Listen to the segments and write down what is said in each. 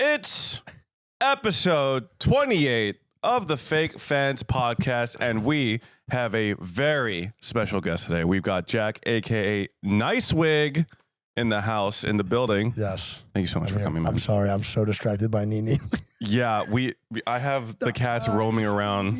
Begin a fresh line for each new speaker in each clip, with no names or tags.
It's episode 28 of the Fake Fans podcast, and we have a very special guest today. We've got Jack, aka Nice Wig, in the house, in the building.
Yes.
Thank you so much for coming, man.
I'm sorry. I'm so distracted by Nini.
Yeah, I have the cats roaming around.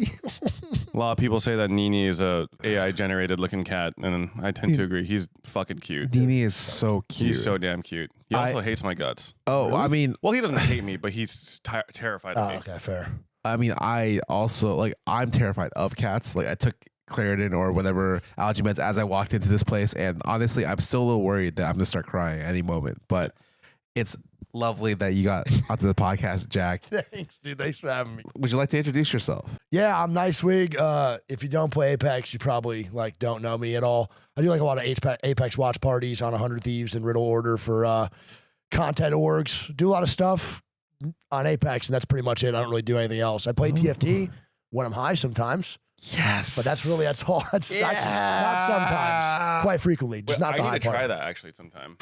A lot of people say that Nini is a AI generated looking cat, and I tend to agree. He's fucking cute.
Nini is so cute.
He's so damn cute. He also hates my guts.
Oh, really? I mean,
well, he doesn't hate me, but he's terrified of me.
Okay, fair.
I mean, I also I'm terrified of cats. Like, I took Claritin or whatever allergy meds as I walked into this place, and honestly, I'm still a little worried that I'm gonna start crying any moment. But it's lovely that you got onto the podcast, Jack.
Thanks, dude. Thanks for having me.
Would you like to introduce yourself?
Yeah, I'm Nice Wig. If you don't play Apex, you probably don't know me at all. I do a lot of Apex watch parties on 100 Thieves and Riddle Order for content orgs. Do a lot of stuff on Apex, and that's pretty much it. I don't really do anything else. I play TFT when I'm high sometimes.
Yes,
but that's all. That's actually not sometimes, quite frequently. Just not the high part.
I need to try that actually sometime.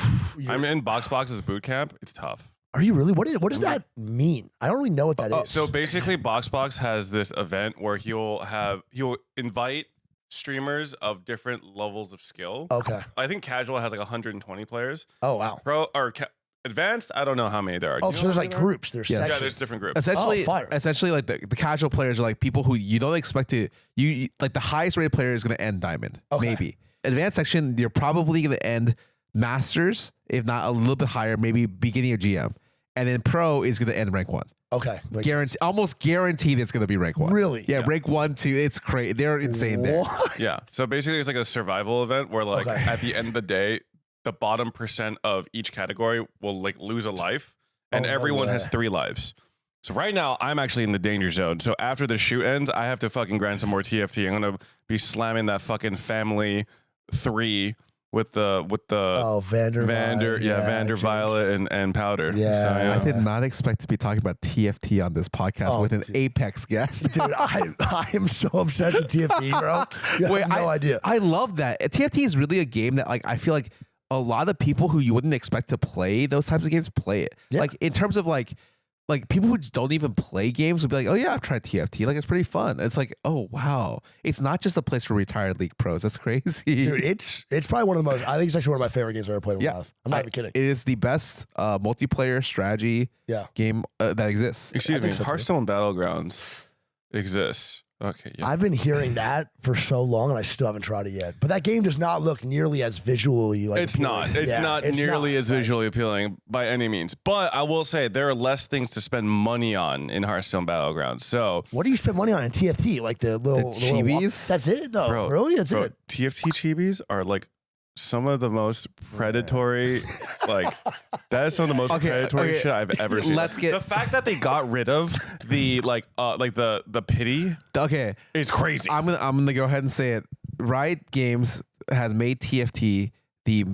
I'm in Box's boot camp. It's tough.
Are you really? What does that mean? I don't really know what that is.
So basically, Box has this event where he'll invite streamers of different levels of skill.
Okay.
I think casual has like 120 players.
Oh wow.
Pro or advanced, I don't know how many there are.
Oh, so there's like groups. There's sections.
Yeah, there's different groups.
Essentially, like the casual players are like people who you don't expect to. You like the highest rated player is going to end diamond. Okay. Maybe advanced section, you're probably going to end masters, if not a little bit higher, maybe beginning of GM, and then pro is going to end rank 1.
Okay,
almost guaranteed it's going to be rank 1.
Really?
Yeah, rank 1, 2. It's crazy. They're insane there.
Yeah. So basically, it's like a survival event where at the end of the day, the bottom % of each category will lose a life, and everyone has 3 lives. So right now, I'm actually in the danger zone. So after the shoot ends, I have to fucking grind some more TFT. I'm gonna be slamming that fucking family 3 with the
Vander,
Vander, Violet, and Powder.
Yeah.
So, yeah.
I did not expect to be talking about TFT on this podcast with an Apex guest.
Dude, I am so obsessed with TFT, bro. You have no idea.
I love that. TFT is really a game that I feel like a lot of people who you wouldn't expect to play those types of games play it. Yeah. Like in terms of like people who just don't even play games would be like, oh yeah, I've tried TFT. Like, it's pretty fun. It's like, oh wow, it's not just a place for retared league pros. That's crazy,
dude. It's probably one of the most. I think it's actually one of my favorite games I've ever played in my life. I'm not even kidding.
It is the best multiplayer strategy game that exists.
Excuse me, Hearthstone Battlegrounds exists. Okay, yeah.
I've been hearing that for so long, and I still haven't tried it yet. But that game does not look nearly as visually
It's
appealing.
It's not nearly as visually appealing by any means. But I will say there are less things to spend money on in Hearthstone Battlegrounds. So
what do you spend money on in TFT? Like the
chibis?
That's it, though.
Bro,
really? That's it.
TFT chibis are like some of the most predatory, that is some of the most predatory shit I've ever seen. The fact that they got rid of the the pity.
Okay,
is crazy.
I'm gonna go ahead and say it. Riot Games has made TFT the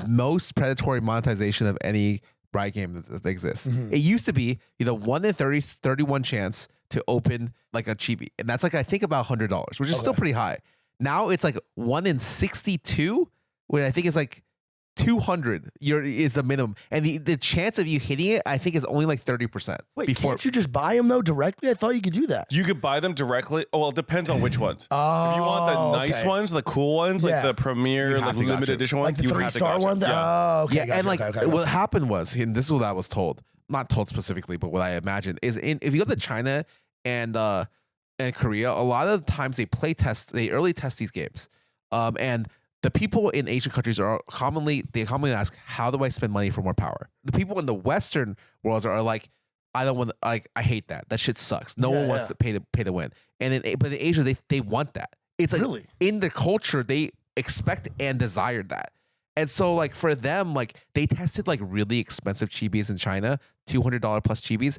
most predatory monetization of any Riot game that exists. Mm-hmm. It used to be 1 in 31 chance to open like a chibi, and that's I think about $100, which is still pretty high. Now it's 1 in 62. Which I think is 200 is the minimum. And the chance of you hitting it, I think, is only 30%.
Wait, can't you just buy them, though, directly? I thought you could do that.
You could buy them directly. Oh, well, it depends on which ones. If you want the nice ones, the cool ones, the premier, limited edition ones,
the 3-star one? Oh, okay.
Yeah, what happened was, and this is what I was told, not told specifically, but what I imagined, is if you go to China and Korea, a lot of the times they early test these games. And the people in Asian countries commonly ask, how do I spend money for more power? The people in the Western worlds are like, I don't want I hate that. That shit sucks. No one wants to pay to win. But in Asia, they want that. It's really in the culture, they expect and desire that. And so for them, they tested really expensive chibis in China, $200 plus chibis,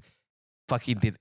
fucking did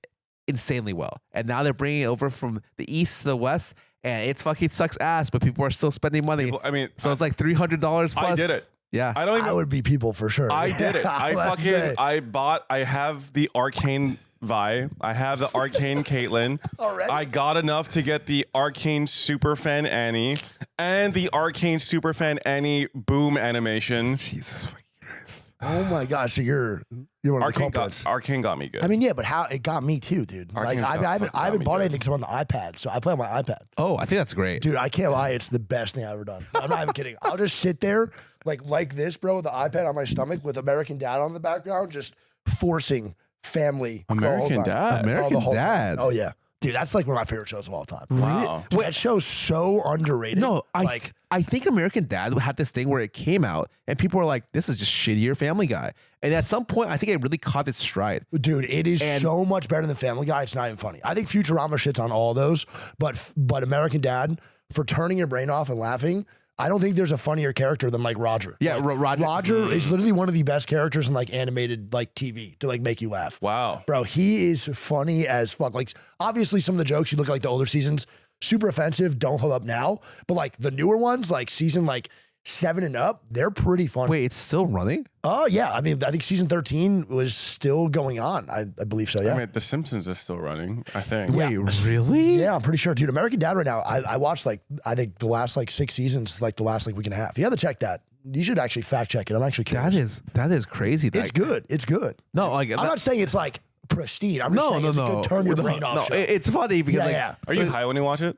insanely well. And now they're bringing it over from the east to the west, and it fucking sucks ass, but people are still spending money. So it's $300 plus.
I did it.
Yeah.
I would be people for sure.
I did it. I have the Arcane Vi. I have the Arcane Caitlyn.
Already?
I got enough to get the Arcane Superfan Annie and the Arcane Superfan Annie boom animation.
Jesus fucking Christ.
Oh my gosh, so you're one of the culprits.
Arcane got me good.
I mean, yeah, but how it got me too, dude.
Arcane
Like I haven't bought anything because I'm on the iPad, so I play on my iPad.
Oh, I think that's great.
Dude, I can't lie, it's the best thing I've ever done. I'm not even kidding. I'll just sit there like this, bro, with the iPad on my stomach with American Dad on the background, just forcing family.
American Dad.
American Dad.
Oh yeah. Dude, that's like one of my favorite shows of all time.
Wow.
Dude, that show's so underrated.
No, I think American Dad had this thing where it came out and people were like, this is just shittier Family Guy. And at some point, I think it really caught its stride.
Dude, it is so much better than Family Guy. It's not even funny. I think Futurama shits on all those, but American Dad, for turning your brain off and laughing, I don't think there's a funnier character than like Roger.
Yeah,
like, Roger is literally one of the best characters in like animated like TV to like make you laugh.
Wow.
Bro, he is funny as fuck. Like obviously some of the jokes you look at like the older seasons, super offensive, don't hold up now. But like the newer ones, like season like 7 and up, they're pretty funny.
Wait, it's still running?
Oh yeah. I mean, I think season 13 was still going on. I believe so, yeah.
I mean, The Simpsons is still running, I think.
Wait, really?
Yeah, I'm pretty sure, dude. American Dad right now, I watched like, I think the last like 6 seasons, like the last like week and a half. You have to check that. You should actually fact check it. I'm actually curious.
That is crazy.
It's good. It's good.
No, like
I'm not saying it's like pristine. I'm just saying it's a good turn your brain off show.
It's funny because
Yeah.
Are you high when you watch it?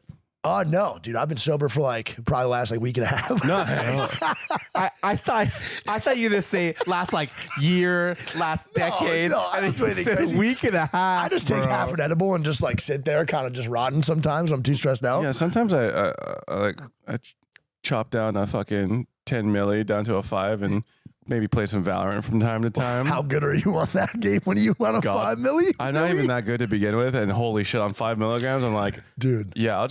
No, dude. I've been sober for like probably the last like week and a half.
Nice.
I thought you were gonna say last like year, last decade,
no, I
and
don't do
then you
anything
said
crazy.
a week and a half.
I just take half an edible and just like sit there, kind of just rotten sometimes. I'm too stressed out.
Yeah, sometimes I chop down a fucking 10 milli down to a 5 and maybe play some Valorant from time to time.
How good are you on that game when you went on 5 milli?
I'm not even that good to begin with, and holy shit, on 5 milligrams, I'm like,
Dude.
yeah, I'll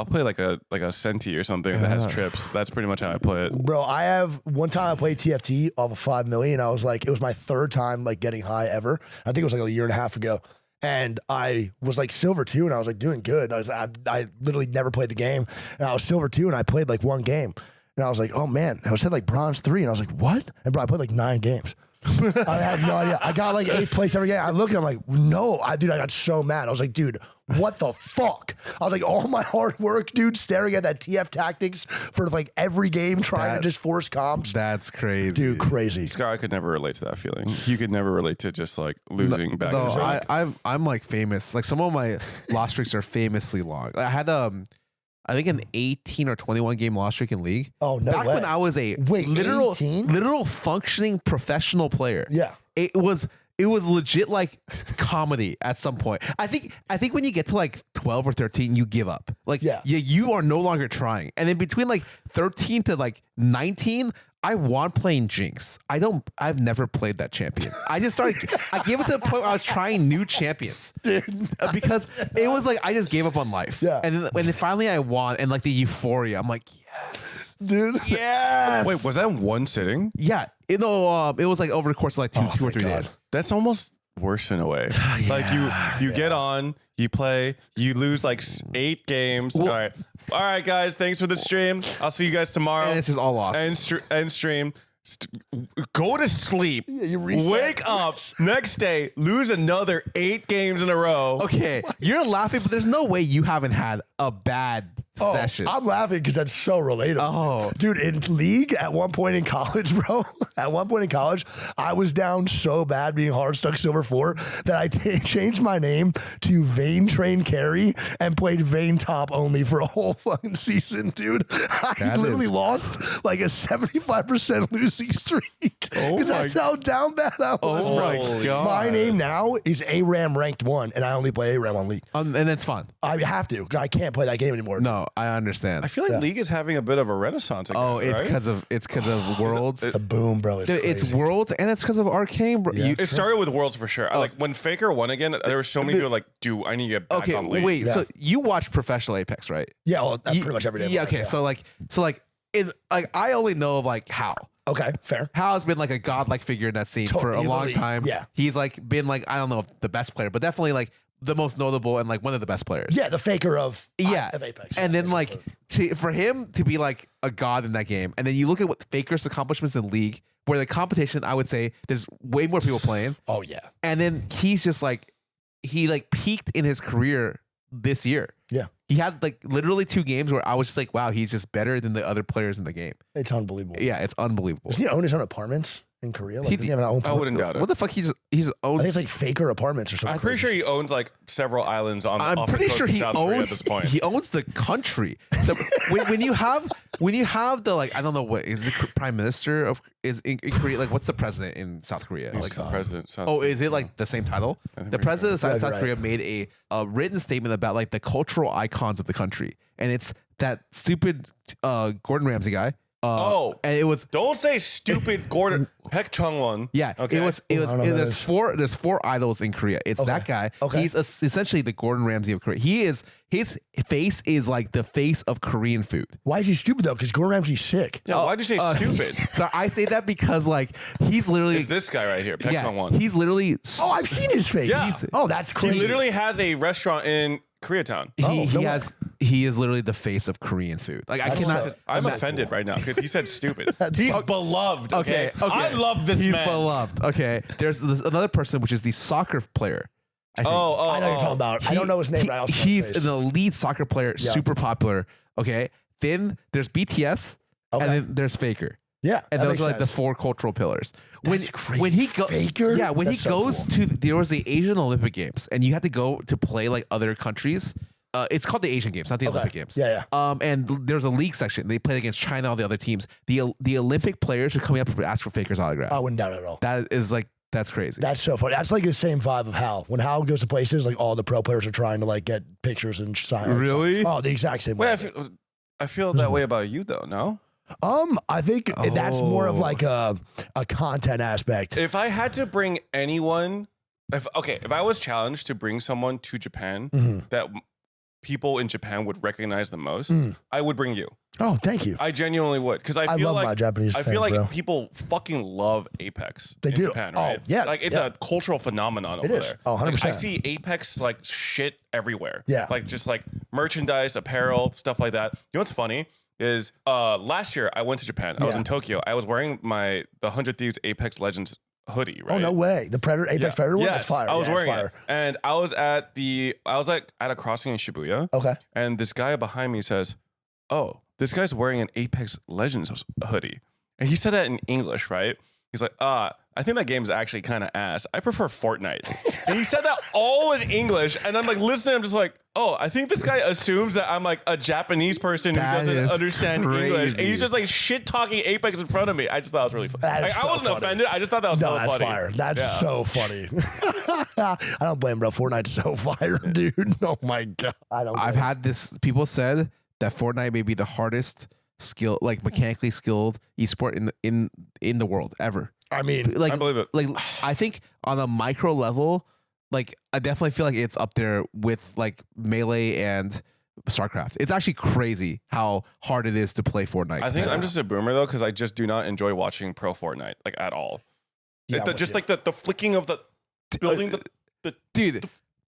play like a Senti or something that has trips. That's pretty much how I play it.
Bro, I have one time I played TFT off of 5 milli, and I was like, it was my 3rd time like getting high ever. I think it was like a year and a half ago. And I was like silver 2, and I was like doing good. I literally never played the game, and I was silver 2, and I played like 1 game. And I was like, oh man, I was at like bronze 3, and I was like, what? And bro, I played like 9 games. I had no idea. I got like 8th place every game. I look and I'm like, no, I got so mad. I was like, dude, what the fuck? I was like, all my hard work, dude, staring at that TF tactics for like every game, trying to just force comps.
That's crazy,
Dude, crazy.
Scar, I could never relate to that feeling. You could never relate to just like losing back.
No,
to
I'm like famous. Like some of my loss streaks are famously long. I had I think an 18 or 21 game loss streak in League.
Oh, no
Back
way.
when I was a
Wait,
literal functioning professional player.
Yeah.
It was legit like comedy at some point. I think when you get to like 12 or 13, you give up. Like you are no longer trying. And in between like 13 to like 19, I want playing Jinx. I've never played that champion. I gave it to the point where I was trying new champions. Dude. Because it was like, I just gave up on life.
Yeah.
And then finally I won, and like the euphoria, I'm like, yes.
Dude.
Yes.
Wait, was that one sitting?
Yeah. It was like over the course of like two or 3 days.
That's almost worse in a way. Like you get on, you play, you lose like 8 games.
Well,
all right, guys. Thanks for the stream. I'll see you guys tomorrow.
And it's just all lost.
End stream. Go to sleep.
Yeah, you reset.
Wake up. Next day, lose another 8 games in a row.
Okay, you're laughing, but there's no way you haven't had a bad session.
I'm laughing because that's so relatable.
Oh.
Dude, in League at one point in college, bro, I was down so bad being hard stuck silver 4 that I changed my name to Vayne Train Carry and played Vayne top only for a whole fucking season, dude. I literally lost like a 75% losing streak because that's how down bad I was, bro.
My God.
My name now is ARAM ranked 1, and I only play ARAM on League.
And it's fun.
I have to. I can't play that game anymore.
No, I understand.
I feel like League is having a bit of a renaissance again.
Oh, it's
right?
because of Worlds.
The boom, bro. Is crazy.
It's Worlds, and it's because of Arcane, bro.
Yeah.
It started with Worlds for sure. Like when Faker won again, there were so many people like, dude, I need to get back on League.
Wait. So you watch professional Apex, right?
Yeah, well, that's pretty much every day.
Yeah. Okay. So I only know of like Hal.
Okay, fair.
Hal has been like a godlike figure in that scene for a long time.
Yeah.
He's like been like, I don't know if the best player, but definitely like the most notable and like one of the best players.
Yeah, the Faker of Apex.
And then like for him to be like a god in that game, and then you look at what Faker's accomplishments in League, where the competition, I would say there's way more people playing.
Oh yeah.
And then he's just like, he like peaked in his career this year.
Yeah.
He had like literally 2 games where I was just like, wow, he's just better than the other players in the game.
It's unbelievable.
Yeah, it's unbelievable.
Does he own his own apartments? in Korea? Like, does he have an own
I wouldn't doubt it.
What the fuck? He's
I
owns.
think it's like Faker apartments or something.
I'm pretty sure he owns like several islands on.
I'm
off the
pretty
coast
sure
of
he
South Korea
owns.
at this point.
He owns the country. When you have the like, I don't know what is the prime minister of is in Korea. Like, what's the president in South Korea?
He's
Like,
the president. South
oh, is it like the same title?
think
The
we're
president of South
right.
Korea made a written statement about like the cultural icons of the country, and it's that stupid Gordon Ramsay guy. And it was
Don't say stupid Gordon Peck Chung-won.
yeah.
Okay.
It was. There's four idols in Korea. It's that guy.
Okay.
He's essentially the Gordon Ramsay of Korea. His face is like the face of Korean food.
Why is he stupid though? Because Gordon Ramsay's sick.
Yeah, why'd you say stupid?
So I say that because like he's literally
It's this guy right here, Peck Chung-won.
he's literally
Oh, I've seen his face.
Yeah.
That's
He
crazy.
literally has a restaurant in Koreatown.
he is literally the face of Korean food. Like I
That's
cannot.
so-
I'm
so
offended right now because he said stupid.
That's
He's
fuck-
beloved. Okay.
Okay.
I love this
He's
man.
beloved. Okay. There's another person which is the soccer player. I think.
I know what you're talking about. I don't know his name, but I also know his
He's
face.
an elite soccer player,
Yeah.
super popular. Okay. Then there's BTS,
Okay.
and then there's Faker.
Yeah,
And
that
those
makes
are like the
sense.
4 cultural pillars.
That's crazy.
When he
Faker?
yeah, when
That's
he
so
goes
cool.
there was the Asian Olympic Games, and you had to go to play like other countries. It's called the Asian Games, not the Olympic Games.
Yeah.
And there's a league section. They played against China, all the other teams. The Olympic players are coming up to ask for Faker's autograph.
I wouldn't doubt it at all.
That is like that's crazy.
That's so funny. That's like the same vibe of Hal. When Hal goes to places, like all the pro players are trying to like get pictures and sign.
Really?
Oh, the exact same
Wait,
way.
I feel that way about you though. No.
I think that's more of
Oh.
like a content aspect.
If I had to bring anyone, if I was challenged to bring someone to Japan that people in Japan would recognize the most, I would bring you.
Oh, thank you.
I genuinely would because I
I
feel
love
like
my Japanese
I
fans,
feel like
bro.
people fucking love Apex.
They
in
do.
Japan,
Oh,
right?
yeah,
like it's
yeah.
a cultural phenomenon
It
over
is.
there.
Oh,
Like,
100%.
I see Apex like shit everywhere.
Yeah.
like just like merchandise, apparel, stuff like that. You know what's funny is last year I went to Japan. I was
Yeah.
in Tokyo. I was wearing the 100 Thieves Apex Legends hoodie. Right?
Oh, no way. The Predator, Apex Predator one?
Yes,
That's fire.
I was
Yeah,
wearing
it's fire.
it, and I was at a crossing in Shibuya.
Okay.
And this guy behind me says, "Oh, this guy's wearing an Apex Legends hoodie," and he said that in English, right? He's like, I think that game's actually kind of ass. I prefer Fortnite." And he said that all in English, and I'm like listening. I'm just like, oh, I think this guy assumes that I'm like a Japanese person who
That
doesn't
is
understand English, and
crazy.
he's just like shit talking Apex in front of me. I just thought it was really funny.
That is
Like, I
so
wasn't
funny.
offended. I just thought that was
No,
so
that's
funny.
fire. That's
Yeah.
so funny. I don't blame bro. Fortnite's so fire, dude. Oh my god. I don't.
I've
blame
had this. People said that Fortnite may be the hardest skill, like mechanically skilled esport in the world ever.
I mean,
Like
I believe it.
Like I think on a micro level, like I definitely feel like it's up there with like Melee and StarCraft. It's actually crazy how hard it is to play Fortnite.
I think I'm just a boomer though, because I just do not enjoy watching pro Fortnite like at all.
Yeah, I'm with
Just
you.
like the flicking of the building the
dude.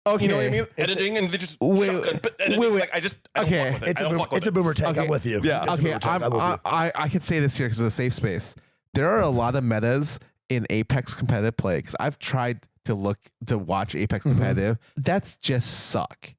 Okay,
you know what I mean?
It's-
Editing and they just
Wait,
shotgun, but editing,
wait.
like I don't
Okay.
fuck with it.
It's
I
a
don't
boomer,
fuck with
it's a
it.
boomer take.
Okay.
I'm with you.
Yeah.
It's a
Okay,
boomer take. I'm with you.
I can say this here because it's a safe space. There are a lot of metas in Apex competitive play because I've tried to watch Apex competitive. That's just suck.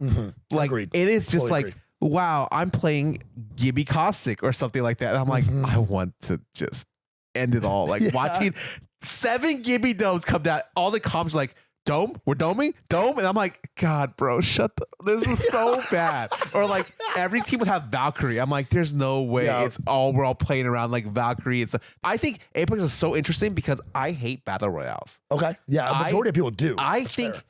Like
Agreed.
it is just
Fully
like,
agreed.
wow, I'm playing Gibby Caustic or something like that. And I'm like, I want to just end it all. Like watching 7 Gibby domes come down. All the comms are like, dome? We're doming? Dome? And I'm like, God, bro, this is so bad. Or like every team would have Valkyrie. I'm like, there's no way
Yeah.
we're all playing around like Valkyrie and stuff. I think Apex is so interesting because I hate battle royales.
Okay. Yeah, a majority of people do.
I
That's
think
fair.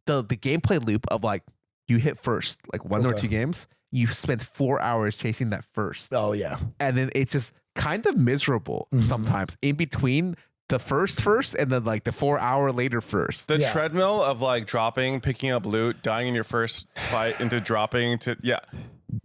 the gameplay loop of like you hit first, like one or
Okay.
2 games, you spend 4 hours chasing that first.
Oh yeah.
And then it's just kind of miserable sometimes in between the first and then like the 4 hour later first.
The
Yeah.
treadmill of like dropping, picking up loot, dying in your first fight into dropping to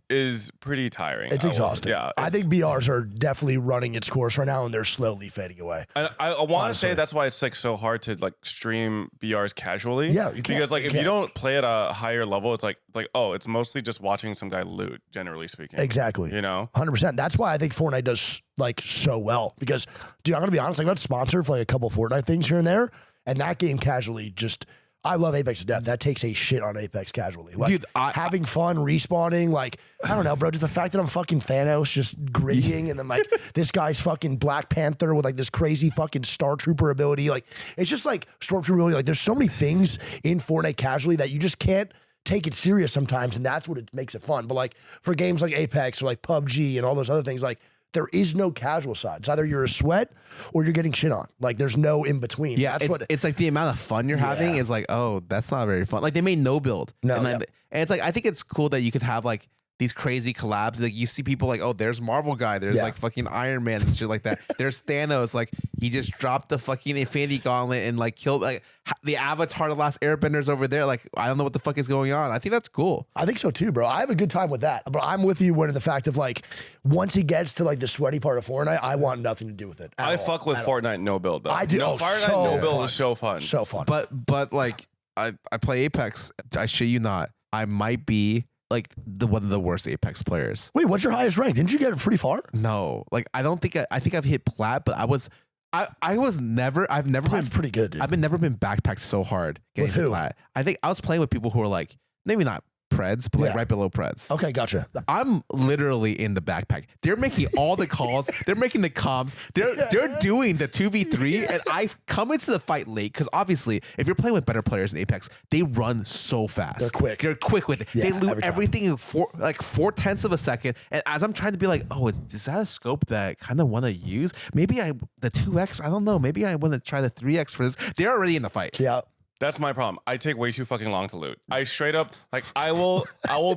is pretty tiring.
It's
I will-
exhausting.
Yeah,
I
it's-
think BRs are definitely running its course right now, and they're slowly fading away.
I want to
Honestly.
say that's why it's like so hard to like stream BRs casually.
Yeah, you can't.
because like
You
if you
can't.
don't play at a higher level, it's like oh, it's mostly just watching some guy loot. Generally speaking,
Exactly.
You know,
100%. That's why I think Fortnite does like so well because, dude, I'm gonna be honest. I got sponsored for like a couple Fortnite things here and there, and that game casually just I love Apex to death. That takes a shit on Apex casually. Like,
Dude,
having fun, respawning, like, I don't know, bro. Just the fact that I'm fucking Thanos just grittying and then like this guy's fucking Black Panther with like this crazy fucking Star Trooper ability. Like, it's just like Stormtrooper ability. Like, there's so many things in Fortnite casually that you just can't take it serious sometimes, and that's what it makes it fun. But like for games like Apex or like PUBG and all those other things, like there is no casual side. It's either you're a sweat or you're getting shit on. Like there's no in between.
Yeah,
that's
it's like the amount of fun you're having is like, oh, that's not very fun. Like they made no build.
No,
and it's like I think it's cool that you could have like these crazy collabs. Like you see people like, oh, there's Marvel guy, there's like fucking Iron Man and shit like that. There's Thanos, like he just dropped the fucking Infinity Gauntlet and like killed like the Avatar, the Last Airbenders over there. Like I don't know what the fuck is going on. I think that's cool.
I think so too, bro. I have a good time with that. But I'm with you when the fact of like once he gets to like the sweaty part of Fortnite, I want nothing to do with it.
I fuck with Fortnite no build though.
I do.
No, Fortnite no build is so fun.
So fun.
But like I play Apex. I shit you not. I might be like one of the worst Apex players.
Wait, what's your highest rank? Didn't you get it pretty far?
No, like I don't think I think I've hit plat, but I've never
Plat's
been
pretty good, dude.
I've never been backpacked so hard getting
With who?
to plat. I think I was playing with people who are like maybe not Preds, but like right below Preds.
Okay, gotcha.
I'm literally in the backpack. They're making all the calls. They're making the comms. They're doing the 2v3, and I've come into the fight late because obviously, if you're playing with better players in Apex, they run so fast.
They're quick.
They're quick with it.
Yeah,
they loot
every time.
everything in 4/10 of a second. And as I'm trying to be like, oh, is that a scope that I kind of want to use? Maybe the 2x. I don't know. Maybe I want to try the 3x for this. They're already in the fight.
Yeah.
That's my problem. I take way too fucking long to loot. I straight up like I will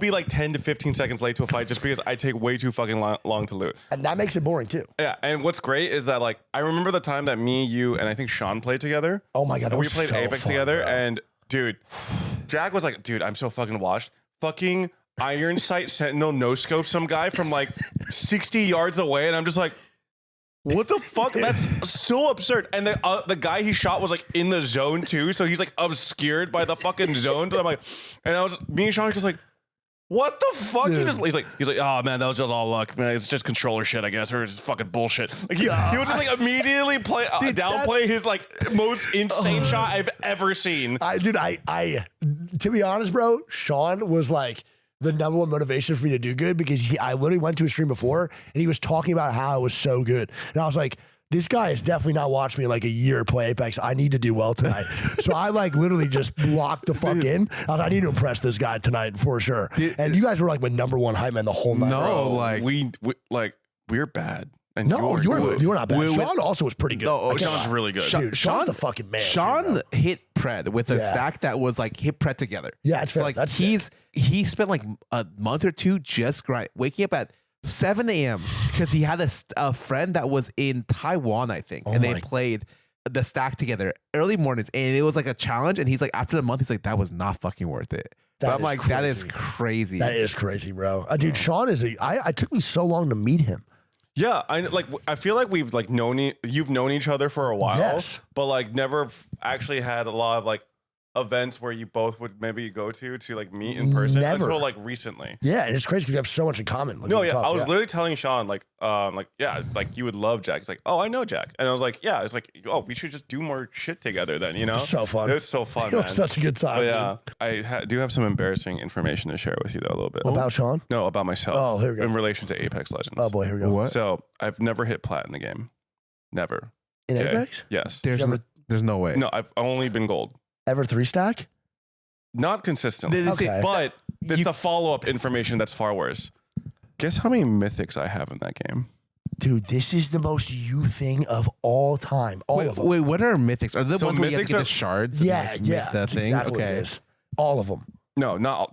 be like 10 to 15 seconds late to a fight just because I take way too fucking long to loot.
And that makes it boring too.
Yeah, and what's great is that like I remember the time that me, you, and I think Sean played together.
Oh my god, that
we
was
played
so
Apex
fun,
together,
bro.
and dude, Jack was like, dude, I'm so fucking washed. Fucking Iron Sight Sentinel no scope some guy from like 60 yards away, and I'm just like, what the fuck? That's so absurd. And the guy he shot was like in the zone too, so he's like obscured by the fucking zone. So I'm like, me and Sean were just like, what the fuck? He's like, oh man, that was just all luck, man. It's just controller shit, I guess, or it's fucking bullshit. Like he would just like immediately downplay his like most insane shot I've ever seen.
I to be honest, bro, Sean was like the number one motivation for me to do good because I literally went to a stream before and he was talking about how it was so good. And I was like, this guy has definitely not watched me in like a year play Apex. I need to do well tonight. So I like literally just blocked the fuck in. I was like, I need to impress this guy tonight for sure. And you guys were like my number one hype man the whole night.
No,
bro,
like
we're bad. And
no, you were not bad. Sean also was pretty good.
No, Sean's really good.
Dude, Sean's the fucking man.
Sean hit Pred with a stack that was like hit Pred together.
Yeah, it's
so
fair.
like
That's
he spent like a month or two just waking up at 7 a.m. because he had a friend that was in Taiwan, I think, and they played the stack together early mornings, and it was like a challenge. And he's like, after the month, he's like, that was not fucking worth it. But I'm like, that is crazy.
That is crazy, bro. Dude, Sean is it took me so long to meet him.
Yeah, I feel like we've like you've known each other for a while,
Yes.
but like never actually had a lot of like events where you both would maybe go to like meet in person until like recently.
Yeah, and it's crazy because we have so much in common. Like,
No, yeah, I was literally telling Sean like you would love Jack. He's like, oh, I know Jack, and I was like, yeah, it's like, oh, we should just do more shit together then, you know?
It's so fun.
It was so fun,
It
man.
was such a good time.
But yeah, I do have some embarrassing information to share with you though a little bit.
About Sean?
No, about myself.
Oh, here we go.
In relation to Apex Legends.
Oh boy, here we go.
What?
So I've never hit plat in the game, never.
In
Okay.
Apex?
Yes.
There's no way.
No, I've only been gold.
Ever 3-stack?
Not consistently.
Okay.
But it's the follow-up information that's far worse. Guess how many mythics I have in that game?
Dude, this is the most you thing of all time. All of them.
Wait, what are mythics? Are the
So
ones where you have to
mythics
get
are-
the shards?
Yeah,
and, like,
yeah.
make the
That's
thing?
exactly what it
Okay.
is. All of them.
No, not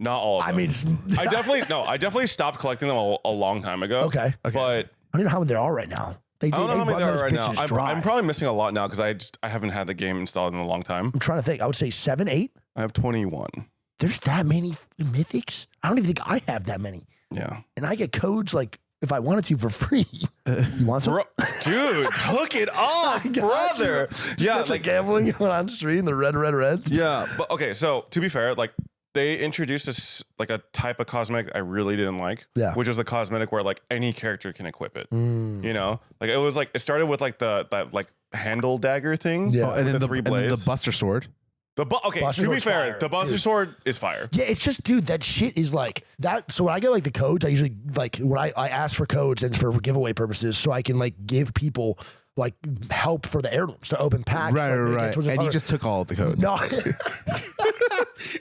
all of them.
I mean,
I definitely stopped collecting them a long time ago.
Okay.
But
I don't know how many there are right now.
I don't know how many
run
there are
those
right now.
bitches dry.
I'm probably missing a lot now because I haven't had the game installed in a long time.
I'm trying to think. I would say 7, 8.
I have 21.
There's that many mythics? I don't even think I have that many.
Yeah.
And I get codes like if I wanted to for free. You want some?
Dude, hook it up, brother.
Yeah, like gambling on stream, the reds.
Yeah, but okay. So to be fair, like they introduced this like a type of cosmetic I really didn't like.
Yeah.
Which is the cosmetic where like any character can equip it. You know, like it was like it started with like that like handle dagger thing.
Yeah.
Oh, and then
with
the
three
and then the
blades.
Buster Sword.
Okay,
Buster
to be
Sword's
fair,
fire,
the Buster
dude.
Sword is fire.
Yeah, it's just, dude, that shit is like that. So when I get like the codes, I usually like when I ask for codes and it's for giveaway purposes, so I can like give people like help for the heirlooms to open packs.
Right,
like,
right. And you just took all of the codes.
no,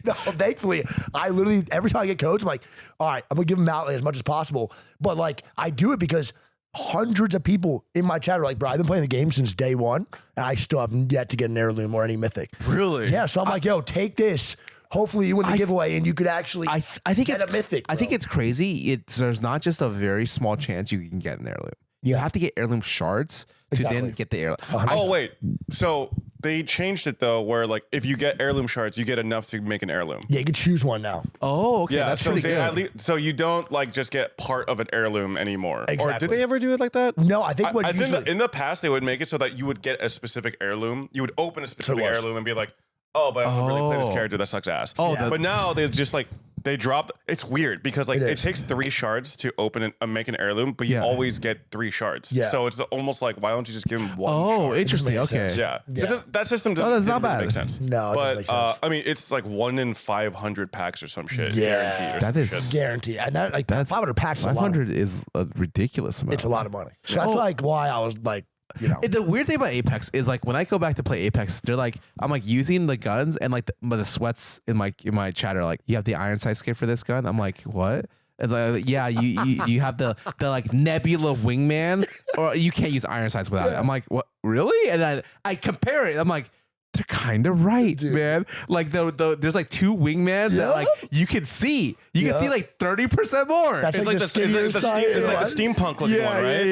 no. Thankfully, I literally every time I get codes, I'm like, all right, I'm gonna give them out as much as possible. But like, I do it because hundreds of people in my chat are like, bro, I've been playing the game since day one, and I still have yet to get an heirloom or any mythic.
Really?
Yeah. So I'm like, yo, take this. Hopefully you win the giveaway and you could actually
I think
get
it's
a mythic.
I
bro.
think it's crazy. There's not just a very small chance you can get an heirloom. You have to get heirloom shards to then get the heirloom.
Oh wait, so they changed it though, where like if you get heirloom shards, you get enough to make an heirloom.
Yeah, you can choose one now.
Oh, okay,
Yeah,
that's
so
pretty good.
so you don't like just get part of an heirloom anymore. Or
Exactly.
did they ever do it like that?
No, I think what
I think
usually
that in the past they would make it so that you would get a specific heirloom. You would open a specific
was.
heirloom and be like, oh, but I don't really play this character. That sucks ass.
Oh,
Yeah.
But now they just like they dropped. It's weird because like
It
it
is.
takes 3 shards to open and make an heirloom, but you
Yeah.
always get 3 shards.
Yeah.
So it's almost like why don't you just give him one?
Oh,
shard?
interesting.
makes
Okay.
sense.
Yeah.
Yeah.
So that system doesn't,
that's not
didn't really
bad.
make sense.
No, it doesn't make sense.
I mean, it's like 1 in 500 packs or some shit.
Yeah.
Guaranteed. Or
That
some
is-
shit.
guaranteed. And that like
That's
500 packs is a lot.
500 is a ridiculous amount.
It's a lot of money. So that's
Oh.
like why I was like, you know.
The weird thing about Apex is like when I go back to play Apex, they're like I'm like using the guns and like the sweats in my chat are like, you have the iron sight skip for this gun. I'm like, what? And like, yeah, you have the like Nebula wingman, or you can't use iron sights without it. I'm like, what? Really? And I compare it. I'm like, they're kind of right,
Dude.
man. Like there's like 2 wingmans that like you can see. You can see like 30% more.
That's
It's like the
skinnier side,
it's like
right?
the steampunk looking one, right?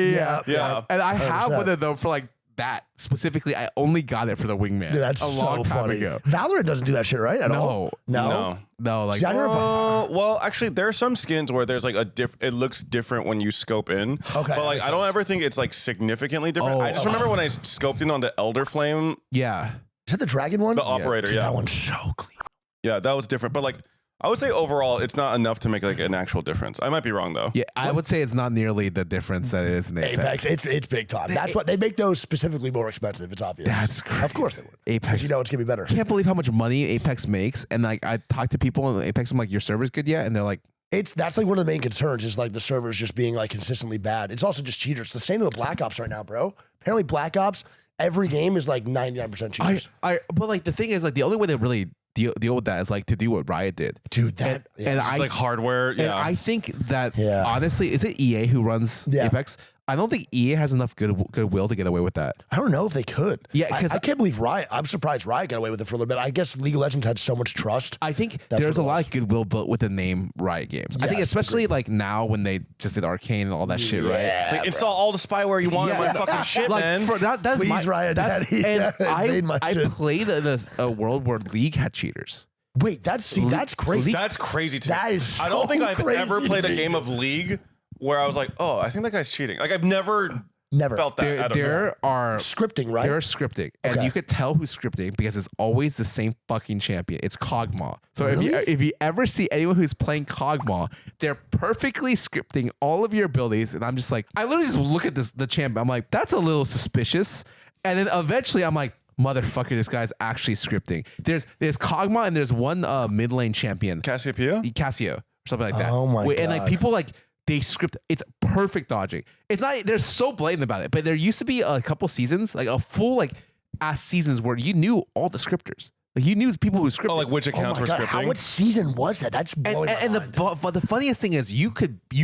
Yeah.
And I have
100%.
one of them for like that specifically. I only got it for the wingman.
Dude, that's
a long
so
time
funny.
ago.
Valorant doesn't do that shit, right? At all?
No.
No, like
See, I never
Well, actually, there are some skins where there's like it looks different when you scope in.
Okay,
But like,
makes
I don't
sense.
ever think it's like significantly different.
Oh,
I just remember when I scoped in on the Elder Flame,
yeah.
Is that the dragon one?
the operator.
Dude,
Yeah.
that one's so clean.
Yeah, that was different. But like, I would say overall, it's not enough to make like an actual difference. I might be wrong though.
Yeah, I would say it's not nearly the difference that it is in Apex.
Apex, it's big time. That's what they make those specifically more expensive. It's obvious.
That's crazy.
Of course they would. 'Cause
Apex.
you know it's gonna be better.
Can't believe how much money Apex makes. And like I talk to people in Apex, I'm like, your server's good yet? And they're like,
That's like one of the main concerns is like the servers just being like consistently bad. It's also just cheaters. It's the same with Black Ops right now, bro. Apparently Black Ops, every game is like 99% cheaters.
but like the thing is like the only way to really deal with that is like to do what Riot did.
Dude, that
And
It's
I
like hardware.
And
Yeah.
I think that
Yeah.
honestly, is it EA who runs
Yeah.
Apex? I don't think EA has enough goodwill to get away with that.
I don't know if they could.
Yeah, 'cause
I can't believe Riot. I'm surprised Riot got away with it for a little bit. I guess League of Legends had so much trust.
I think
That's
there's
what
a
it
lot
was.
of goodwill built with the name Riot Games. I think
Yes,
especially like now when they just did Arcane and all that shit, right?
It's like install all the spyware you want in my
Yeah.
fucking shit,
Like
man.
for that's
Please,
my
Riot
that's,
Daddy.
and
Invade my
I
shit.
played in a world where League had cheaters.
Wait, that's crazy.
That's crazy to me.
That is
I don't
so
think I've
crazy
ever
to
played a
me.
game of League where I was like, oh, I think that guy's cheating. Like I've never
Never
felt that. I don't know.
There are
scripting, right?
They're scripting, and
Okay.
you could tell who's scripting because it's always the same fucking champion. It's Kog'Maw. So
Really?
if you ever see anyone who's playing Kog'Maw, they're perfectly scripting all of your abilities, and I'm just like, I literally just look at the champ. I'm like, that's a little suspicious, and then eventually I'm like, motherfucker, this guy's actually scripting. There's Kog'Maw and there's one mid lane champion,
Cassiopeia?
Cassio or something like that.
Oh my
And like
God.
people like. They script it's perfect dodging. It's not they're so blatant about it, but there used to be a couple seasons, like a full like ass seasons where you knew all the scripters. Like you knew people who scripted.
Oh, like which
Oh
accounts
my
were
God,
scripting?
what season was that? That's blowing my
and
mind.
but the funniest thing is you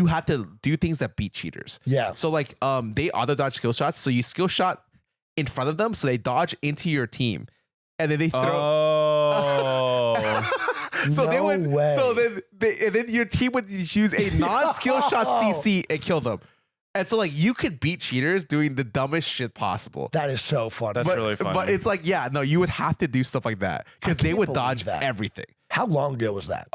had to do things that beat cheaters.
Yeah.
So like they auto dodge skill shots, so you skill shot in front of them, so they dodge into your team, and then they throw.
Oh.
So they
No
would.
way.
So then your team would use a non-skill shot CC and kill them, and so like you could beat cheaters doing the dumbest shit possible.
That is so fun.
That's really funny.
But it's like yeah, no, you would have to do stuff like that because they
can't
would
believe
dodge
that.
everything.
How long ago was that?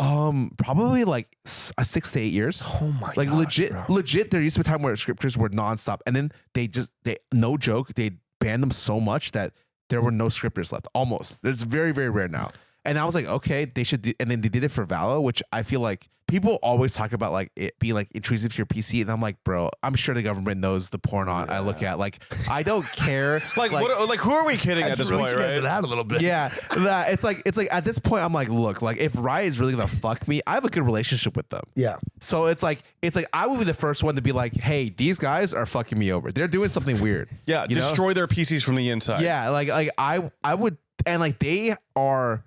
Probably like 6 to 8 years.
Oh my
Like
gosh, bro.
legit. There used to be a time where scripters were nonstop, and then they no joke, they banned them so much that there were no scripters left. Almost. It's very very rare now. And I was like, okay, they should do, and then they did it for Valo, which I feel like people always talk about like it being like intrusive to your PC, and I'm like, bro, I'm sure the government knows the porn I look at. Like, I don't care.
Like what? Like who are we kidding at this
really
point, right?
That a little bit.
Yeah, it's like at this point, I'm like, look, like if Riot is really gonna fuck me, I have a good relationship with them.
Yeah.
So it's like I would be the first one to be like, hey, these guys are fucking me over. They're doing something weird.
Yeah, destroy their PCs from the inside.
Yeah, like I would, and like they are.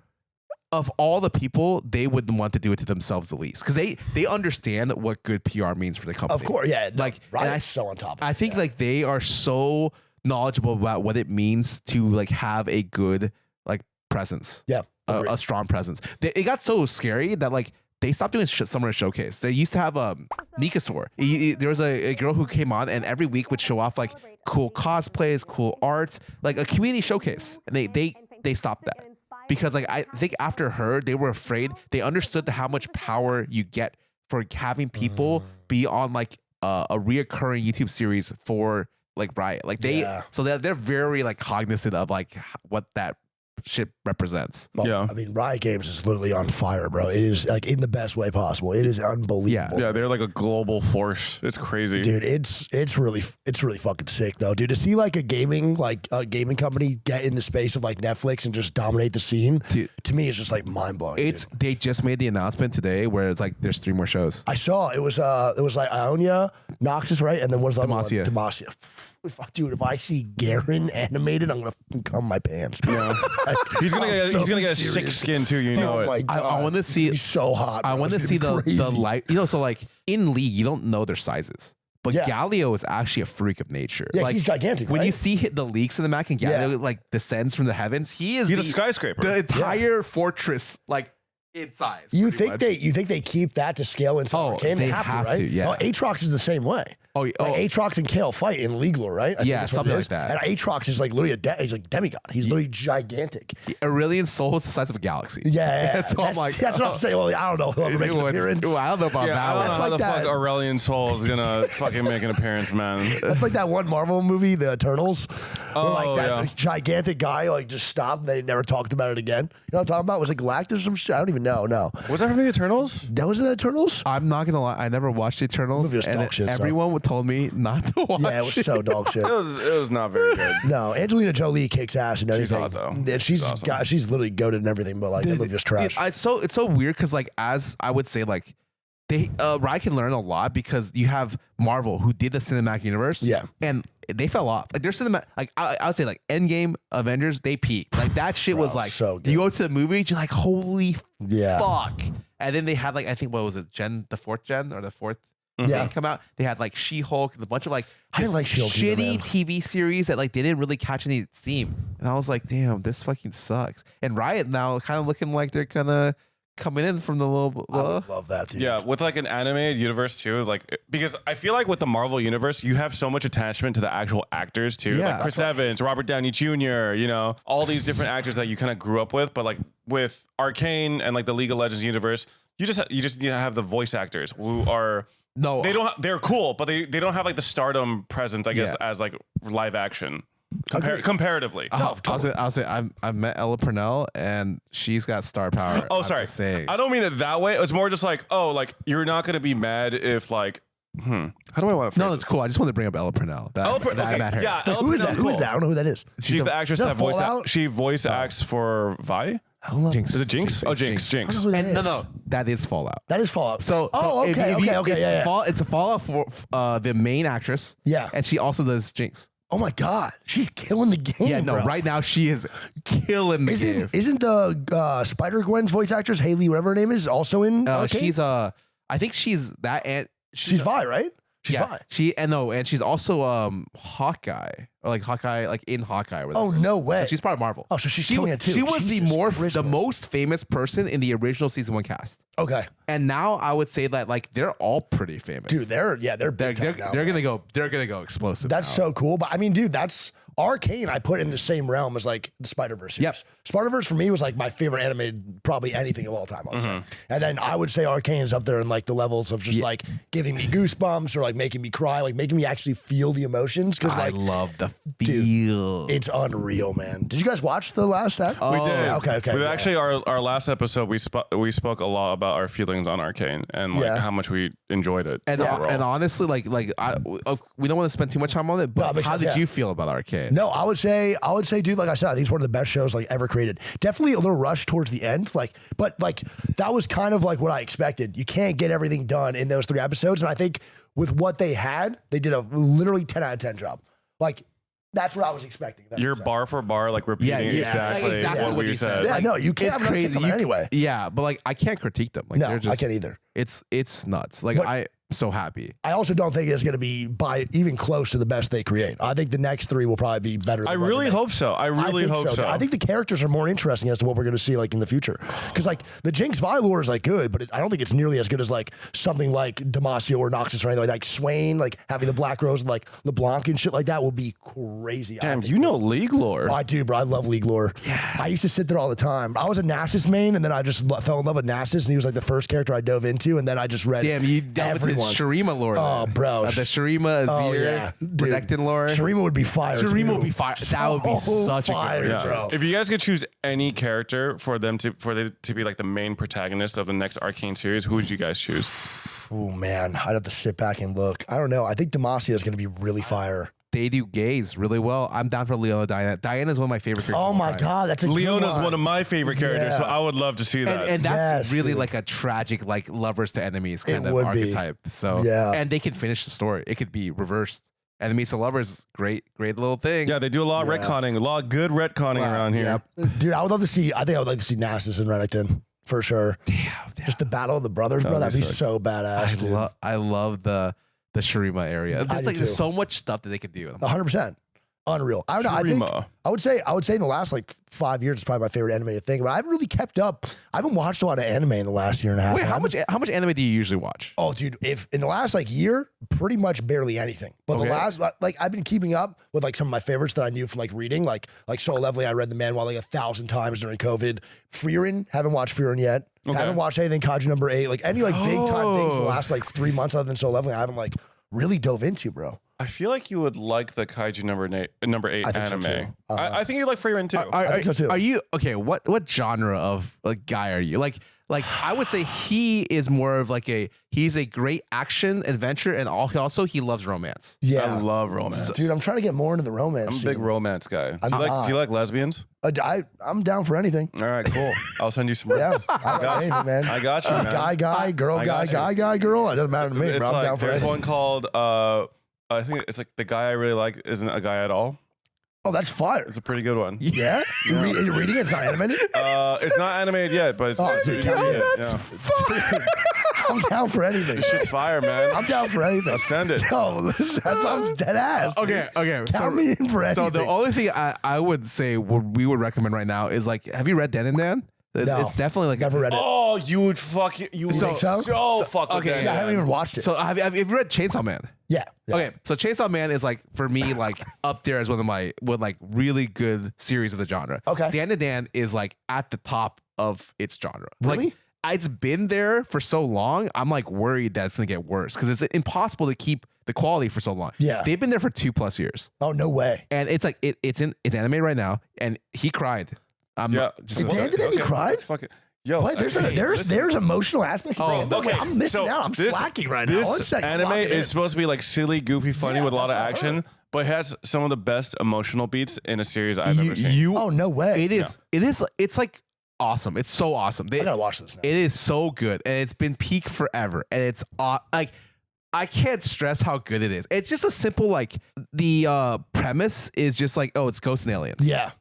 Of all the people, they would want to do it to themselves the least because they understand what good PR means for the company.
Of course, yeah.
Like,
Riot's so on top of it.
I think like they are so knowledgeable about what it means to like have a good like presence.
Yeah,
a strong presence. It got so scary that like they stopped doing Summer Showcase. They used to have Nikasaur. There was a girl who came on and every week would show off like cool cosplays, cool art, like a community showcase. And they stopped that. Because like I think after her, they were afraid. They understood how much power you get for having people be on like a reoccurring YouTube series for like Riot. Like so they're very like cognizant of like what that shit represents.
Well,
yeah.
I mean, Riot Games is literally on fire, bro. It is like in the best way possible. It is unbelievable.
Yeah, they're like a global force. It's crazy.
Dude, it's really fucking sick though, dude. To see like a gaming company get in the space of like Netflix and just dominate the scene, dude, to me it's just like mind blowing.
They just made the announcement today where it's like there's 3 more shows.
I saw it was like Ionia, Noxus, right? And then what's the other one? Demacia. Dude, if I see Garen animated, I'm gonna come my pants.
Yeah. he's gonna get a sick skin too. You know it.
I want to see.
He's so hot. Bro.
I want to see the light. You know, so like in League, you don't know their sizes. But Galio is actually a freak of nature.
Yeah,
like,
he's gigantic.
When
right?
you see the leaks in the map and Galio like descends from the heavens, he's
a skyscraper.
The entire fortress, like in size.
You think they keep that to scale in Arcane?
They have to, right?
Yeah. Oh, Aatrox is the same way. Aatrox and Kale fight in League lore, right?
Something like that.
And Aatrox is like literally he's like demigod. He's literally gigantic.
Aurelian's soul is the size of a galaxy.
Yeah.
So I'm like,
that's what I'm saying. Well, I don't know. He'll make an appearance.
I don't know about that.
I don't know how the
that.
fuck Aurelian Soul is gonna fucking make an appearance, man.
That's like that one Marvel movie, The Eternals.
Oh,
like that gigantic guy like just stopped and they never talked about it again. You know what I'm talking about? Was it Galactus or some shit? I don't even know. No.
Was that from the Eternals?
That was in Eternals?
I'm not gonna lie, I never watched the Eternals. Everyone told me not to watch.
Yeah, it was so dog shit.
It was not very good.
No, Angelina Jolie kicks ass and everything.
She's hot though.
She's awesome. She's literally goated and everything, but like that movie was trash.
It's so weird because like as I would say like they Riot can learn a lot because you have Marvel who did the cinematic universe.
Yeah.
And they fell off. Like their cinematic, like I would say like Endgame, Avengers, they peaked. Like that shit was like
so good.
You go to the movies, you're like, holy
yeah.
fuck. And then they had like I think what was it, the fourth gen or the fourth thing come out. They had like She-Hulk and a bunch of like
I didn't like She-Hulk
shitty
either,
TV series that like they didn't really catch any steam. And I was like, damn, this fucking sucks. And Riot now kind of looking like they're gonna coming in from the little.
I love that, dude.
Yeah, with like an animated universe too, like because I feel like with the Marvel universe, you have so much attachment to the actual actors too, like Chris Evans, Robert Downey Jr., you know, all these different actors that you kind of grew up with. But like with Arcane and like the League of Legends universe, you just need to have the voice actors who are.
No,
they're cool, but they don't have like the stardom presence, I guess, as like live action. Comparatively.
I'll say I've met Ella Purnell and she's got star power.
Oh, sorry. I don't mean it that way. It's more just like, oh, like you're not gonna be mad if like, how do I want to?
No, that's cool. I just want to bring up Ella Purnell. I met her.
Yeah,
who is that? Who is that? I don't know who that is.
She's the actress that voice acts for Vi.
Jinx.
Is it Jinx? Jinx.
No, that is Fallout.
That is Fallout.
So
okay.
It's a Fallout for the main actress.
Yeah,
and she also does Jinx.
Oh my god, she's killing the game.
Yeah, no,
bro.
right now she is killing the game.
Isn't the Spider-Gwen's voice actress Haley, whatever her name is, also in?
She's I think she's that. And
she's Vi, right? She's Vi.
And she's also Hawkeye or like Hawkeye, like in Hawkeye.
Oh no way!
So she's part of Marvel.
Oh, so she's killing it too.
She was the most famous person in the original season 1 cast.
Okay.
And now I would say that like they're all pretty famous.
Dude, they're big time now,
they're gonna go explosive.
That's
now.
so cool. But I mean, dude, that's Arcane, I put in the same realm as like the Spider-Verse series.
Yep.
Spider-Verse for me was like my favorite animated, probably anything of all time, I would say. And then I would say Arcane is up there in like the levels of just like giving me goosebumps or like making me cry, like making me actually feel the emotions. Cause
I
like,
love the
dude,
feel.
it's unreal, man. Did you guys watch the last set?
We did.
Okay.
We actually our last episode we spoke a lot about our feelings on Arcane and like how much we enjoyed it.
And honestly, we don't want to spend too much time on it. But how did you feel about Arcane?
No, I would say, dude, like I said, I think it's one of the best shows like ever created. Definitely a little rush towards the end, but that was kind of like what I expected. You can't get everything done in those 3 episodes, and I think with what they had, they did a literally 10 out of 10 job. Like that's what I was expecting.
You're bar for bar, like repeating exactly what you said.
Yeah, no, you can't.
It's crazy
anyway.
Yeah, but like I can't critique them. Like,
No,
they're just,
I can't either.
It's nuts. Like I'm so happy.
I also don't think it's going to be by even close to the best they create. I think the next 3 will probably be better.
I really hope so. I really hope so.
I think the characters are more interesting as to what we're going to see like in the future. Because like the Jinx Vi lore is like good, but I don't think it's nearly as good as like something like Demacia or Noxus or anything like Swain, like having the Black Rose and like LeBlanc and shit like that will be crazy.
Damn, you know League lore.
I do, bro. I love League lore. Yeah. I used to sit there all the time. I was a Nasus main, and then I just fell in love with Nasus, and he was like the first character I dove into, and then I just read.
Damn, you dealt with his Shurima lore.
Oh, bro.
The Shurima, Azir, Renekton lore.
Shurima would be fire.
Shurima would be fire. That would be such
fire,
a good
bro.
If you guys could choose any character for them to be like the main protagonist of the next Arcane series, who would you guys choose?
Oh man, I'd have to sit back and look. I don't know. I think Demacia is going to be really fire.
They do gaze really well. I'm down for Leona Diana. Diana is one of my favorite characters.
Oh my god, that's a
Leona's one of my favorite characters, so I would love to see that.
And that's really
dude.
like a tragic, like lovers to enemies kind
It
of
would be.
archetype. So and they can finish the story. It could be reversed. Enemies to lovers, great little thing.
Yeah, they do a lot of retconning, a lot of good retconning around here.
Dude, I would love to see. I think I would like to see Nasus and Renekton for sure. Damn. Just the battle of the brothers, bro. That'd be so badass.
I love the Shurima area. There's so much stuff that they could do.
100%. Unreal. I don't know. I think I would say in the last like 5 years, it's probably my favorite animated thing. But I haven't really kept up. I haven't watched a lot of anime in the last year and a half.
Wait, how much anime do you usually watch?
Oh, dude, if in the last like year, pretty much barely anything. But the last like I've been keeping up with like some of my favorites that I knew from like reading, like Solo Leveling. I read the manual like 1,000 times during COVID. Frieren, haven't watched Frieren yet. Haven't watched anything Kaiju number 8. Like any like big time things in the last like 3 months other than Solo Leveling, I haven't like really dove into, bro.
I feel like you would like the Kaiju number 8 anime.
So
I think you like Frieren too.
I think so too.
Are you okay? What genre of like guy are you? Like I would say he is more of like he's a great action adventure, and also he loves romance.
Yeah,
I love romance,
dude. I'm trying to get more into the romance.
I'm a big romance guy. Do you like lesbians?
I'm down for anything.
All right, cool. I'll send you some.
Yeah, I got anything, man.
I got you, man.
Guy, girl, guy, girl. It doesn't matter to me,
It's
bro. I'm down for
there's
anything.
one called I think it's like the guy I really like isn't a guy at all.
Oh, that's fire.
It's a pretty good one.
Yeah? Are you reading it? It's not animated?
It's not animated yet, but it's
dude,
fire.
I'm down for anything.
This shit's fire, man.
I'm down for anything.
I'll send it.
No, that sounds dead ass.
Okay.
Count me in for anything.
So the only thing I would say we would recommend right now is like, have you read Den and Dan?
No,
it's definitely like
never read it.
Oh, you would fuck it. You would
think so?
fuck with
Okay,
that.
I haven't even watched it.
So have you read Chainsaw Man?
Yeah.
Okay, so Chainsaw Man is like for me like up there as one of my really good series of the genre.
Okay.
Dan and Dan is like at the top of its genre.
Really?
Like, it's been there for so long. I'm like worried that it's gonna get worse because it's impossible to keep the quality for so long.
Yeah.
They've been there for 2+ years.
Oh, no way.
And it's like it's animated right now, and he cried.
Dan did he cry?
Yo,
Wait, there's emotional aspects. Wait, I'm missing out. I'm slacking right now. One
This
second.
anime is supposed to be like silly, goofy, funny with a lot of
that's what I
action, but it has some of the best emotional beats in a series I've ever seen.
Oh, no way.
It is. It is. It's like awesome. It's so awesome.
I gotta watch this now.
It is so good, and it's been peak forever, and it's like I can't stress how good it is. It's just a simple like the premise is just like it's ghosts and aliens.
Yeah.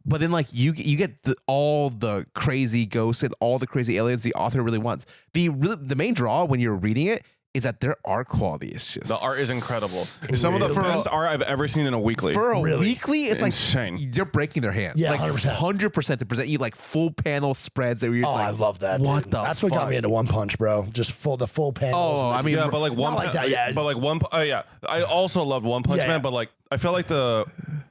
But then, like you get all the crazy ghosts and all the crazy aliens the author really wants. The main draw when you're reading it is that their art quality is just
The art is incredible. It's some of the best art I've ever seen in a weekly.
for a weekly. It's
insane.
Like they're breaking their hands.
Yeah,
like
100%.
to present you like full panel spreads that you're just like,
I love that.
What
dude.
the?
That's what got me into One Punch, bro. Just the full panels.
Oh, I mean,
Yeah, but like one,
like that, yeah.
But like one, yeah. I also love One Punch
Yeah,
Man,
yeah.
but like I felt like the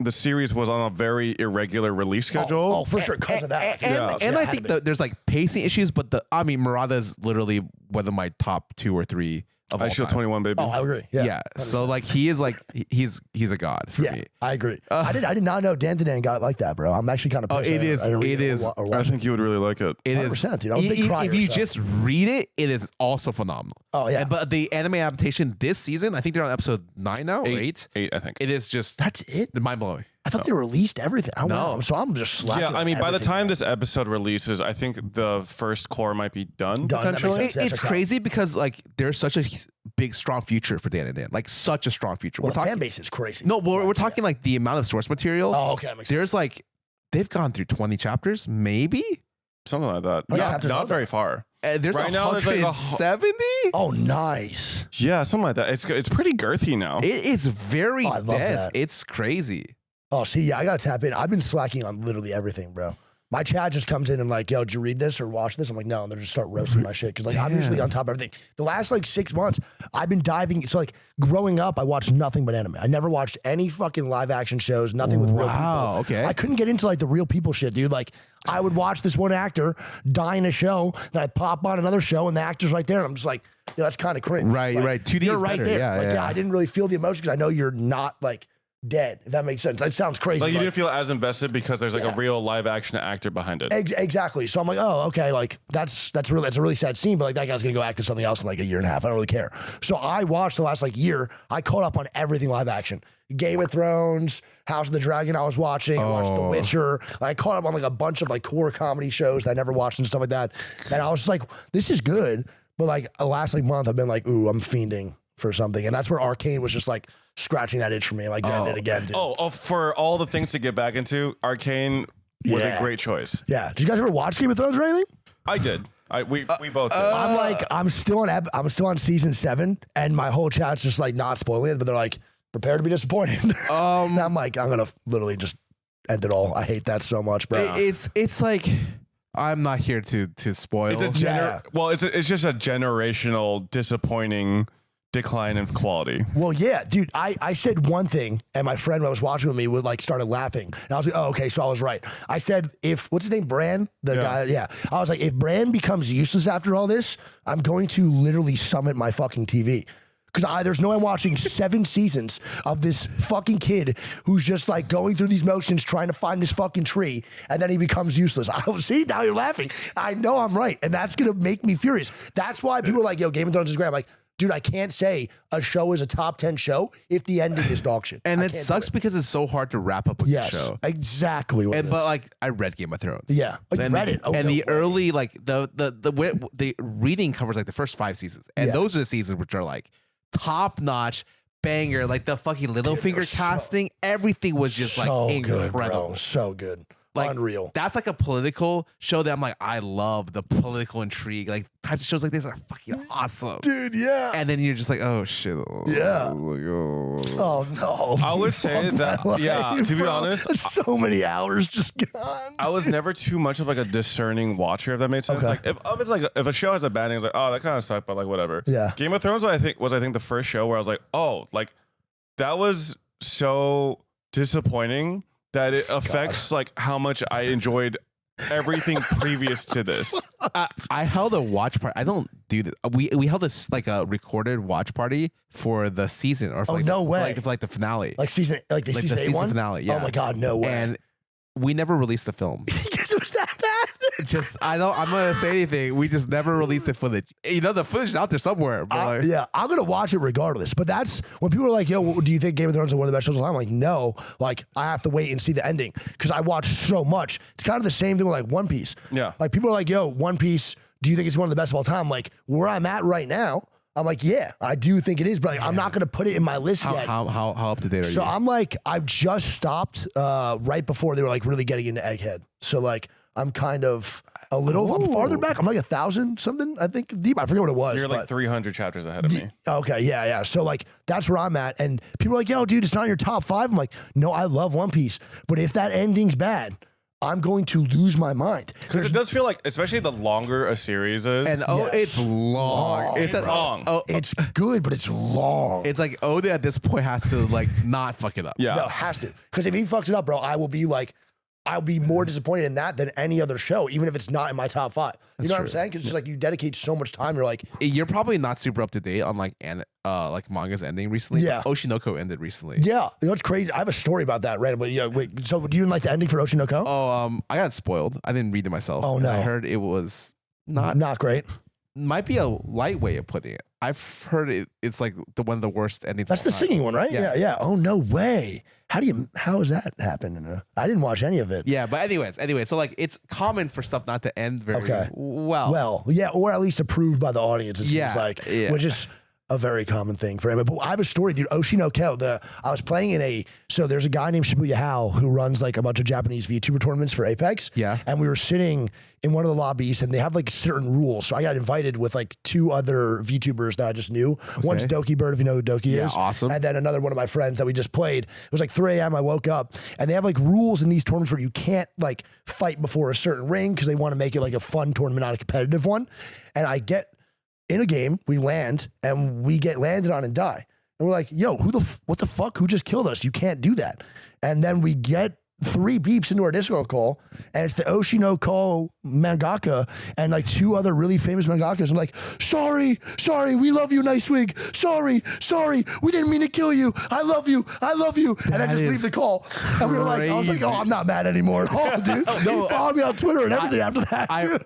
series was on a very irregular release schedule.
Oh, for sure, because of that.
And I think that there's like pacing issues, but Murata is literally one of my top 2 or 3 of all
I
time.
21, baby.
Oh, I agree.
Yeah. So like he is like he's a god for me.
I agree. I did not know Dan got like that, bro. I'm actually kind of pissed.
It is.
I think you would really like it.
It
100%, dude. I'm a big crier,
if you just read it, it is also phenomenal.
Oh yeah.
But the anime adaptation this season, I think they're on episode 9 now, or 8.
8, I think.
It is just
that's it.
Mind blowing.
I thought they released everything.
No.
So I'm just slacking.
Yeah, I mean, by the time
this
this episode releases, I think the first core might be done.
That makes
Potentially.
sense.
It's crazy because like there's such a big, strong future for Dan and Dan. Like such a strong future.
Well, the fan base is crazy.
No, we're talking like the amount of source material.
Oh, okay. That makes
There's
sense.
like they've gone through 20 chapters, maybe.
Something like that.
Yeah,
Not very far.
There's
Right now, there's like
170.
Oh, nice.
Yeah, something like that. It's pretty girthy now.
It's very
I love
dense.
that.
It's crazy.
Oh, see, yeah, I gotta tap in. I've been slacking on literally everything, bro. My chat just comes in and like, yo, did you read this or watch this? I'm like, no, and they just start roasting my shit because like I'm usually on top of everything. The last like 6 months, I've been diving. So like growing up, I watched nothing but anime. I never watched any fucking live action shows. Nothing with real people.
Okay.
I couldn't get into like the real people shit, dude. Like I would watch this one actor die in a show, then I'd pop on another show and the actor's right there, and I'm just like, yeah, that's kind of cringe.
Right,
Like,
right. 2D
you're
is
right
better.
there.
Yeah.
I didn't really feel the emotion because I know you're not like dead. If that makes sense. That sounds crazy.
Like you
but-
didn't feel as invested because there's like a real live action actor behind it.
Exactly. So I'm like, oh, okay, like that's a really sad scene, but like that guy's gonna go act in something else in like a year and a half. I don't really care. So I watched the last like year. I caught up on everything live action. Game of Thrones, House of the Dragon. I was watching. I watched The Witcher. Like, I caught up on like a bunch of like core comedy shows that I never watched and stuff like that. And I was just like, this is good. But like the last like month, I've been like, ooh, I'm fiending for something, and that's where Arcane was just like scratching that itch for me, like getting it again. Dude.
For all the things to get back into, Arcane was a great choice.
Yeah. Did you guys ever watch Game of Thrones or anything?
I did. We both did.
I'm still on season 7, and my whole chat's just like not spoiling it, but they're like, prepare to be disappointed. And I'm like, I'm gonna literally just end it all. I hate that so much, bro.
It's like I'm not here to spoil.
It's it's just a generational disappointing decline in quality.
Well, yeah, dude, I said one thing, and my friend who was watching with me would like started laughing, and I was like, oh, okay, so I was right. I said, what's his name, Bran, the guy, I was like, if Bran becomes useless after all this, I'm going to literally summit my fucking TV. Because there's no way I'm watching 7 seasons of this fucking kid who's just like going through these motions trying to find this fucking tree, and then he becomes useless. See, now you're laughing. I know I'm right, and that's going to make me furious. That's why people are like, yo, Game of Thrones is great. I'm like, dude, I can't say a show is a top 10 show if the ending is dog shit.
And it sucks because it's so hard to wrap up a good show.
Exactly.
But like, I read Game of Thrones.
Yeah, you read it. Oh,
and
no
the
way.
early like the reading covers like the first 5 seasons, and those are the seasons which are like top notch banger. Like the fucking Littlefinger casting, everything was just like incredible.
Good, bro. So good. Like, unreal.
That's like a political show that I'm like, I love the political intrigue. Like types of shows like this are fucking awesome,
dude. Yeah.
And then you're just like, oh shit.
Yeah.
Like,
oh no.
I would say that. Yeah. To be honest,
so many hours just gone.
I was never too much of like a discerning watcher, if that made sense.
Okay.
Like if a show has a bad ending, it's like, oh, that kind of sucked, but like whatever.
Yeah.
Game of Thrones, I think the first show where I was like, oh, like that was so disappointing that it affects like how much I enjoyed everything previous to this.
I held a watch party. I don't do this. We held a like a recorded watch party for the season, or for like
no way,
for like the finale,
like season, like the season 8 one
finale. Yeah.
Oh my god, no way.
And we never released the film.
It was that bad.
I'm not gonna say anything. We just never released the footage. You know, the footage is out there somewhere. But
yeah, I'm gonna watch it regardless. But that's when people are like, "Yo, do you think Game of Thrones is one of the best shows of all time?" I'm like, no. Like, I have to wait and see the ending because I watched so much. It's kind of the same thing with like One Piece.
Yeah.
Like people are like, "Yo, One Piece, do you think it's one of the best of all time?" I'm like, where I'm at right now, I'm like, yeah, I do think it is, but like, I'm not gonna put it in my list yet.
How up to date are you?
So I'm like, I've just stopped right before they were like really getting into Egghead. So like, I'm kind of a little. I'm farther back. I'm like 1,000 something, I think, deep. I forget what it was.
You're like 300 chapters ahead of me.
Okay, yeah. So like, that's where I'm at. And people are like, yo, dude, it's not in your top 5. I'm like, no, I love One Piece, but if that ending's bad, I'm going to lose my mind.
Because it does feel like, especially the longer a series is.
And it's long.
It's long.
It's good, but it's long.
It's like Oda at this point has to like not fuck it up.
Yeah.
No, has to. Because if he fucks it up, bro, I'll be more disappointed in that than any other show, even if it's not in my top 5. You know what I'm saying? Because it's just like you dedicate so much time. You're like,
You're probably not super up to date on like mangas ending recently.
Yeah.
Oshinoko ended recently.
yeah, you know what's crazy? I have a story about that randomly. Yeah, wait. So do you like the ending for Oshinoko?
I got spoiled. I didn't read it myself.
Oh, no.
I heard it was
Not great.
might be a light way of putting it. I've heard it's like one of the worst endings.
That's the singing one, right? Yeah. Oh, no way. How does that happen? I didn't watch any of it.
Yeah, but anyway, so like it's common for stuff not to end very well.
Well, yeah, or at least approved by the audience, it seems like, which is a very common thing for him. But I have a story, dude. Oshinoko, I was playing so there's a guy named Shibuya Hao who runs like a bunch of Japanese VTuber tournaments for Apex.
Yeah.
And we were sitting in one of the lobbies and they have like certain rules. So I got invited with like 2 other VTubers that I just knew. Okay. One's Doki Bird, if you know who Doki is.
Yeah, awesome.
And then another one of my friends that we just played. It was like 3 a.m. I woke up and they have like rules in these tournaments where you can't like fight before a certain ring because they want to make it like a fun tournament, not a competitive one. And I get in a game, we land, and we get landed on and die. And we're like, yo, what the fuck? Who just killed us? You can't do that. And then we get 3 beeps into our Discord call, and it's the Oshinoko mangaka and like 2 other really famous mangakas. I'm like, sorry, we love you, Nightwing. Sorry, we didn't mean to kill you. I love you. And then just leave the call. And we were like, I was like, oh, I'm not mad anymore at all, dude. No, he followed me on Twitter and everything after that, too.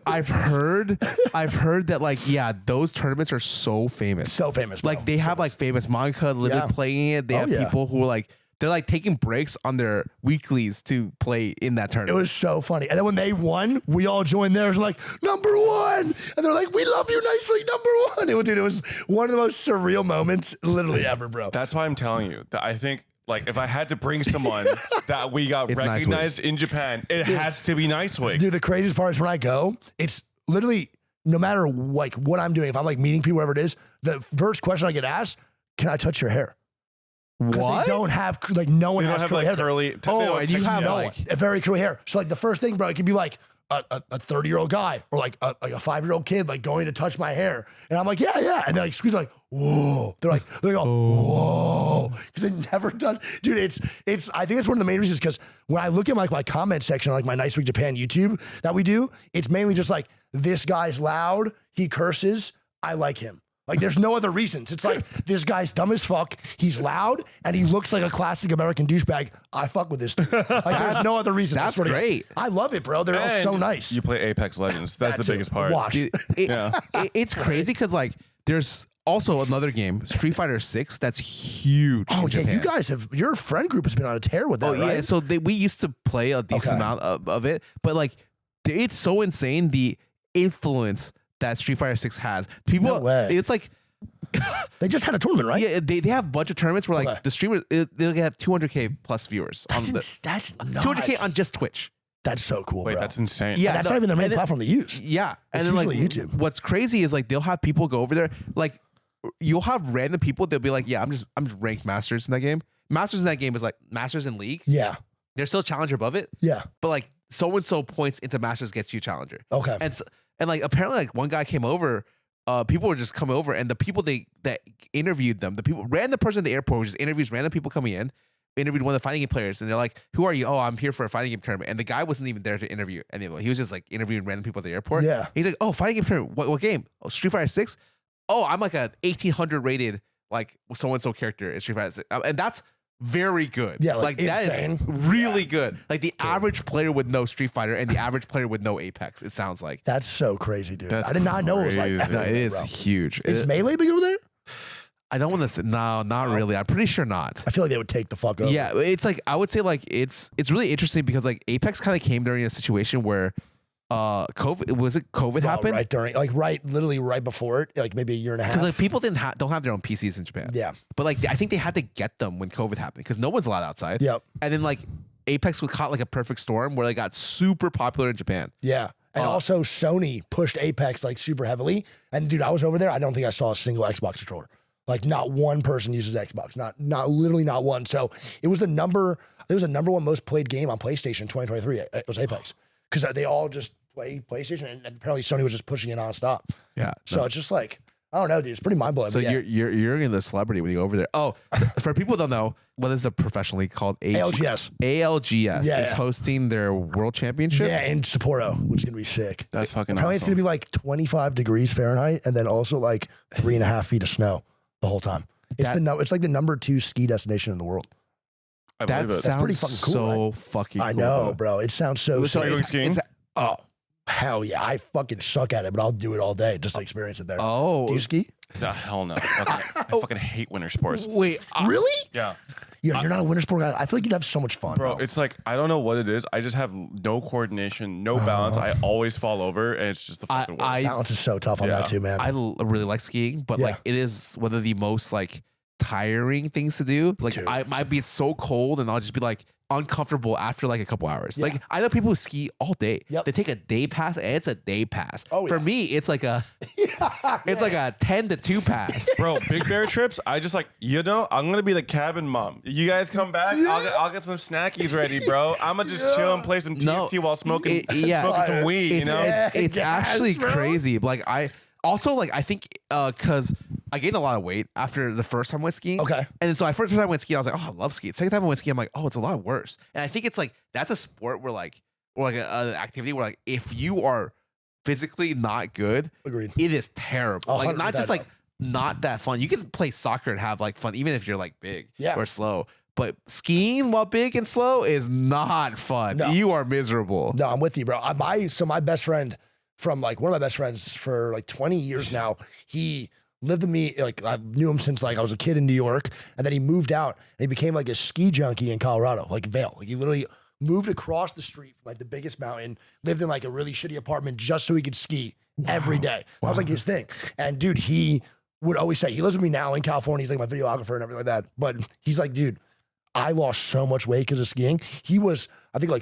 I've heard that like, those tournaments are so famous.
So famous, bro.
Like they have like famous manga literally playing it. They have people who are like, they're like taking breaks on their weeklies to play in that tournament.
It was so funny. And then when they won, we all joined theirs like, #1. And they're like, we love you, Nicely, #1. It was one of the most surreal moments literally ever, bro.
That's why I'm telling you that I think like if I had to bring someone that we got recognized in Japan, it has to be Nightwing.
Dude, the craziest part is when I go, it's literally no matter like what I'm doing, if I'm like meeting people, whatever it is, the first question I get asked, can I touch your hair?
What?
They don't have like no one
They don't
has
have
curly
like
hair.
curly.
And you have like
A very curly hair. So like the first thing, bro, it could be like a 30-year-old guy or like a 5-year-old kid like going to touch my hair, and I'm like, yeah, and they're like squeeze like, whoa. They go, whoa, because they never done. Dude, it's. I think it's one of the main reasons because when I look at like my comment section on like my Nice Week Japan YouTube that we do, it's mainly just like this guy's loud, he curses, I like him. Like, there's no other reasons. It's like, this guy's dumb as fuck. He's loud, and he looks like a classic American douchebag. I fuck with this dude. Like, there's no other reason.
That's great.
I love it, bro. They're all so nice.
You play Apex Legends. That's the biggest part.
Watch.
Dude, it's crazy because like there's also another game, Street Fighter 6, that's huge.
Oh,
in Japan.
You guys your friend group has been on a tear with that, right?
Yeah, so we used to play a decent amount of it, but like it's so insane the influence that Street Fighter 6 has. People,
No way.
it's like
they just had a tournament, right?
Yeah, they have a bunch of tournaments where like the streamers they'll have 200K plus viewers
That's
on
that's
200K on just Twitch.
That's so cool,
Wait,
bro.
that's insane.
Yeah, that's not even their main platform they use.
Yeah,
It's
and then
usually
like
YouTube.
What's crazy is like they'll have people go over there. Like you'll have random people. They'll be like, "Yeah, I'm just ranked masters in that game." Masters in that game is like masters in league.
Yeah,
They're still challenger above it.
yeah.
But like so and so points into masters gets you challenger.
Okay.
And like apparently like one guy came over. People were just coming over, and the people that interviewed them, random person at the airport who just interviews random people coming in, interviewed one of the fighting game players, and they're like, "Who are you?" "Oh, I'm here for a fighting game tournament." And the guy wasn't even there to interview anyone. He was just like interviewing random people at the airport.
Yeah.
He's like, "Oh, fighting game tournament. What game? Oh, Street Fighter 6. Oh, I'm like a 1800 rated like so and so character in Street Fighter 6. And that's very good.
Yeah,
like that
insane.
is really good. Like the average player would know Street Fighter, and the average player would know Apex. It sounds like
That's so crazy, dude.
That's
I did not know it was like that.
no, it is
bro.
huge.
Is Melee big over there?
I don't want to say no, not really. I'm pretty sure not.
I feel like they would take the fuck over.
Yeah, it's like I would say like it's really interesting because like Apex kind of came during a situation where COVID happened
right during, literally right before it, like maybe a year and a half.
because like people don't have their own PCs in Japan.
Yeah.
But like I think they had to get them when COVID happened because no one's allowed outside.
Yep.
And then like Apex was caught like a perfect storm where they got super popular in Japan.
Yeah. And also Sony pushed Apex like super heavily. And dude, I was over there. I don't think I saw a single Xbox controller. Like not one person uses Xbox, not literally not one. So it was the number, it was the #1 most played game on PlayStation in 2023. It was Apex because they all just play PlayStation, and apparently Sony was just pushing it nonstop.
Yeah.
So it's just like, I don't know, dude. It's pretty mind blowing.
So you're in the celebrity when you go over there. Oh, for people who don't know, what is the professional league called?
ALGS.
ALGS is hosting their world championship.
Yeah, in Sapporo, which is gonna be sick.
That's fucking
Apparently
awesome.
it's gonna be like 25 degrees Fahrenheit, and then also like 3.5 feet of snow the whole time. It's it's like the #2 ski destination in the world.
I believe it.
That's pretty fucking cool.
So
Right?
fucking cool.
I know, bro. It sounds so.
So
Are you going skiing?
Oh, hell yeah! I fucking suck at it, but I'll do it all day just to experience it there.
Oh,
Do you ski?
Hell no. I fucking hate winter sports.
wait.
Really?
Yeah.
Yeah, you're not a winter sport guy. I feel like you'd have so much fun,
Bro, it's like, I don't know what it is. I just have no coordination, no balance. I always fall over, and it's just the fucking worst.
Balance is so tough on that too, man.
I really like skiing, but like it is one of the most like tiring things to do. Like
Dude.
I might be so cold, and I'll just be like uncomfortable after like a couple hours. Like I know people who ski all day.
Yep.
They take a day pass, and it's a day pass.
Oh,
For
yeah.
me, it's like a it's like a 10 to 2 pass.
Bro, Big Bear trips, I just like, I'm going to be the cabin mom. You guys come back, I'll get some snackies ready, bro. I'm going to just chill and play some TFT while smoking some weed, you know?
It's actually crazy. Like I think because I gained a lot of weight after the first time I went skiing.
Okay.
And so first time I went skiing, I was like, oh, I love skiing. Second time I went skiing, I'm like, oh, it's a lot worse. And I think it's like, that's a sport where like, or like an activity where like, if you are physically not good,
Agreed.
it is terrible. Like not
100%.
just like not that fun. You can play soccer and have like fun, even if you're like big or slow. But skiing while big and slow is not fun.
No.
You are miserable.
No, I'm with you, bro. My best friend from like one of my best friends for like 20 years now, he lived with me. Like I knew him since like I was a kid in New York, and then he moved out and he became like a ski junkie in Colorado, like Vail. Like he literally moved across the street from like the biggest mountain, lived in like a really shitty apartment just so he could ski every day. That was like his thing. And dude, he would always say, he lives with me now in California. He's like my videographer and everything like that. But he's like, dude, I lost so much weight because of skiing. He was, I think he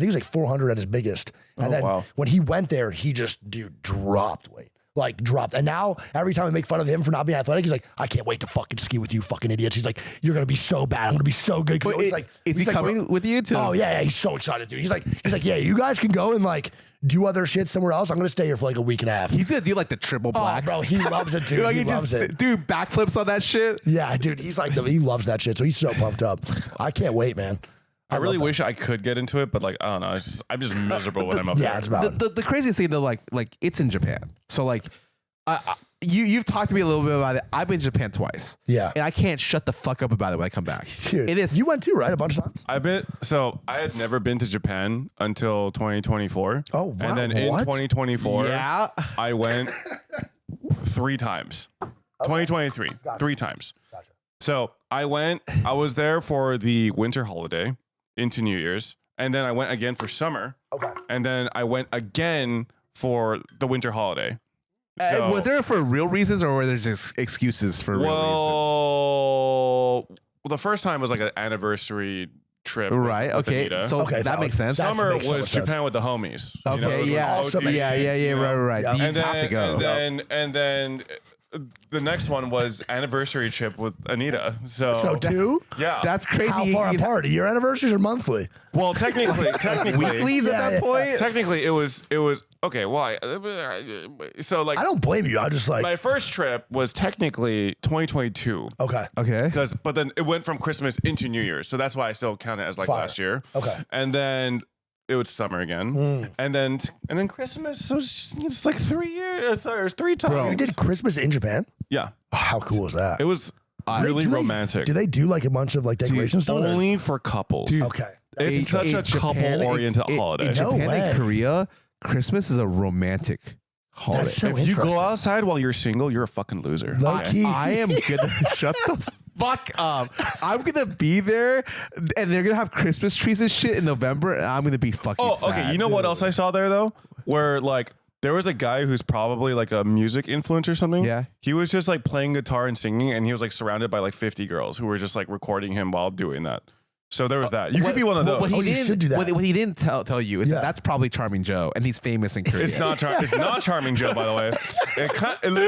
was like 400 at his biggest. And then when he went there, he just, dude, dropped weight. Like dropped. And now every time I make fun of him for not being athletic, he's like, I can't wait to fucking ski with you fucking idiots. He's like, you're going to be so bad. I'm going to be so good.
Is he coming with you too?
Oh yeah. He's so excited, dude. He's like, yeah, you guys can go and like do other shit somewhere else. I'm going to stay here for like a week and a half.
He's going to do like the triple blacks.
Oh, bro, he loves it, dude.
Like
he loves it.
Do backflips on that shit.
Yeah, dude. He's like, he loves that shit. So he's so pumped up. I can't wait, man.
I really wish I could get into it, but like, I don't know. I'm just miserable when I'm up there.
It's about
the craziest thing though, like it's in Japan. So like, you've talked to me a little bit about it. I've been to Japan twice.
Yeah.
And I can't shut the fuck up about it when I come back.
Dude,
it is.
You went too, right? A bunch of times?
I had never been to Japan until 2024.
Oh, wow.
And then in
What?
2024,
Yeah.
I went 3 times. 2023, 3 times.
Gotcha.
So I was there for the winter holiday into New Year's. And then I went again for summer.
Okay.
And then I went again for the winter holiday.
Was there for real reasons or were there just excuses for real reasons?
Well, the first time was like an anniversary trip.
Right.
with
Okay.
Anita.
So that makes sense.
Summer
makes so
was
much sense.
Japan with the homies. You know,
Okay.
it was
Yeah.
like
Also makes
Yeah. Right.
Yeah.
You
And
have to go.
and then the next one was anniversary trip with Anita.
So 2?
Yeah.
That's crazy.
How far apart? Are your anniversaries or monthly?
well, technically,
Weeklies at that point?
technically, it was okay. Why? So like,
I don't blame you. I just like,
my first trip was technically 2022.
okay.
Okay.
But then it went from Christmas into New Year's, so that's why I still count it as like
Fire.
last year.
Okay.
And then it was summer again, and then Christmas. So it's like 3 years, or 3 times.
You did Christmas in Japan?
Yeah,
Oh, how cool is that?
it was really
Do they-
romantic.
Do they do like a bunch of like decorations? stuff, or-
Only for couples.
Okay.
It's such a couple-oriented holiday.
In Japan
No way.
and Korea, Christmas is a romantic holiday.
That's so
If you go
interesting.
outside while you're single, you're a fucking loser.
Low
Okay?
key.
I am gonna shut the fuck up. I'm gonna be there, and they're gonna have Christmas trees and shit in November, and I'm gonna be fucking.
Oh,
sad.
okay. You know what else I saw there though? Where like there was a guy who's probably like a music influencer or something.
Yeah.
He was just like playing guitar and singing, and he was like surrounded by like 50 girls who were just like recording him while doing that. So there was that. You could be one of those.
What he
you
didn't,
should do that.
What he didn't tell you is
Yeah.
that that's probably Charming Joe, and he's famous in Korea.
It's not it's not Charming Joe, by the way.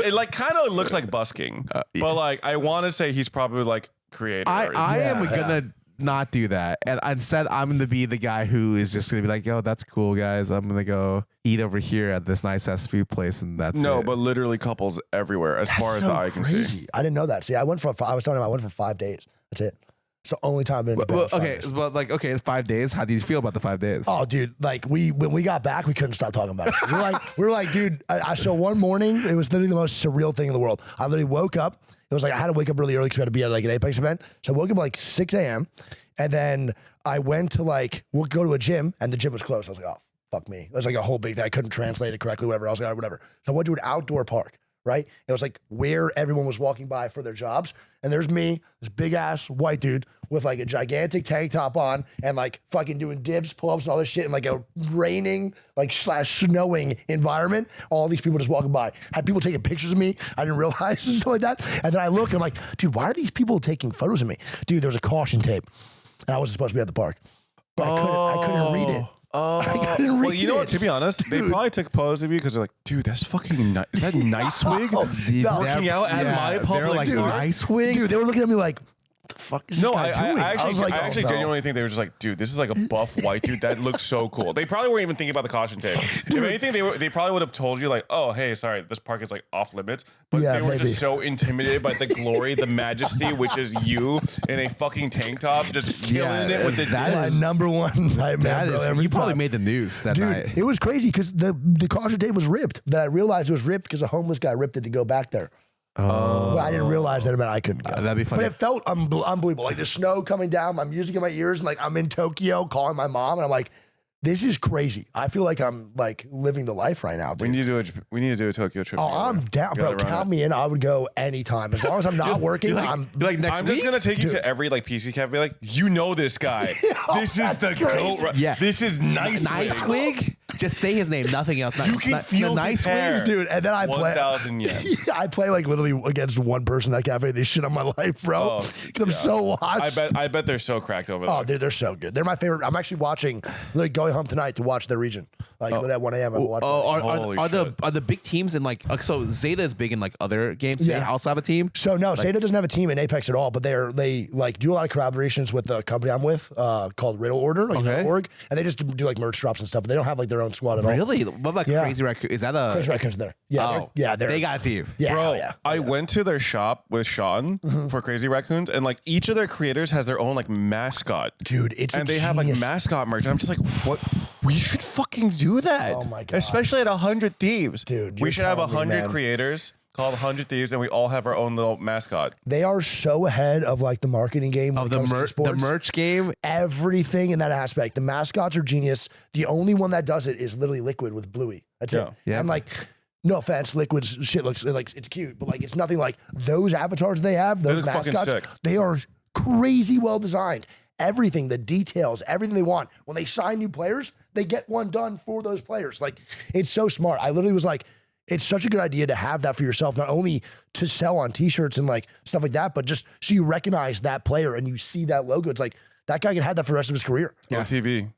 It like kind of looks like busking, but like I want to say he's probably like creative.
I am
Yeah.
gonna not do that. And instead, I'm going to be the guy who is just going to be like, yo, that's cool, guys. I'm going to go eat over here at this nice ass food place, and that's it.
But literally couples everywhere as far as the eye can see.
I didn't know that. See, I went for 5 days. That's it. It's the only time I've been.
Okay, 5 days. How do you feel about the 5 days?
Oh, dude, like when we got back, we couldn't stop talking about it. We were like, dude. So one morning, it was literally the most surreal thing in the world. I literally woke up. It was like I had to wake up really early because we had to be at like an Apex event. So I woke up like 6 a.m. and then I went to we'll go to a gym, and the gym was closed. I was like, oh, fuck me. It was like a whole big thing. I couldn't translate it correctly, whatever. I was like, whatever. So I went to an outdoor park. Right? It was like where everyone was walking by for their jobs. And there's me, this big ass white dude with like a gigantic tank top on and like fucking doing dips, pull-ups and all this shit in like a raining / snowing environment. All these people just walking by. Had people taking pictures of me. I didn't realize and stuff like that. And then I look and I'm like, dude, why are these people taking photos of me? Dude, there was a caution tape. And I wasn't supposed to be at the park. But I couldn't read it. I couldn't read
you know what? To be honest, they probably took photos of you because they're like, dude, that's fucking nice. Is that nice wig? Working out at my public
nice wig?
Dude, they were looking at me like, what the fuck is this guy doing?
I actually genuinely think they were just like, dude, this is like a buff white dude that looks so cool. They probably weren't even thinking about the caution tape. If anything, they probably would have told you like, oh, hey, sorry, this park is like off limits. But they were just so intimidated by the glory, the majesty, which is you in a fucking tank top, just killing it with the.
That is my number one nightmare.
You probably made the news that night.
It was crazy because the caution tape was ripped. Then I realized it was ripped because a homeless guy ripped it to go back there. But I didn't realize that I couldn't go.
That'd be funny.
But it felt unbelievable. Like the snow coming down, my music in my ears, and like I'm in Tokyo calling my mom, and I'm like, this is crazy. I feel like I'm like living the life right now, dude.
We need to do a Tokyo trip.
Oh, I'm down, bro. Count me in. I would go anytime. As long as I'm not working, I'm
just gonna take you to every like PC cafe. Be like, you know this guy. This is the goat. Right?
Yeah.
This is nice
wig. Just say his name. Nothing else.
You can feel nice
wig,
dude. And then I play
1,000 yen.
I play like literally against one person in that cafe. They shit on my life, bro. Because I'm so watched.
I bet they're so cracked over there.
Oh, dude, they're so good. They're my favorite. I'm actually literally going home tonight to watch their region. Like at 1 a.m. I'm watching.
Are the big teams in like so Zeta is big in like other games?
Yeah.
They also have a team.
So no, Zeta doesn't have a team in Apex at all. But they like do a lot of collaborations with the company I'm with called Riddle Order, org, and they just do like merch drops and stuff. But they don't have like their own squad at all.
Really? What about Crazy Raccoon? Is that a
Crazy Raccoon's there? Yeah,
they got a team.
Yeah,
bro. I went to their shop with Sean for Crazy Raccoons, and like each of their creators has their own like mascot,
dude.
They have like mascot merch. I'm just like, what? We should fucking do that.
Oh my god!
Especially at 100 Thieves,
dude.
We should have 100 creators called 100 Thieves, and we all have our own little mascot.
They are so ahead of like the marketing game
of the merch game,
everything in that aspect. The mascots are genius. The only one that does it is literally Liquid with Bluey. That's it. Yeah. And like, no offense, Liquid's shit looks like it's cute, but like it's nothing like those avatars they have. Those mascots, they are crazy well designed. Everything, the details, everything they want. When they sign new players, they get one done for those players. Like, it's so smart. I literally was like, it's such a good idea to have that for yourself, not only to sell on t-shirts and like stuff like that, but just so you recognize that player and you see that logo. It's like, that guy can have that for the rest of his career.
On TV.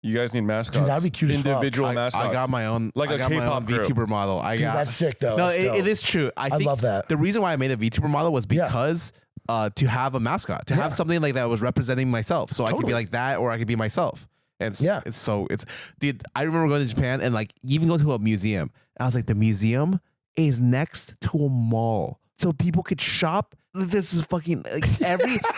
You guys need mascots.
Dude, that'd be cute as fuck.
Individual mascots.
I got my own,
like a K-pop
VTuber model.
That's sick though.
No, it is true. I
love that.
The reason why I made a VTuber model was because to have a mascot, to have something like that was representing myself. So I could be like that, or I could be myself. And dude, I remember going to Japan and like even go to a museum. I was like, the museum is next to a mall, so people could shop. This is fucking like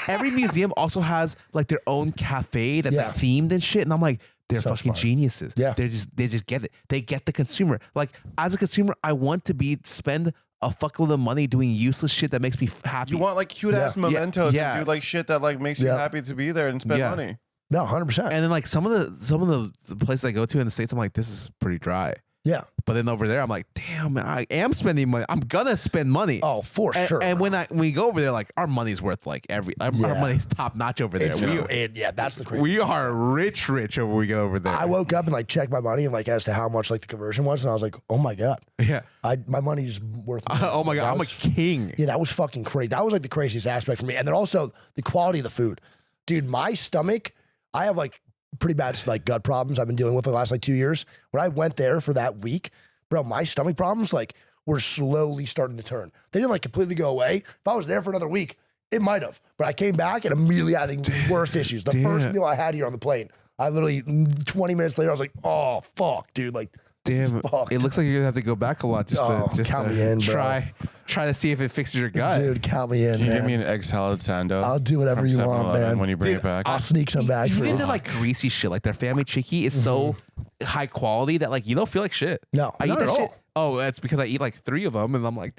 every museum also has like their own cafe that's like themed and shit. And I'm like, they're so fucking geniuses. Yeah, they just get it. They get the consumer. Like as a consumer, I want to spend a fuckload of money doing useless shit that makes me happy.
You want like cute ass mementos and do like shit that like makes you happy to be there and spend money.
No, 100%.
And then like some of the places I go to in the States, I'm like, this is pretty dry.
Yeah.
But then over there, I'm like, damn, man, I am spending money. I'm gonna spend money.
Oh, for sure.
And when we go over there, like our money's worth like our money's top notch over there.
That's the crazy.
We are rich over we go over there.
I woke up and like checked my money and like as to how much like the conversion was, and I was like, oh my god.
Yeah.
My money's worth.
Oh my god, I'm a king.
Yeah, that was fucking crazy. That was like the craziest aspect for me, and then also the quality of the food, dude. My stomach, I have like pretty bad like gut problems I've been dealing with the last like 2 years. When I went there for that week, bro, my stomach problems like were slowly starting to turn. They didn't like completely go away. If I was there for another week, It might have, but I came back and immediately had the worst issues. The first meal I had here on the plane, I literally 20 minutes later, I was like, "Oh fuck, dude!" Like,
damn, it looks like you're gonna have to go back a lot just to
count me in,
try to see if it fixes your gut.
Dude, count me in.
Can you
man.
give me an egg salad sando?
I'll do whatever you want, man.
When you bring it back,
I'll sneak some back for you.
Even the like greasy shit, like their family chicky is so high quality that like you don't feel like shit.
No,
I eat
not
that
at
shit.
all.
Oh, that's because I eat like 3 of them, and I'm like,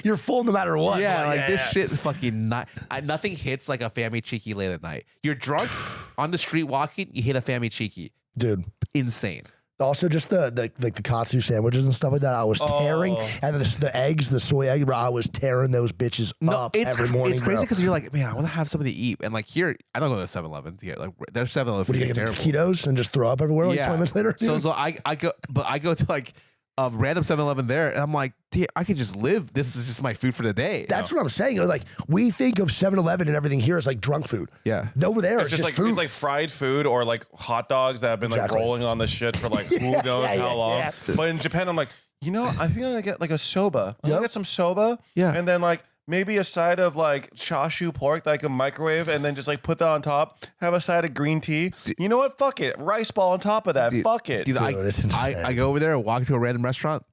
You're full no matter what.
yeah, like this shit is fucking not. Nothing hits like a family cheeky late at night. You're drunk on the street walking, you hit a family cheeky,
dude.
insane.
Also, just the katsu sandwiches and stuff like that. I was tearing, and the eggs, the soy egg, bro. I was tearing those bitches up every morning.
It's crazy because you're like, man, I want to have something to eat, and like here, I don't go to 7-Eleven to get like their 7-Eleven.
What do you get? Taquitos and just throw up everywhere like 20 minutes later.
So I go to like a random 7-Eleven there, and I'm like, damn, I could just live. This is just my food for the day.
That's what I'm saying. Like we think of 7-Eleven and everything here as like drunk food.
Yeah.
Over there,
it's just like
food.
it's like fried food or like hot dogs that have been like rolling on this shit for like who knows how long.
Yeah.
But in Japan, I'm like, I think I'm gonna get like a soba. I'm gonna get some soba.
Yeah.
And then like maybe a side of like chashu pork that I can microwave and then just like put that on top. Have a side of green tea. You know what? Fuck it. Rice ball on top of that. Fuck it.
Dude, I go over there and walk to a random restaurant.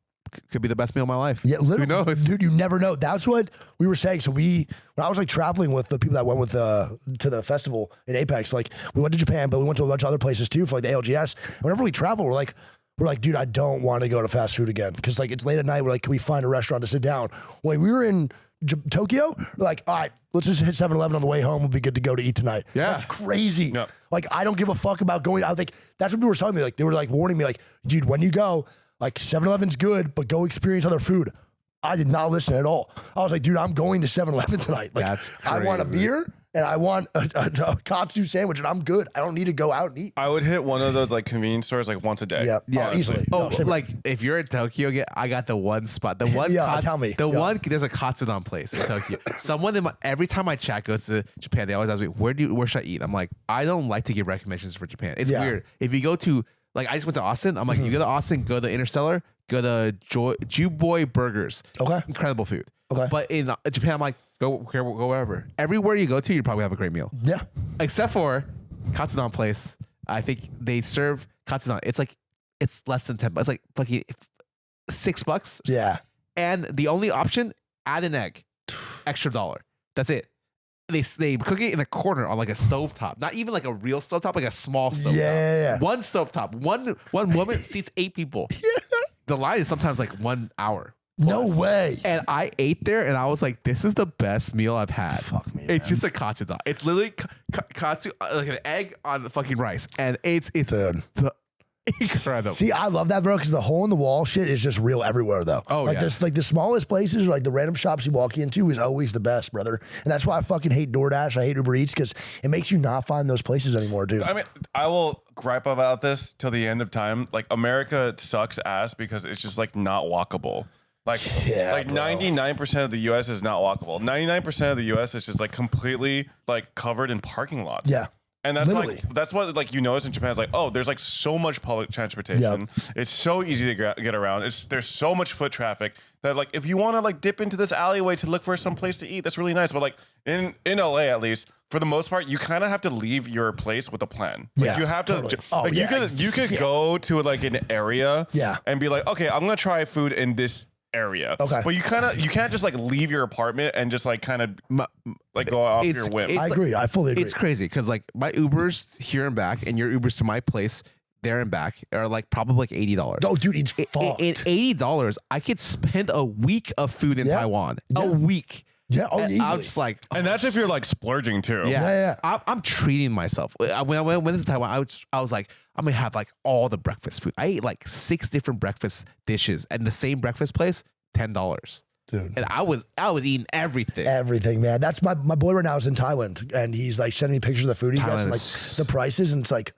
Could be the best meal of my life.
Yeah, literally.
Who knows?
Dude, you never know. That's what we were saying. So when I was like traveling with the people that went with to the festival in Apex, like we went to Japan, but we went to a bunch of other places too for like the ALGS. And whenever we travel, we're like, dude, I don't want to go to fast food again because like it's late at night. We're like, can we find a restaurant to sit down? When we were in Tokyo, we're like, all right, let's just hit 7-Eleven on the way home. We'll be good to go to eat tonight.
Yeah.
That's crazy.
Yeah.
Like, I don't give a fuck about going. I think that's what people were telling me. Like, they were like warning me, like, dude, when you go, like 7-Eleven's good, but go experience other food. I did not listen at all. I was like, dude, I'm going to 7-Eleven tonight. Like,
That's
I want a beer and I want a katsu sandwich and I'm good. I don't need to go out and eat.
I would hit one of those like convenience stores like once a day.
Yeah, easily.
Oh, like if you're in Tokyo, I got the one spot. The one,
tell me.
One. There's a katsudon place in Tokyo. Someone every time my chat goes to Japan, they always ask me, where should I eat? I'm like, I don't like to give recommendations for Japan. It's weird. If you go to like, I just went to Austin. I'm like, you go to Austin, go to Interstellar, go to Ju-Boy Burgers.
Okay.
Incredible food.
Okay.
But in Japan, I'm like, go wherever. Everywhere you go to, you probably have a great meal.
Yeah.
Except for katsudon place. I think they serve katsudon. It's less than $10. It's like fucking $6.
Yeah.
And the only option, add an egg, extra $1. That's it. They cook it in a corner on like a stovetop, not even like a real stovetop, like a small stovetop.
Yeah.
One stovetop. One woman seats 8 people. The line is sometimes like 1 hour.
No way.
And I ate there and I was like, this is the best meal I've had.
Fuck me,
It's
man.
just a katsudon. It's literally katsu, like an egg on the fucking rice. And it's
Dude.
incredible.
See, I love that, bro, because the hole in the wall shit is just real everywhere, though.
Oh,
like,
yeah.
there's like the smallest places, or like the random shops you walk into, is always the best, brother. And that's why I fucking hate DoorDash. I hate Uber Eats because it makes you not find those places anymore, dude.
I mean, I will gripe about this till the end of time. Like America sucks ass because it's just like not walkable. Like,
Yeah,
like
bro.
99% of the U.S. is not walkable. 99% of the U.S. is just like completely like covered in parking lots.
Yeah.
And that's
Literally.
like that's what like you notice in Japan. It's like, oh, there's like so much public transportation.
Yep.
It's so easy to get around. There's so much foot traffic that like if you want to like dip into this alleyway to look for some place to eat, that's really nice. But like in LA at least, for the most part, you kind of have to leave your place with a plan. Like,
Yeah,
you have to.
totally.
Like
Oh,
you could go to like an area.
Yeah.
And be like, okay, I'm gonna try food in this area.
Okay.
But you can't just like leave your apartment and just like kind of like go off your whim.
I agree. I fully agree.
It's crazy because like my Ubers here and back and your Ubers to my place there and back are like probably like $80.
Oh, dude, it's fucked.
In $80, I could spend a week of food in Taiwan.
Yeah.
A week.
Yeah, oh,
And
easily.
I'm just like,
And that's if you're like splurging too.
Yeah.
I'm treating myself. When I went to Taiwan, I was like, I'm gonna have like all the breakfast food. I ate like 6 different breakfast dishes and the same breakfast place, $10.
Dude.
And I was eating everything.
Everything, man. That's my boy right now is in Thailand, and he's like sending me pictures of the food he gets and like the prices, and it's like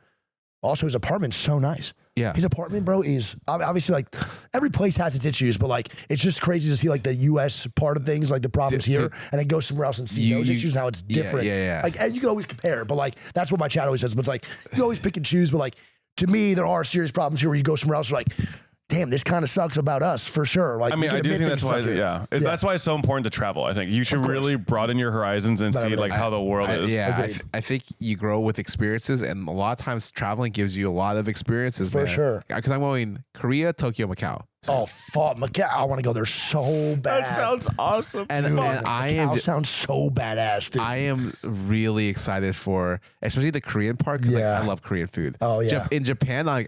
also his apartment's so nice.
Yeah.
His apartment, bro, is obviously like every place has its issues, but like it's just crazy to see like the U.S. part of things, like the problems here, and then go somewhere else and see those issues and how it's different.
Yeah.
Like, and you can always compare, but like that's what my chat always says. But it's like you always pick and choose, but like to me, there are serious problems here where you go somewhere else, you're like, damn, this kind of sucks about us for sure. Like,
I mean, I do think that's why. That's why it's so important to travel. I think you should really broaden your horizons and see like how the world is.
I think you grow with experiences, and a lot of times traveling gives you a lot of experiences.
For sure.
Because I'm going Korea, Tokyo, Macau. So.
Oh fuck, Macau! I want to go there so bad.
That sounds awesome.
And Macau sounds so badass, dude.
I am really excited for, especially the Korean part, because like, I love Korean food.
Oh yeah.
In Japan,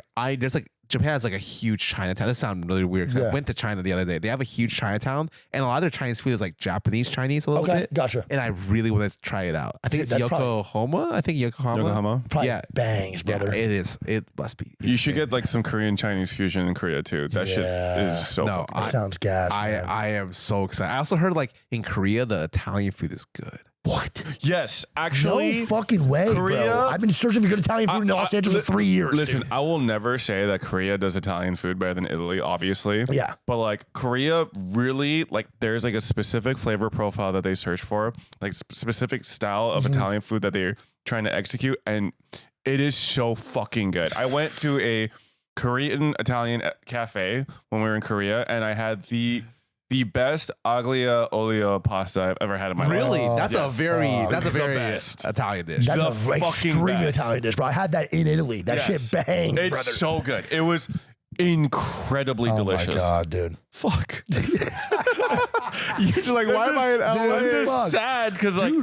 Japan has like a huge Chinatown. This sounds really weird because I went to China the other day. They have a huge Chinatown, and a lot of their Chinese food is like Japanese Chinese a little bit.
Gotcha.
And I really want to try it out. I think it's Yokohama.
Yokohama.
Probably bangs, brother.
Yeah, it is. It must be.
You should get like some Korean Chinese fusion in Korea too. That shit is so.
No,
that sounds gas.
I am so excited. I also heard like in Korea the Italian food is good.
What?
Yes, actually.
No fucking way,
Korea,
bro. I've been searching for good Italian food in Los Angeles for 3 years.
Listen,
dude.
I will never say that Korea does Italian food better than Italy, obviously.
Yeah.
But like Korea really, like there's like a specific flavor profile that they search for, like specific style of Italian food that they're trying to execute. And it is so fucking good. I went to a Korean Italian cafe when we were in Korea, and I had the best aglio olio pasta I've ever had in my life.
Really? That's a very
best
Italian dish.
That's a
fucking
extremely
best.
Italian dish, bro. I had that in Italy. That shit banged,
It's
brother.
so good. It was incredibly delicious.
Oh my god, dude.
Fuck.
You're just like, why am I in LA?
I'm just sad because like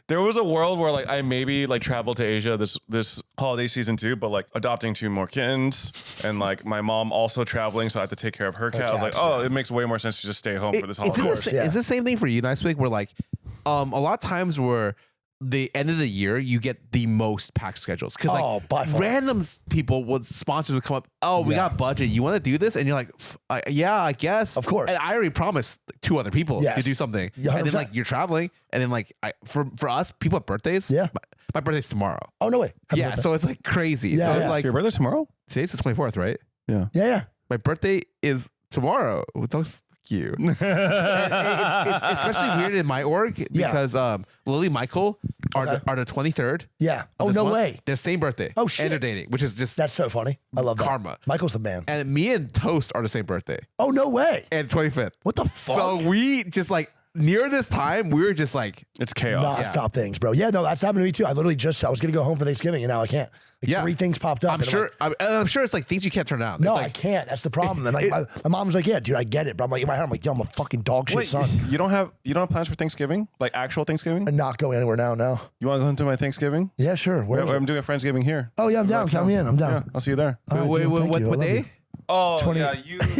there was a world where like I maybe like traveled to Asia this holiday season too, but like adopting 2 more kittens and like my mom also traveling, so I had to take care of her cat. I was like, oh, it makes way more sense to just stay home for this holiday.
Is the same thing for you, Nice Week? Where like, a lot of times where the end of the year you get the most packed schedules because like random people sponsors would come up. Oh, we got budget. You want to do this? And you're like, yeah, I guess.
Of course.
And I already promised 2 other people to do something.
100%.
And then like you're traveling, and then like for us, people have birthdays.
Yeah.
My birthday's tomorrow.
Oh no way. Happy birthday.
So it's like crazy.
Yeah,
so it's like
your birthday's tomorrow?
Today's the 24th, right?
Yeah.
My birthday is tomorrow. Don't you. It's especially weird in my org because Lily Michael are the 23rd.
Yeah. Oh no way.
They're same birthday.
Oh shit.
And they're dating, which is just
that's so funny. I love that.
Karma.
Michael's the man.
And me and Toast are the same birthday.
Oh no way.
And 25th.
What the fuck?
So we just like near this time we were just like
it's chaos.
Non-stop things, bro. Yeah, no, that's happened to me too. I was gonna go home for Thanksgiving and now I can't. Like 3 things popped up.
I'm sure it's like things you can't turn down.
No,
it's like,
I can't. That's the problem. And like my mom's like, yeah, dude, I get it. But I'm like in my head, I'm like, yo, I'm a fucking dog shit son.
You don't have plans for Thanksgiving? Like actual Thanksgiving?
I'm not going anywhere now. No.
You want to go into my Thanksgiving?
Yeah, sure. Where is it?
I'm doing a Friendsgiving here.
Oh yeah, I'm down. Count me in. I'm down.
Yeah, I'll see you there.
All right, dude, thank you.
What
I love
day?
you.
Oh
20
yeah,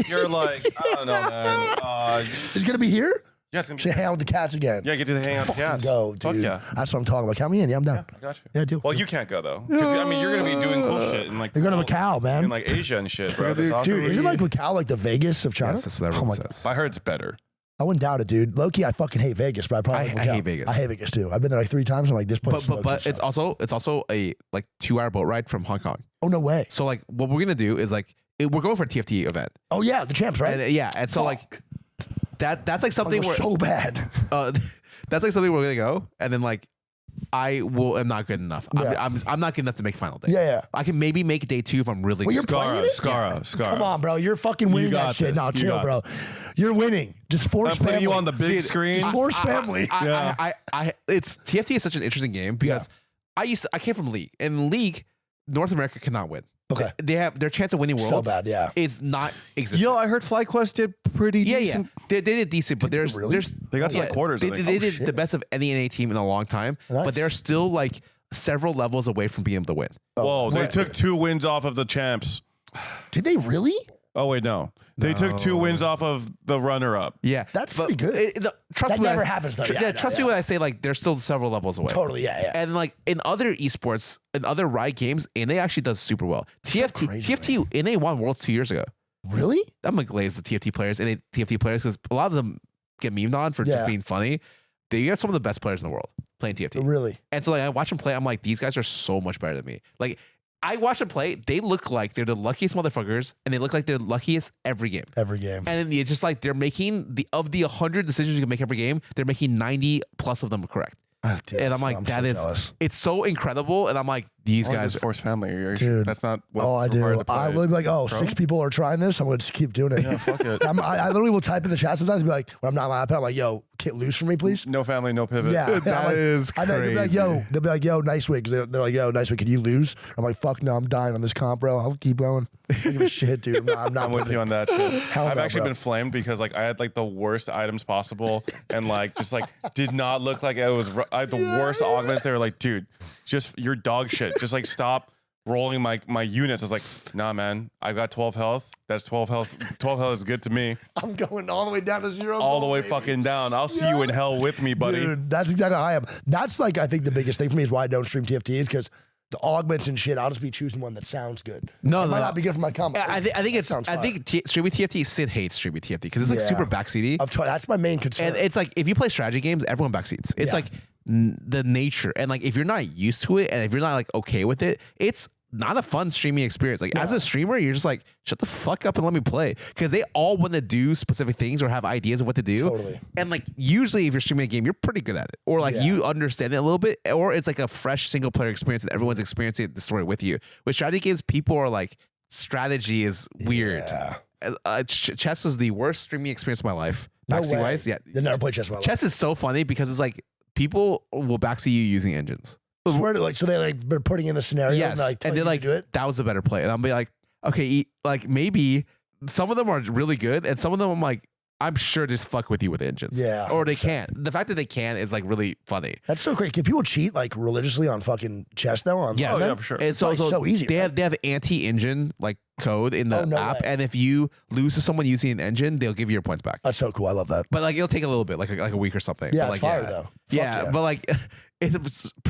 you're like I don't know, man.
It's gonna be here.
Yeah, it's gonna be.
Should hang out with the cats again.
Yeah, get to hang out with the cats.
Go, dude.
Fuck yeah.
That's what I'm talking about. Count me in. Yeah, I'm down.
I got you.
Yeah, dude.
Well, you can't go though, because I mean you're gonna be doing cool shit in like
You're going to Macau, man.
in like Asia and shit, bro. That's awesome.
Dude, isn't like Macau like the Vegas of China?
Yes, that's what everyone says.
I heard it's better.
I wouldn't doubt it, dude. Low-key, I fucking hate Vegas, but I probably
I hate Vegas.
I hate Vegas too. I've been there like 3 times. I'm like, this place.
But it's also a like 2-hour boat ride from Hong Kong.
Oh no way.
So like what we're gonna do is like we're going for a TFT event.
Oh yeah, the champs, right?
And and so like that's like something where
so bad.
that's like something we're gonna go, and then like I am not good enough.
Yeah.
I'm not good enough to make final day.
Yeah.
I can maybe make day 2 if I'm really.
Well, you're playing it?
Scarra.
Come on, bro. You're fucking winning that shit. No, chill, bro. You're winning. Just force
I'm
family.
putting you on the big screen.
Just force family.
It's TFT is such an interesting game because I came from League, and League North America cannot win.
Okay.
They have their chance of winning worlds.
So bad, yeah.
It's not existent.
Yo, I heard FlyQuest did pretty decent.
Yeah. They did decent, but there's
They got to like quarters.
They
I think.
did the best of any NA team in a long time,
Nice.
but they're still like several levels away from being able to win.
Whoa, they took 2 wins off of the champs.
Did they really?
Oh wait, no. They took 2 wins off of the runner-up.
Yeah,
That's pretty good.
Trust
That
me,
never happens, though. Yeah,
trust me when I say like they're still several levels away.
Totally, yeah.
And like in other esports, in other Riot games, NA actually does super well. TFT NA won Worlds 2 years ago.
Really?
I'm gonna glaze the TFT players, NA TFT players, because a lot of them get memed on for just being funny. They got some of the best players in the world playing TFT.
Really?
And so like I watch them play, I'm like, these guys are so much better than me. Like I watch them play, they look like they're the luckiest motherfuckers, and they look like they're luckiest every game.
Every game.
And it's just like they're making of the 100 decisions you can make every game, they're making 90 plus of them correct.
Dude,
and I'm like, that is
jealous.
it's so incredible. And I'm like, these guys,
force family,
dude.
That's not what
I do. I literally be like, oh, 6 people are trying this. I'm going to just keep doing it.
Yeah, fuck it.
I literally will type in the chat sometimes and be like, when I'm not on my iPad, I'm like, yo, get loose for me, please.
No family, no pivot.
Yeah.
that is crazy.
They'll be like, yo, nice week. They're like, yo, nice week. Can you lose? I'm like, fuck no, I'm dying on this comp, bro. I'll keep going. I don't give a shit, dude. I'm not
I'm with you on that shit. I've
no,
actually
bro.
been flamed because like I had like the worst items possible and like just like did not look like it was. I had the worst augments. They were like, dude, just you're dog shit. Just like stop rolling my units. I was like, nah, man. I got 12 health. That's 12 health. 12 health is good to me.
I'm going all the way down to 0.
All the way fucking down. I'll see you in hell with me, buddy.
Dude, that's exactly how I am. That's like, I think the biggest thing for me is why I don't stream TFTs because the augments and shit, I'll just be choosing one that sounds good. It might not be good for my combo.
I think streaming TFT. Sid hates streaming TFT because it's like super backseaty.
That's my main concern.
And it's like if you play strategy games, everyone backseats. It's like the nature, and like if you're not used to it, and if you're not like okay with it, it's not a fun streaming experience. Like as a streamer, you're just like, shut the fuck up and let me play. Because they all want to do specific things or have ideas of what to do.
Totally.
And like usually if you're streaming a game, you're pretty good at it. Or like you understand it a little bit. Or it's like a fresh single player experience and everyone's experiencing the story with you. With strategy games, people are like, strategy is weird. Chess was the worst streaming experience of my life. Backseat wise,
I never played chess in my life.
Chess is so funny because it's like people will backseat you using engines.
Swear to, like, so they're putting in the scenario
Yes,
and like,
and they're like,
do it.
that was the better play. And I'll be like, okay, like maybe some of them are really good, and some of them I'm like, I'm sure just fuck with you with engines.
Yeah,
or they can't. The fact that they can is like really funny.
That's so great. Can people cheat like religiously on fucking chess though?
Yes.
Oh, yeah, for sure.
It's so
easy.
They have anti-engine like code in the app, and if you lose to someone using an engine, they'll give you your points back.
That's so cool. I love that.
But like it'll take a little bit, like a week or something.
Yeah,
but,
it's
like,
fire though.
Yeah, but like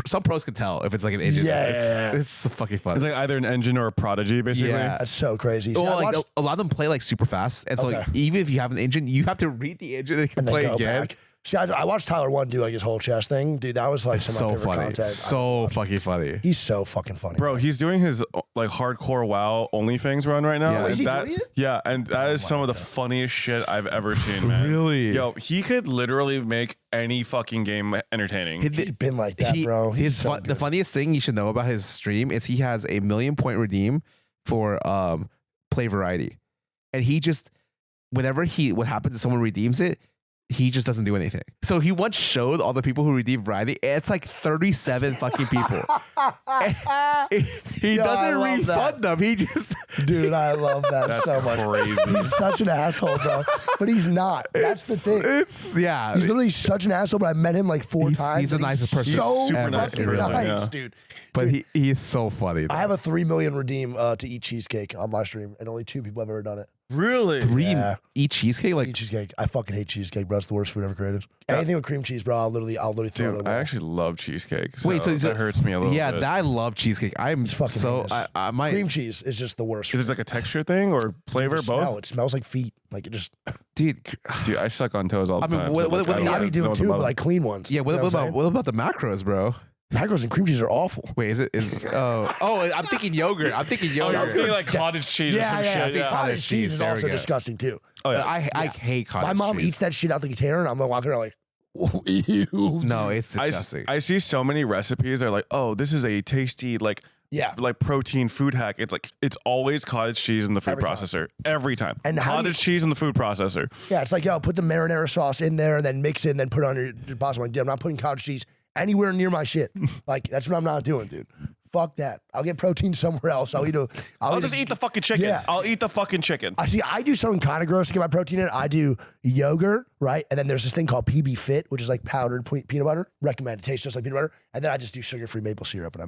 some pros can tell if it's like an engine. It's so fucking fun.
It's like either an engine or a prodigy, basically.
Yeah.
That's so crazy. See,
Well, like a lot of them play like super fast, and so like even if you have an engine, you have to read the engine and play again.
Back. See, I watched Tyler One do like his whole chess thing, dude. That was like some of my favorite
funny.
content.
So fucking funny.
He's so fucking funny,
Bro, he's doing his like hardcore WoW OnlyFans run right now.
Yeah.
And
Is he
that,
doing it?
Yeah, and that is some of the funniest shit I've ever seen, man.
Really?
Yo, he could literally make any fucking game entertaining.
He's been like that, bro. He's
The funniest thing you should know about his stream is he has a 1,000,000 point redeem for play variety, and he just whenever what happens if someone redeems it, he just doesn't do anything. So he once showed all the people who redeemed variety. It's like 37 fucking people. He doesn't refund them. He just
dude, I love that so much.
Crazy.
He's such an asshole, bro. But he's not. That's the thing.
He's
literally such an asshole. But I met him like 4 times.
He's the nicest person.
So
super nice
fucking
person,
nice,
yeah.
dude.
But he is so funny. Though.
I have a 3 million redeem to eat cheesecake on my stream, and only 2 people have ever done it.
Really?
3 eat cheesecake like
Eat cheesecake. I fucking hate cheesecake, bro. It's the worst food ever created. Anything with cream cheese, bro. I'll literally throw it
Dude,
away.
I actually love cheesecake. So
Wait, so
that hurts me a little bit.
Yeah, I love cheesecake. I'm
fucking
so
heinous.
I might
Cream cheese is just the worst.
Is it like a texture thing or flavor?
It
Both?
smells like feet. Like it just.
dude.
Dude, I suck on toes all the
I mean,
time.
what-
so,
what-
like,
what-
I don't
I be doing
know
too,
about
but
it.
like clean ones.
Yeah,
You know
what about the macros, bro?
Macros and cream cheese are awful.
Wait, is I'm thinking yogurt. I'm thinking
Oh,
yogurt.
you're thinking like cottage cheese or some shit. Yeah.
Cottage cheese is
There we
also
go.
disgusting too.
Oh, yeah.
I hate cottage
My mom
cheese.
eats that shit out the container, and I'm walking around like, ew.
No, it's
I
disgusting.
see so many recipes. They're like, oh, this is a tasty like protein food hack. It's like it's always cottage cheese in the food
Every time.
processor every time.
And how do
cottage cheese in the food processor.
Yeah, it's like, yo, put the marinara sauce in there, and then mix it, and then put it on your pasta. I'm not putting cottage cheese anywhere near my shit. Like that's what I'm not doing, dude. Fuck that. I'll get protein somewhere else. I'll
just eat the fucking chicken.
Yeah.
I'll eat the fucking chicken.
I do something kind of gross to get my protein in. I do yogurt, right? And then there's this thing called PB Fit, which is like powdered peanut butter. Recommend. It tastes just like peanut butter. And then I just do sugar-free maple syrup, and I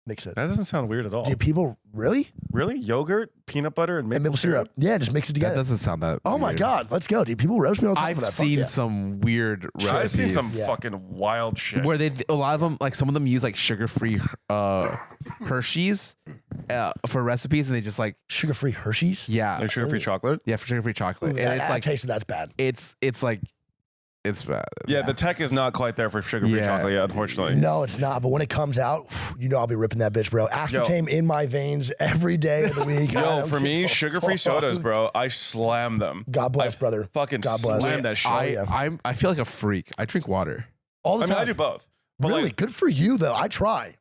mix it.
That doesn't sound weird at all.
Do people really?
Really? Yogurt, peanut butter, and maple syrup?
Yeah, just mix it
that
together.
doesn't sound that.
Oh my
weird.
God, let's go, dude. People roast me all the time
I've
for that. Fuck
seen
yeah.
some weird recipes.
I've seen some
Yeah.
fucking wild shit.
where a lot of them, like some of them use like sugar-free Hershey's for recipes, and they just like
Sugar-free Hershey's.
Like sugar-free chocolate?
for sugar-free chocolate,
Ooh,
and it's like
tasted that's bad.
it's like it's bad.
Yeah, the tech is not quite there for sugar-free
Yeah.
chocolate yet, unfortunately.
No, it's not. But when it comes out, you know I'll be ripping that bitch, bro. Aspartame in my veins every day of the week. I
Yo,
don't
for me,
give a
sugar-free
fuck.
sodas, bro, I slam them.
God bless, brother.
Fucking
God bless.
slam that shit.
I feel like a freak. I drink water.
All the
I mean,
time.
I do both. But
really?
like,
Good for you, though. I try.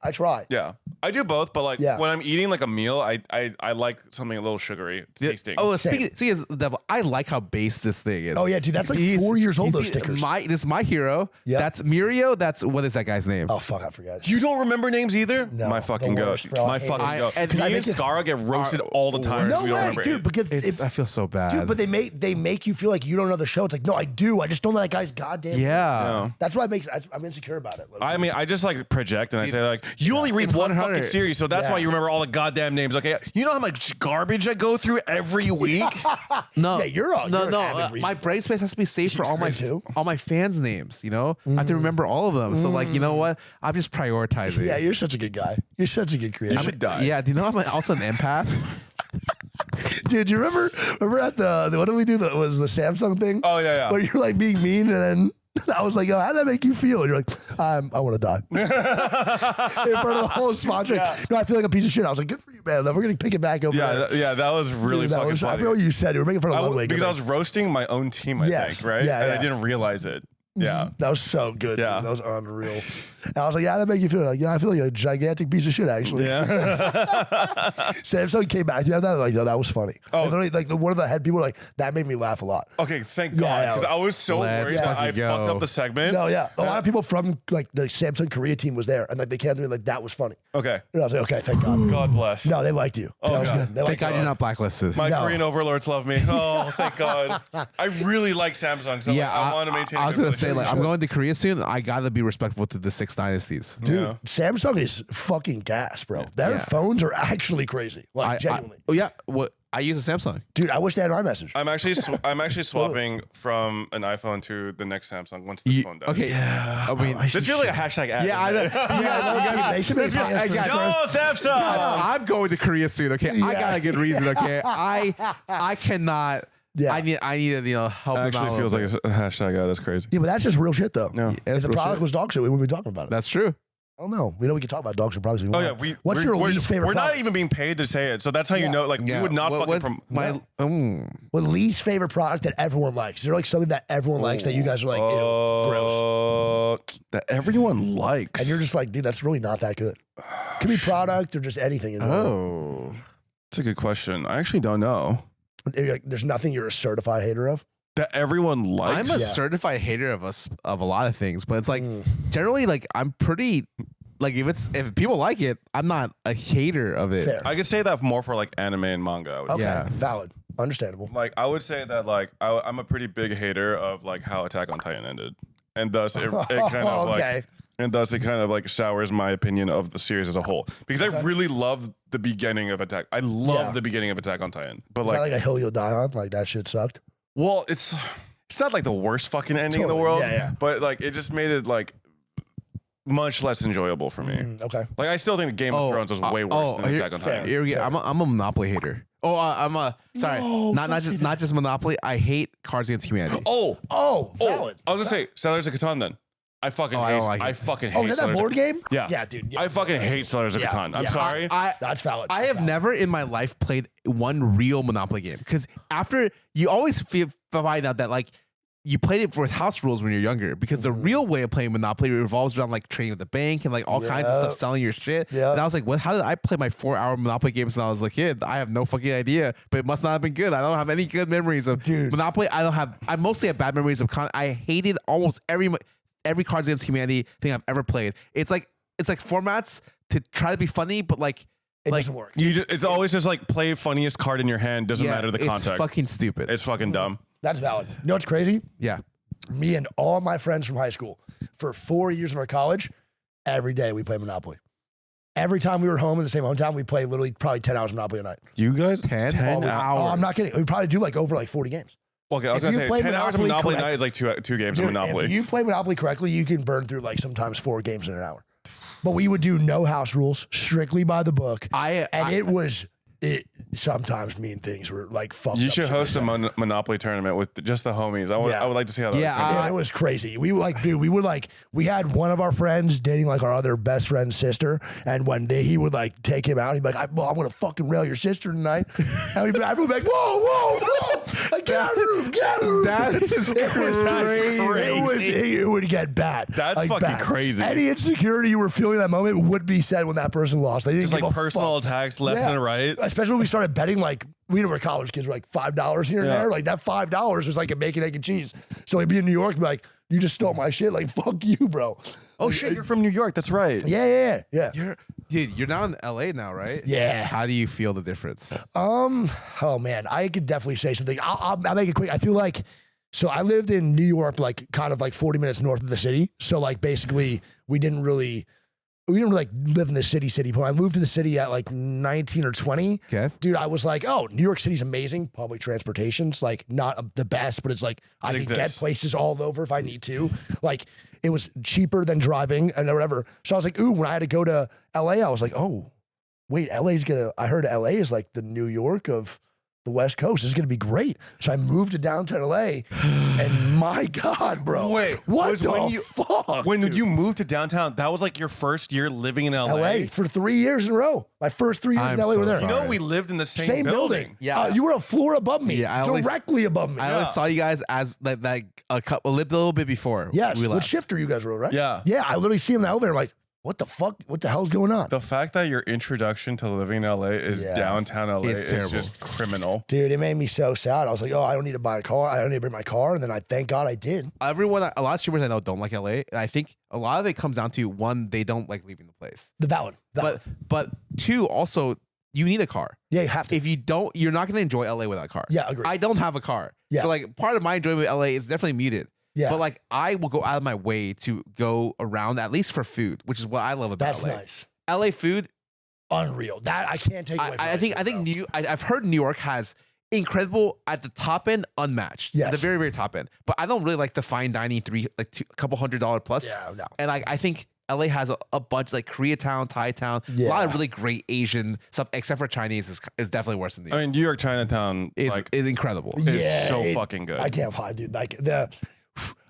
yeah, I do both. But like when I'm eating like a meal, I like something a little sugary tasting.
Oh, speaking of the devil, I like how base this thing is.
Oh, yeah, dude. That's like 4 years old, those stickers.
This is my hero.
Yep.
That's Mirio. That's what is that guy's name?
Oh, fuck. I forgot.
You don't remember names either?
No,
My fucking
the worst,
goat.
bro.
My fucking goat.
and
Me
I
and
think it-
Scarra get roasted all the time.
No
We don't
way,
remember
dude.
it.
Because
I feel so bad.
dude, but they make you feel like you don't know the show. It's like, no, I do. I just don't know that guy's goddamn.
yeah.
That's why I'm insecure about it.
I mean, I just like project and I say like, you only read
It's
one
100.
fucking series, so that's why you remember all the goddamn names. Okay, you know how much garbage I go through every week.
No,
Yeah, you're an avid reader.
my brain space has to be safe for all my
too?
fans' names. You know, I have to remember all of them. So like, you know what? I'm just prioritizing.
Yeah, you're such a good guy. You're such a good creator.
You should die.
Yeah. Do you know I'm also an empath?
Dude, you remember at the what did we do? That was the Samsung thing.
Oh yeah.
Where you're like being mean, and then I was like, "Yo, how did that make you feel?" And you're like, "I want to die." In front of the whole spot. No, I feel like a piece of shit. I was like, "Good for you, man. We're gonna pick it back over."
Yeah, that was really
Dude,
fucking
I
funny.
forgot what you said. You were making fun of Ludwig
Because I was roasting my own team, I
Yes.
think, right?
Yeah,
and
yeah.
I didn't realize it. Yeah.
That was so good.
Yeah.
Dude. That was unreal. And I was like, "Yeah, that make you feel like, yeah, I feel like a gigantic piece of shit, actually."
Yeah.
Samsung came back to me after that, like, "Yo, that was funny."
Oh.
Literally, like one of the head people were like, "That made me laugh a lot."
Okay, thank
Yeah,
God.
yeah.
Because I was so
Let's
worried that I
fucking
fucked
go.
up the segment.
No, yeah, a lot of people from like the Samsung Korea team was there, and like they came to me like, "That was funny."
Okay.
And I was like, "Okay, thank God."
God bless.
No, they liked you.
Oh,
That was
God.
good. They
Thank
liked
God
you.
you're not blacklisted.
My
No.
Korean overlords love me. Oh, thank God. I really like Samsung, so
Yeah,
I want to maintain.
I
a
was
good
gonna say, like,
relationship.
I'm going to Korea soon. I gotta be respectful to the 6 dynasties.
Dude,
Yeah.
Samsung is fucking gas, bro. Their
Yeah.
phones are actually crazy. Like, genuinely.
oh yeah, what I use a Samsung.
Dude, I wish they had iMessage.
I'm actually swapping from an iPhone to the next Samsung once this phone does.
Okay, yeah. I mean,
This feels like a hashtag ad.
yeah, I know. Yeah,
They should make
This- I
podcasts
got-
first.
Go Samsung.
I'm going to Korea soon. Okay, I
Yeah.
got a good reason. Okay, I cannot.
Yeah.
I need to help them out.
Actually
a
feels
little
like a hashtag ad. That's crazy.
Yeah, but that's just real shit, though.
No.
bit.
If the
That's
product
real
was dog shit, we wouldn't be talking about it.
That's true.
I don't know. We know we can talk about dog shit products. If we
Oh
want.
yeah,
What's your least favorite
We're not
product?
even being paid to say it, so that's how you
Yeah.
know. Like we would not fucking
what's
from.
my.
What least favorite product that everyone likes? Is there like something that everyone likes that you guys are like, ew, gross?
That everyone likes.
And you're just like, dude, that's really not that good. Could be product or just anything. In general.
Oh.
That's a good question. I actually don't know.
Like, there's nothing you're a certified hater of.
That everyone likes.
I'm a
Yeah.
certified hater of a lot of things, but it's like generally like I'm pretty like if people like it, I'm not a hater of it.
Fair.
I could say that more for like anime and manga. I would say.
Okay,
Yeah.
valid, understandable.
Like I would say that like I'm a pretty big hater of like how Attack on Titan ended, and thus it kind of
Okay.
like. And thus, it kind of like sours my opinion of the series as a whole because I really loved the beginning of Attack. I love the beginning of Attack on Titan, but
Is that like a hill you'll die on? Like that shit sucked.
well, it's not like the worst fucking ending in the
Totally.
world.
Yeah.
But like, it just made it like much less enjoyable for me.
Okay.
Like, I still think Game of Thrones was way worse than Attack on Titan.
Here we go. I'm a Monopoly hater. Oh, I'm a sorry.
No,
not just Monopoly. I hate Cards Against Humanity.
Oh, valid.
I was gonna say Settlers of Catan. Then I fucking
I
hate.
don't like it.
I fucking hate.
Oh, is that
Settlers
board
of-
game?
Yeah,
Yeah, dude. Yeah.
I fucking hate Settlers of
Yeah,
Catan. I'm
yeah.
sorry.
That's valid.
I
That's
have
valid.
never in my life played one real Monopoly game because after you always find out that like you played it with house rules when you're younger because the real way of playing Monopoly revolves around like trading with the bank and like all kinds of
Yeah.
stuff, selling your shit.
Yeah.
And I was like, what? How did I play my 4-hour Monopoly games when I was a kid? I have no fucking idea, but it must not have been good. I don't have any good memories of Monopoly. I mostly have bad memories of I hated almost every Cards Against Humanity thing I've ever played. It's like formats to try to be funny, but like
It doesn't work.
It's always just like play funniest card in your hand. Doesn't matter the context.
It's fucking stupid.
It's fucking dumb.
That's valid. You know what's crazy?
Yeah.
Me and all my friends from high school, for 4 years of our college, every day we played Monopoly. Every time we were home in the same hometown, we played literally probably 10 hours of Monopoly a night.
You guys
10
hours.
Oh, I'm not kidding. We probably do like over like 40 games.
Okay, I was
If
gonna
you
say
play
10 hours of
Monopoly
Monopoly
correct-
night is like two games
Dude,
of Monopoly.
if you play Monopoly correctly, you can burn through like sometimes 4 games in an hour. But we would do no house rules, strictly by the book. It sometimes mean things were like fucked
You
up.
should
shit
host a
like
Monopoly tournament with just the homies. I
Yeah.
would like to see how that
Yeah,
would turn
that.
out.
It was crazy. We were like, dude, we had one of our friends dating like our other best friend's sister. And when he would like take him out, he'd be like, I'm going to fucking rail your sister tonight. And everyone would be like, whoa, whoa, whoa. Like, get out of the room, get out of the room.
That's
crazy. It would get bad.
That's
like,
fucking
bad.
crazy.
Any insecurity you were feeling that moment would be said when that person lost. They didn't
Just
give
like
a
personal
fuck.
attacks left and right.
Especially when we started betting, like we were college kids, were like $5 here and there. Like that $5 was like a bacon, egg, and cheese. So we'd be in New York, and be like, you just stole my shit. Like fuck you, bro.
Oh shit, you're from New York. That's right.
Yeah.
You're now in LA now, right?
Yeah.
How do you feel the difference?
Oh man, I could definitely say something. I'll make it quick. I feel like, so I lived in New York, like kind of like 40 minutes north of the city. So like basically we didn't really like live in the city. But I moved to the city at like 19 or 20.
Okay.
Dude, I was like, oh, New York City's amazing. Public transportation's like not the best, but it's like I can get places all over if I need to. Like it was cheaper than driving and whatever. So I was like, ooh, when I had to go to LA, I was like, oh, wait, I heard LA is like the New York of the West Coast. This is going to be great. So I moved to downtown LA and my God, bro.
Wait,
what the fuck?
When you moved to downtown, that was like your first year living in LA?
For 3 years in a row. My first 3 years in LA were there.
You know, we lived in the same
building.
Yeah.
You were a floor above me.
Yeah,
directly above me.
I always saw you guys as like a little bit before.
Yes.
we
What
left.
shifter you guys were, right?
Yeah.
Yeah, I literally see him in the elevator. I'm like, what the fuck? What the hell's going on?
The fact that your introduction to living in LA is downtown LA
It's
is
terrible.
just criminal.
Dude, it made me so sad. I was like, oh, I don't need to buy a car. I don't need to bring my car. And then thank God I did.
A lot of streamers I know don't like LA, and I think a lot of it comes down to one, they don't like leaving the place.
That one.
But two, also you need a car.
Yeah, you have to.
If you don't, you're not going to enjoy LA without a car.
Yeah, agree.
I don't have a car, so like part of my enjoyment of LA is definitely muted.
Yeah.
But like I will go out of my way to go around at least for food, which is what I love about
That's
LA.
nice.
LA food,
Unreal. That I can't take away from
I've heard New York has incredible at the top end, unmatched.
Yes.
At the very, very top end. But I don't really like the fine dining a couple $100 plus.
Yeah, no.
And like I think LA has a bunch like Koreatown, Thai Town, a lot of really great Asian stuff, except for Chinese is definitely worse than New York.
I mean, New York Chinatown
It's incredible.
is so fucking good.
I can't lie, dude. Like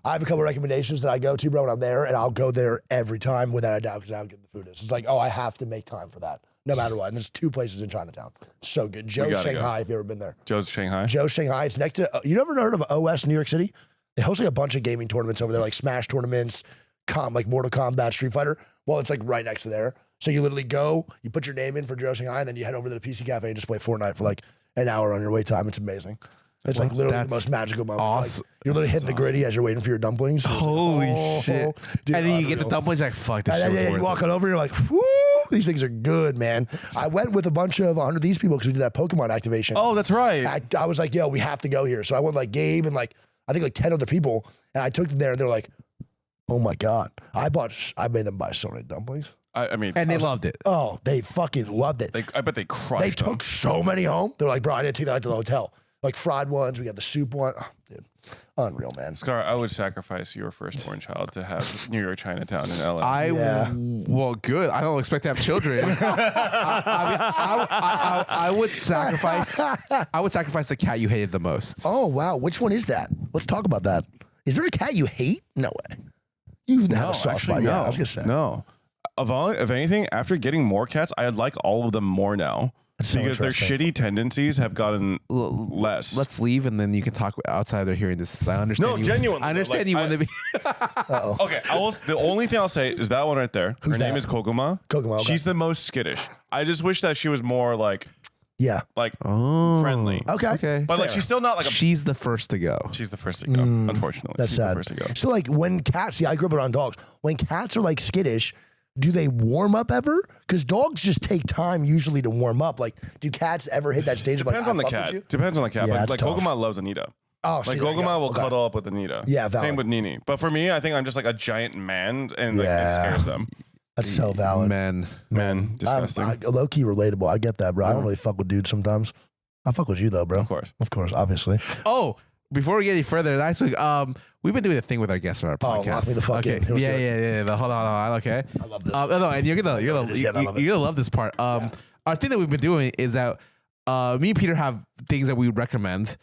I have a couple of recommendations that I go to, bro, when I'm there, and I'll go there every time without a doubt because how good the food is. It's like, oh, I have to make time for that, no matter what. And there's 2 places in Chinatown. So good. Joe's Shanghai, if you've ever been there.
Joe's Shanghai?
Joe's Shanghai. It's next to, you never heard of OS New York City? They host like a bunch of gaming tournaments over there, like Smash tournaments, like Mortal Kombat, Street Fighter. Well, it's like right next to there. So you literally go, you put your name in for Joe's Shanghai, and then you head over to the PC Cafe and just play Fortnite for like an hour on your wait time. It's amazing. It's like literally the most magical moment.
Awesome.
Like, you're literally hitting the gritty as you're waiting for your dumplings.
Holy shit.
Dude,
and then you get the dumplings like, fuck, this
and
shit
then,
was
you
worth
walk
it.
on over, you're like, whoo, these things are good, man. I went with a bunch of 100 Thieves people because we did that Pokemon activation.
Oh, that's right.
I was like, yo, we have to go here. So I went like Gabe and like, I think like 10 other people. And I took them there and they're like, oh my God. I made them buy so many dumplings.
I mean,
And they loved it.
Oh, they fucking loved it.
I bet they crushed
They
them.
took so many home. They're like, bro, I didn't take that to the hotel. Like fried ones. We got the soup one. Oh, dude, unreal, man.
Scar, I would sacrifice your firstborn child to have New York Chinatown in LA.
Well, good. I don't expect to have children. I would sacrifice. I would sacrifice the cat you hated the most.
Oh, wow. Which one is that? Let's talk about that. Is there a cat you hate? No way. You have a soft spot. Yeah, I was going to say.
No. If anything, after getting more cats, I like all of them more now.
That's so
because their
interesting.
shitty tendencies have gotten less.
Let's leave, and then you can talk outside of hearing this. I understand.
No,
you,
genuinely,
I understand
like,
you want to be.
Okay, the only thing I'll say is that one right there. Her name
that?
is Koguma.
Koguma, okay.
She's the most skittish. I just wish that she was more like
Yeah.
friendly.
Okay.
But like
Fair.
she's still not like a
She's the first to go.
she's the first to go, unfortunately.
That's
she's
sad.
the first to go.
So like when cats, see, I grew up around dogs. When cats are like skittish, do they warm up ever? Because dogs just take time usually to warm up. Like, do cats ever hit that stage of like,
Depends on the
I fuck with
cat.
you?
Depends on the cat.
Yeah,
Like
that's tough.
Koguma loves Anita.
Oh,
Like
see, there you
Koguma
go.
will
Okay.
cuddle up with Anita.
Yeah, valid.
Same with Nini. But for me, I think I'm just like a giant man and like
Yeah.
it scares them.
That's so valid.
Man.
Disgusting.
Low key relatable. I get that, bro. I don't really fuck with dudes sometimes. I fuck with you though, bro.
Of course.
Obviously.
Oh, before we get any further, last week, we've been doing a thing with our guests on our podcast.
lock me the fuck
okay.
in. Let's do it.
Yeah. Hold on. Okay.
I love this.
No, and you're gonna
I love it.
love this part. Our thing that we've been doing is that me and Peter have things that we recommend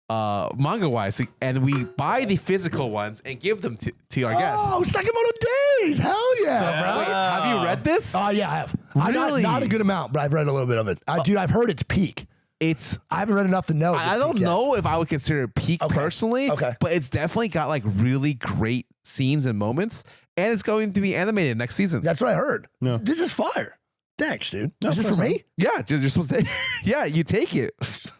manga wise, and we buy the physical ones and give them to our guests.
Oh, Sakamoto Days. Hell yeah, bro.
Wait, have you read this?
Oh, yeah, I have.
Really?
Not a good amount, but I've read a little bit of it. Dude, I've heard it's peak. I haven't read enough to know.
I don't know if I would consider it peak personally. But it's definitely got like really great scenes and moments, and it's going to be animated next season.
That's what I heard.
No.
This is fire. Thanks, dude.
No,
is it for me?
Yeah, you're supposed to. Yeah, you take it.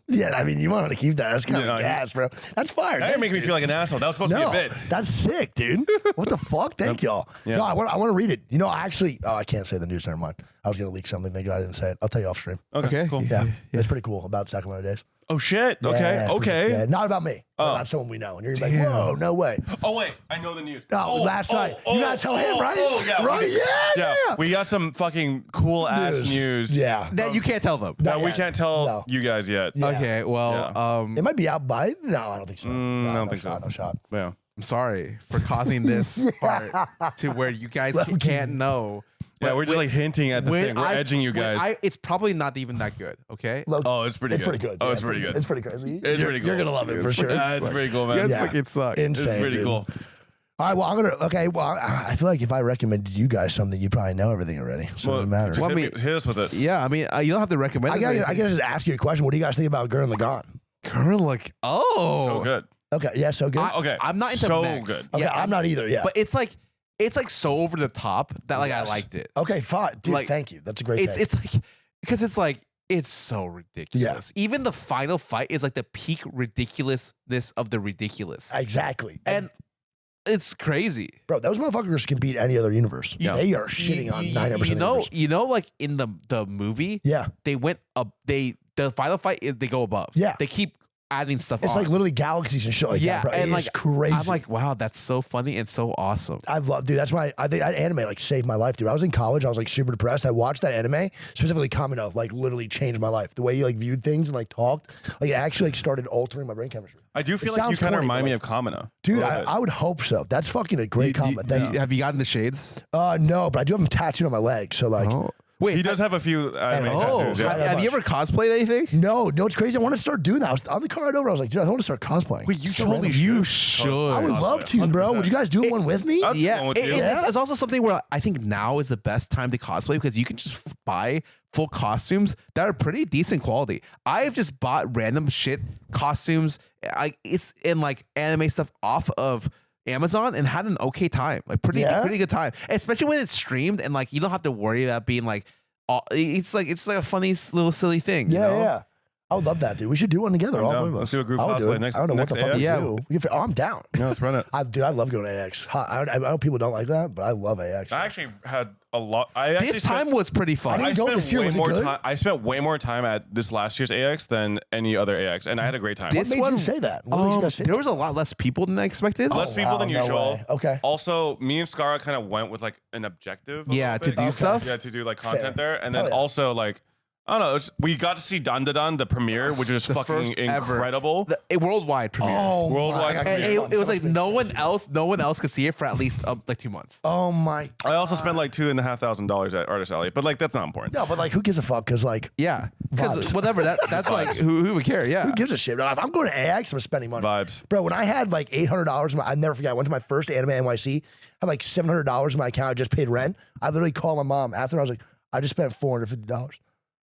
Yeah, I mean, you wanted to keep that. That's kind of gas, bro. That's fire.
Now you're making me feel like an asshole. That was supposed to be a bit.
That's sick, dude. What the fuck? Thank y'all.
Yeah.
No, I want to read it. You know, actually, I can't say the news. Never mind. I was gonna leak something. Thank God I didn't say it. I'll tell you off stream.
Okay, cool.
Yeah, it's pretty cool about Sacramento days.
Oh shit.
Yeah,
Okay.
Yeah, not about me. About someone we know. And you're like, whoa, no way.
Oh wait, I know the news.
Last night. You gotta tell him, right?
Yeah.
Right? Yeah.
We got some fucking cool ass news.
Yeah.
That you can't tell them.
That we can't tell you guys yet.
Yeah.
Okay, well,
It might be out by. No, I don't think so.
I don't think so.
No shot.
Yeah.
I'm sorry for causing this part to where you guys can't know.
Yeah, we're just like hinting at the thing. We're edging you guys.
It's probably not even that good. Okay.
Oh, it's pretty good.
It's pretty good.
Oh,
Yeah,
it's pretty good.
It's pretty crazy.
It's pretty cool.
You're gonna love it for sure.
It's pretty cool, man.
You guys fucking suck.
Insane.
It's pretty
dude.
cool.
All right, well, I'm gonna. Okay, well, I feel like if I recommended you guys something, you probably know everything already, so it doesn't matter.
just hit us with it.
Yeah, I mean, you don't have to recommend.
I gotta just ask you a question. What do you guys think about Gurren Lagann?
Girl, like,
So good.
Okay, yeah, so good.
Okay.
I'm not into
so
mechs.
good.
Okay,
Yeah,
I'm not either. Yeah,
but it's like so over the top that like I liked it.
okay, fine, dude.
like,
thank you. That's a great.
It's like because it's like it's so ridiculous. Even the final fight is like the peak ridiculousness of the ridiculous,
exactly.
and it's crazy.
Bro, those motherfuckers can beat any other universe.
Yeah.
They are shitting on 90% of the universe.
You know, like in the movie,
Yeah,
they went up. The final fight is they go above.
Yeah.
They keep adding stuff
it's
on.
like literally galaxies and shit like
Yeah,
that, bro.
and
It's
like,
crazy.
I'm like, wow, that's so funny and so awesome.
I love, dude. That's why I think anime like saved my life, dude. I was in college. I was like super depressed. I watched that anime, specifically Kamino, like literally changed my life. The way you like viewed things and like talked, like it actually like started altering my brain chemistry.
I do feel
It
like you
sounds
kind of
corny,
remind
but,
me
like,
of Kamina.
Dude, I would hope so. That's fucking a great comment. Thank you.
Have you gotten the shades?
No, but I do have them tattooed on my leg. So like,
Wait,
He does have a few anime tattoos.
yeah.
have you ever cosplayed anything?
no, it's crazy. I want to start doing that. I was on the car ride over. I was like, dude, I want to start cosplaying.
Wait, you
So
totally
random.
you should.
I would love to, bro.
100%.
Would you guys do one with me?
I'd
Yeah,
go with you.
it's also something where I think now is the best time to cosplay because you can just buy full costumes that are pretty decent quality. I've just bought random shit costumes. It's in like anime stuff off of Amazon and had an okay time, like pretty good time, especially when it's streamed and like you don't have to worry about being like. It's like a funny little silly thing.
Yeah,
you know?
yeah. I would love that, dude. We should do one together.
I'm
All
down.
three of us.
Let's do a group
I would do
cosplay
it.
next-
I don't know what
next
the fuck
AX.
we
Yeah.
do. I'm down.
Yeah, let's run it.
Dude, I love going to AX. I know people don't like that, but I love AX.
I actually had a lot.
This time was pretty fun.
I didn't go this year. Was it good?
time. I spent way more time at this last year's AX than any other AX, and I had a great time.
What made you say that? What made you guys say
there was a lot less people than I expected.
Less people than
no
usual.
way. Okay.
Also, me and Scarra kind of went with like an objective. a
Yeah,
little
to
bit.
do stuff.
Yeah, to do like content
Fair.
there, and then
Hell yeah.
also like I don't know. We got to see Dandadan, the premiere, which was
The
fucking
first ever-
incredible.
A worldwide premiere.
Oh,
Worldwide
my, I got
and
premiere.
it was like
goosebumps.
no one else could see it for at least like 2 months.
Oh my.
I also spent like $2,500 at Artist Alley, but like that's not important.
No, but like, who gives a fuck? Because like,
Yeah, because
Vibes.
whatever that's like who would care? Yeah,
who gives a shit? If I'm going to AX, I'm spending money.
Vibes.
Bro, when I had like $800, I never forget. I went to my first Anime NYC. I had like $700 in my account. I just paid rent. I literally called my mom after. I was like, I just spent $450.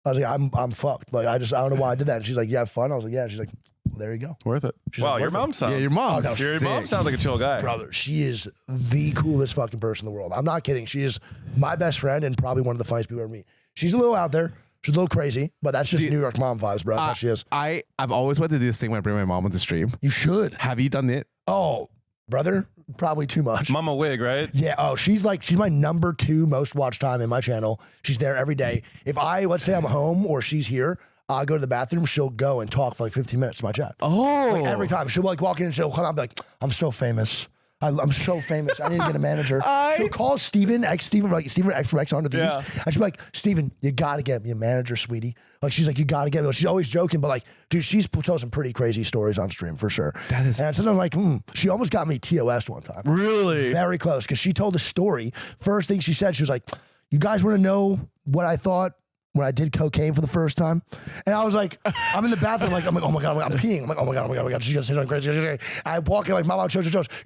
I was like, I'm fucked. Like, I don't know why I did that. And she's like, you have fun? I was like, yeah. She's like, well, there you go.
Worth it.
She's
Wow,
like,
your
worth it.
mom sounds.
yeah. Your mom,
no,
Your mom sounds like a chill guy.
Brother, she is the coolest fucking person in the world. I'm not kidding. She is my best friend and probably one of the funniest people I ever meet. She's a little out there. She's a little crazy, but that's just New York mom vibes, bro. That's how she is.
I've always wanted to do this thing when I bring my mom on the stream.
You should.
Have you done it?
Oh, brother, probably too much.
Mama Wig, right?
Yeah. Oh, she's my number 2 most watched time in my channel. She's there every day. If let's say I'm home or she's here, I'll go to the bathroom. She'll go and talk for like 15 minutes to my chat.
Oh,
Like every time. She'll like walk in and she'll come out and be like, I'm so famous. I'm so famous. I need to get a manager. She'll call Steven X from X on Thieves.
Yeah.
And she'll be like, Steven, you got to get me a manager, sweetie. Like, she's like, you got to get me. She's always joking, but like, dude, she's told some pretty crazy stories on stream for sure.
That is-
And sometimes I'm like, she almost got me TOS'd one time.
Really?
Very close, because she told a story. First thing she said, she was like, you guys want to know what I thought when I did cocaine for the first time? And I was like, I'm in the bathroom, I'm like, oh my God, I'm peeing. I'm like, oh my God. She's going to say something crazy. I walk in like, Mama, She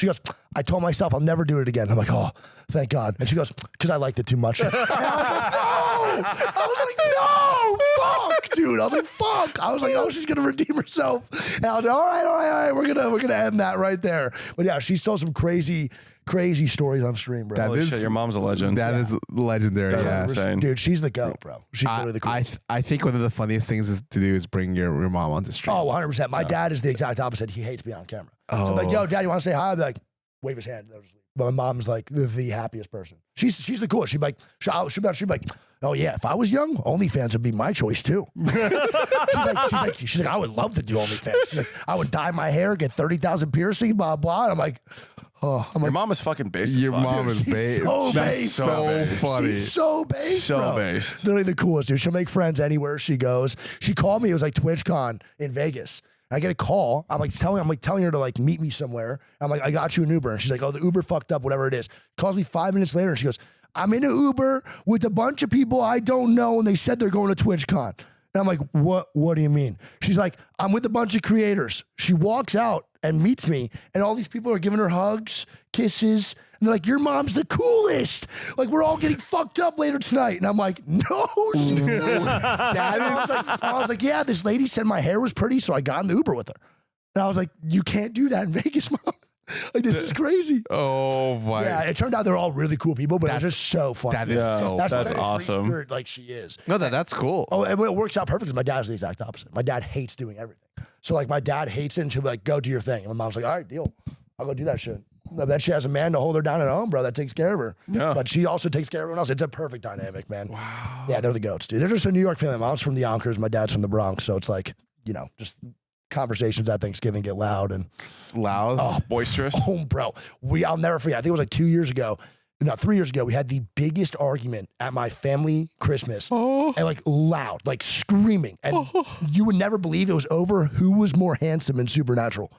goes, I told myself I'll never do it again. I'm like, oh, thank God. And she goes, because I liked it too much. And I was like, no. I was like, no, fuck, dude. I was like, fuck. I was like, oh, she's gonna redeem herself. And I was like, all right. We're gonna end that right there. But yeah, she told some crazy stories on stream, bro.
Holy shit, your mom's a legend.
That is legendary.
That is insane.
Dude, she's the GOAT, bro. She's literally the coolest.
I think one of the funniest things to do is bring your mom onto stream.
Oh, 100%. My dad is the exact opposite. He hates being on camera. So I'm like, yo, dad, you want to say hi? I'd be like, wave his hand. But my mom's like the happiest person. She's the coolest. She'd be like, oh yeah, if I was young, OnlyFans would be my choice too. she's like, I would love to do OnlyFans. She's like, I would dye my hair, get 30,000 piercing, blah blah. And I'm like,
your mom is fucking based.
Your mom is based.
So
That's
based,
so funny.
She's so based,
So
bro.
based.
Literally the coolest, dude. She'll make friends anywhere she goes. She called me. It was like TwitchCon in Vegas. I get a call. I'm telling her to like meet me somewhere. I'm like, I got you an Uber. And she's like, oh, the Uber fucked up, whatever it is. Calls me 5 minutes later and she goes, I'm in an Uber with a bunch of people I don't know and they said they're going to TwitchCon. And I'm like, what do you mean? She's like, I'm with a bunch of creators. She walks out and meets me and all these people are giving her hugs, kisses. And they're like, your mom's the coolest. Like, we're all getting fucked up later tonight. And I'm like, no, she's not. I was like, yeah, this lady said my hair was pretty, so I got in the Uber with her. And I was like, you can't do that in Vegas, mom. Like, this is crazy.
Oh, my.
Yeah, it turned out they're all really cool people, but it's just so funny.
That is so
That's
That's
the
awesome.
Spirit, like she is.
No, that's cool.
Oh, and it works out perfect because my dad's the exact opposite. My dad hates doing everything. So, like, my dad hates it and she'll be like, go do your thing. And my mom's like, all right, deal. I'll go do that shit. Then she has a man to hold her down at home, bro, that takes care of her.
Yeah.
But she also takes care of everyone else. It's a perfect dynamic, man. Wow. Yeah, they're the GOATs, dude. They're just a New York family. My mom's from the Yonkers. My dad's from the Bronx. So it's like, just conversations at Thanksgiving get loud and
Loud.
Boisterous.
Oh, bro. I'll never forget. I think it was like 3 years ago, we had the biggest argument at my family Christmas. And like loud, like screaming. And you would never believe it was over who was more handsome in Supernatural.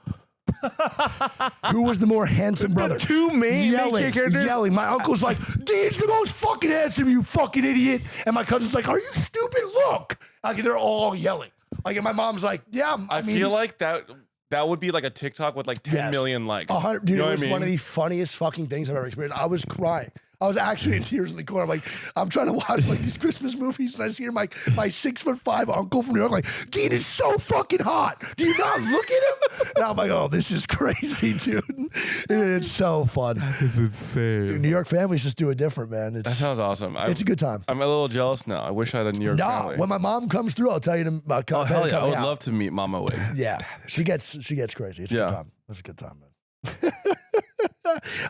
Who was the more handsome brother?
Two main characters?
Yelling. My uncle's like, Dean's the most fucking handsome, you fucking idiot. And my cousin's like, are you stupid? Look. Like, they're all yelling. Like, and my mom's like, yeah.
I feel like that would be like a TikTok with like 10 million likes.
Dude, it was one of the funniest fucking things I've ever experienced. I was crying. I was actually in tears in the corner. I'm like, I'm trying to watch like these Christmas movies, and I see my 6'5" uncle from New York, like, Dean is so fucking hot. Do you not look at him? And I'm like, oh, this is crazy, dude. It's so fun.
That is insane.
Dude, New York families just do it different, man.
That sounds awesome.
It's a good time.
I'm a little jealous now. I wish I had a New York family.
When my mom comes through, I'll tell you to
Oh, hell yeah. I would
out.
love to meet Mama Wig.
Yeah, she gets crazy. It's a good time. It's a good time, man.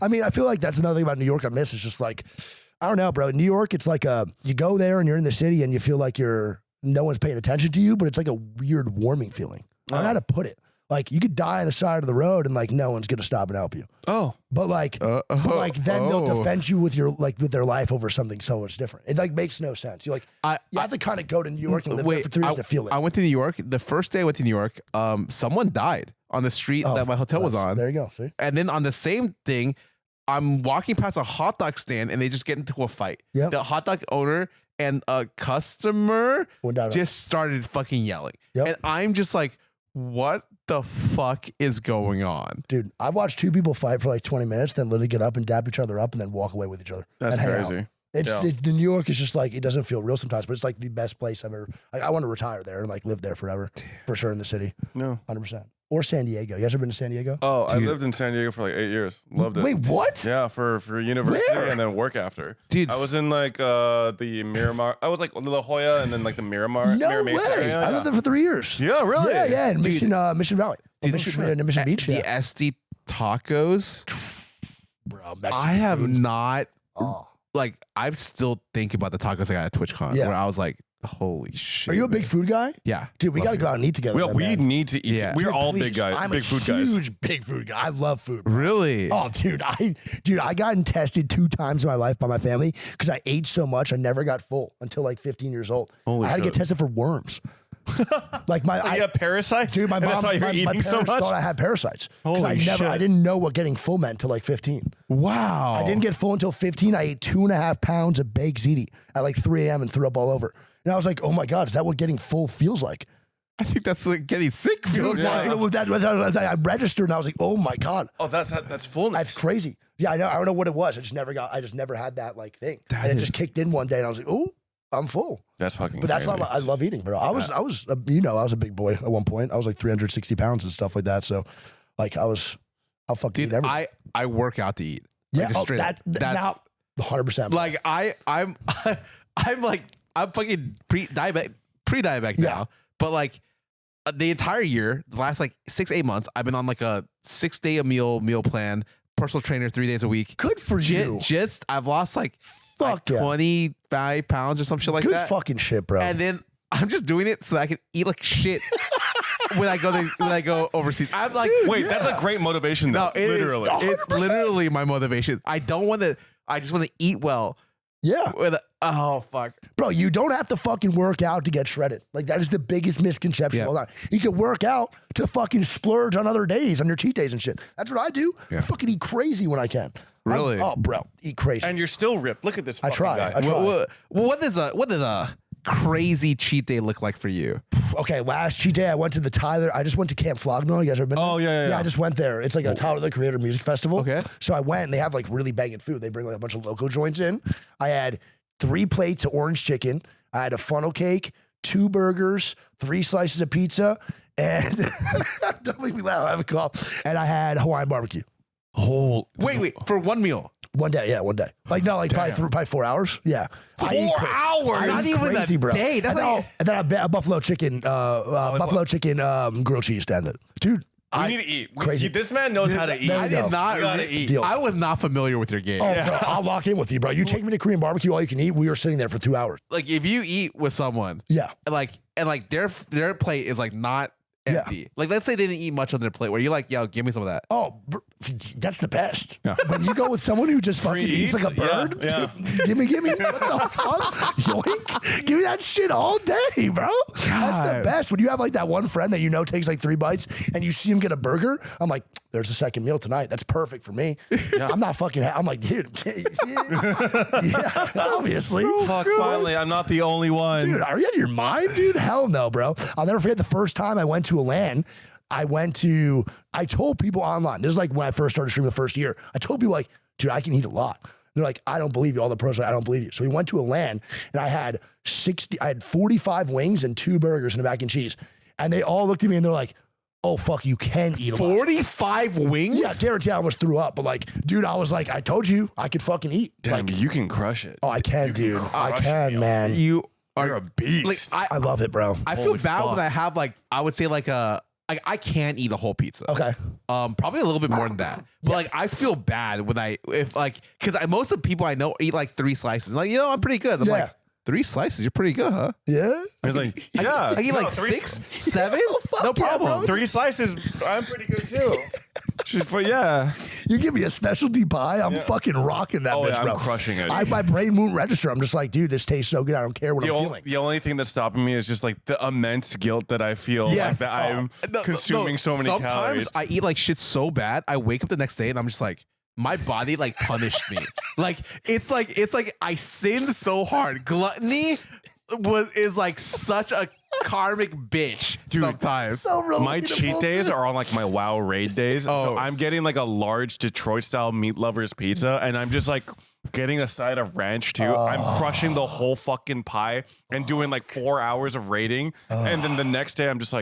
I mean, I feel like that's another thing about New York I miss. It's just like, I don't know, bro. New York, it's like you go there and you're in the city and you feel like no one's paying attention to you, but it's like a weird warming feeling. I don't know how to put it. Like, you could die on the side of the road and like no one's gonna stop and help you.
Oh,
but then they'll defend you with with their life over something so much different. It like makes no sense. You have to kind of go to New York and live there for 3 years to feel it.
I went to New York. The first day I went to New York, someone died on the street that my hotel was on.
There you go. See,
and then on the same thing, I'm walking past a hot dog stand and they just get into a fight.
Yep.
The hot dog owner and a customer just started fucking yelling.
Yep.
And I'm just like, what the fuck is going on?
Dude, I've watched two people fight for like 20 minutes, then literally get up and dap each other up and then walk away with each other.
That's crazy.
The New York is just like, it doesn't feel real sometimes, but it's like the best place I've ever. I want to retire there and like live there forever. For sure in the city.
No.
100%. Or San Diego. You guys ever been to San Diego?
Oh, I lived in San Diego for like 8 years. Loved it.
Wait, what?
Yeah, for university
Where?
and then work after.
Dude,
I was in like the Miramar. I was like La Jolla and then like the Miramar.
No way.
Area.
I lived there for 3 years.
Yeah, really?
Yeah, in Mission Valley. Mission Beach.
The SD tacos.
Bro,
I have
food.
not.
Oh.
Like, I still think about the tacos I got at TwitchCon where I was like, holy shit.
Are you a big food guy?
Yeah.
Dude, we got to go out and eat together.
We need to eat.
Yeah.
We're
Dude,
all
please.
big guys.
I'm
big
a
food guys.
huge big food guy. I love food. Bro.
Really?
Oh, dude, I got tested 2 times in my life by my family because I ate so much. I never got full until like 15 years old.
Holy
I had to
shit.
get tested for worms. Like
you have parasites?
Dude, my mom, my parents thought I had parasites.
Holy
I
shit.
I didn't know what getting full meant till like 15.
Wow.
I didn't get full until 15. I ate 2.5 pounds of baked ziti at like 3 a.m. and threw up all over. And I was like, oh my God, is that what getting full feels like?
I think that's like getting sick.
Dude, I registered and I was like, oh my God.
Oh, that's fullness.
That's crazy. Yeah, I know. I don't know what it was. I just never had that like thing. And it just kicked in one day and I was like, oh, I'm full.
That's fucking.
But that's
crazy.
why I love eating, bro. I was, I was a big boy at one point. I was like 360 pounds and stuff like that. So, like, I'll fucking eat everything.
I work out to eat.
Yeah,
Like,
that's now 100%.
Like I'm fucking pre-diabetic
Yeah.
now. But like the entire year, the last like 6-8 months, I've been on like a 6-day a meal plan, personal trainer 3 days a week.
Good for you.
Just I've lost like
Fuck yeah.
25 pounds or some shit like
Good
that.
fucking shit, bro.
And then I'm just doing it so that I can eat like shit when I go overseas. I'm like,
Dude,
Wait,
yeah.
that's a great motivation though.
no,
Literally.
it's
100%.
literally my motivation. I just want to eat well.
Yeah.
Oh fuck.
Bro, you don't have to fucking work out to get shredded. Like, that is the biggest misconception
Yeah.
of all time. You can work out to fucking splurge on other days, on your cheat days and shit. That's what I do.
Yeah.
I fucking eat crazy when I can.
Really?
Oh, bro, eat crazy.
And you're still ripped. Look at this.
I
Fucking
try.
Guy.
I try.
What does a crazy cheat day look like for you?
Okay, last cheat day, I went to the Tyler. I just went to Camp Flogno. You guys ever been there?
Oh, yeah.
Yeah, I just went there. It's like a Tyler the Creator Music Festival.
Okay.
So I went and they have like really banging food. They bring like a bunch of local joints in. I had 3 plates of orange chicken. I had a funnel cake, 2 burgers, 3 slices of pizza, and don't make me laugh. I have a cough. And I had Hawaiian barbecue.
Wait, for one meal.
One day, yeah, one day. Like, no, like probably 4 hours. Yeah.
4
I
hours? Not
eat
even
crazy,
a
bro.
day. That's
and then,
like-
and then a buffalo chicken, grilled cheese stand. Dude,
We need to eat.
Crazy.
This man knows how to eat.
there we
I
go.
did not.
You gotta eat.
Deal.
I was not familiar with your game.
Oh, bro, I'll lock in with you, bro. You take me to Korean barbecue, all you can eat. We were sitting there for 2 hours.
Like if you eat with someone,
Yeah.
and their plate is like not
Yeah.
empty. Like let's say they didn't eat much on their plate. Where you're like, yo, give me some of that.
Oh, that's the best. When you go with someone who just fucking eats like a bird,
Yeah.
dude, give me, what the fuck? Yoink. Give me that shit all day, bro. That's the
God.
best. When you have like that one friend that you know takes like 3 bites and you see him get a burger, I'm like, there's a second meal tonight. That's perfect for me. I'm not fucking, I'm like, dude, yeah, obviously.
Fuck, finally, I'm not the only one.
Dude, are you out of your mind, dude? Hell no, bro. I'll never forget the first time I went to a LAN. I told people online, this is like when I first started streaming the first year. I told people like, dude, I can eat a lot. They're like, I don't believe you. All the pros are like, I don't believe you. So we went to a LAN and I had 45 wings and 2 burgers and a mac and cheese. And they all looked at me and they're like, oh, fuck, you can eat a lot.
45 wings?
Yeah, guarantee I almost threw up. But like, dude, I was like, I told you I could fucking eat.
Damn,
Like,
you can crush it.
oh, I can, dude. I
crush
can,
it,
man.
You
You're a beast.
like
I love it, bro.
I feel
Holy
bad
fuck.
when I have like I would say like I can't eat a whole pizza.
Okay.
Probably a little bit more than that. But like I feel bad when because most of the people I know eat like 3 slices. Like, you know, I'm pretty good. I'm
Yeah.
like 3 slices, you're pretty good, huh?
Yeah?
He's like, yeah.
I eat
no,
like
3
6, 7,
fuck
no
yeah,
problem.
bro.
3 slices. I'm pretty good too. But yeah.
You give me a specialty pie, I'm fucking rocking that
Oh,
bitch,
yeah,
bro.
I'm crushing it.
My brain won't register. I'm just like, dude, this tastes so good. I don't care what I'm feeling.
The only thing that's stopping me is just like the immense guilt that I feel
Yes.
like that I'm
No,
consuming so many
sometimes
calories.
I eat like shit so bad. I wake up the next day and I'm just like, my body like punished me. Like it's like I sinned so hard. Gluttony is like such a karmic bitch.
Dude,
sometimes.
So
My cheat
relatable,
days
dude.
are on like my WoW raid days.
Oh.
So I'm getting like a large Detroit style meat lovers pizza and I'm just like getting a side of ranch too. I'm crushing the whole fucking pie and doing like 4 hours of raiding. And then the next day I'm just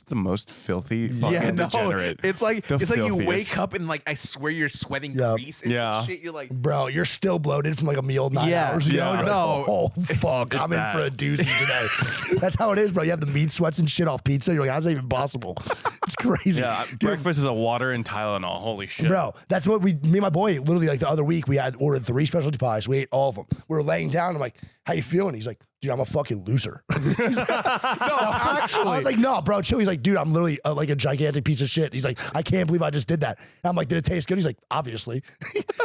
the most filthy fucking degenerate.
It's like
The
you
filthiest.
wake up and like I swear you're sweating
Yeah.
grease and
Yeah.
shit. You're like,
Bro, you're still bloated from like a meal 9
Yeah.
hours ago.
Yeah.
You're like,
No.
oh, fuck. I'm
bad.
in for a doozy today. That's how it is, bro. You have the meat sweats and shit off pizza. You're like, how's that even possible? It's crazy.
Yeah,
Dude,
breakfast is a water and Tylenol. Holy shit.
bro, that's what me and my boy, literally like the other week, we had ordered 3 specialty pies. We ate all of them. We were laying down. I'm like, how you feeling? He's like, dude, I'm a fucking loser. He's like, I was like, no, bro, chill. He's like, dude, I'm literally like a gigantic piece of shit. He's like, I can't believe I just did that. And I'm like, did it taste good? He's like, obviously.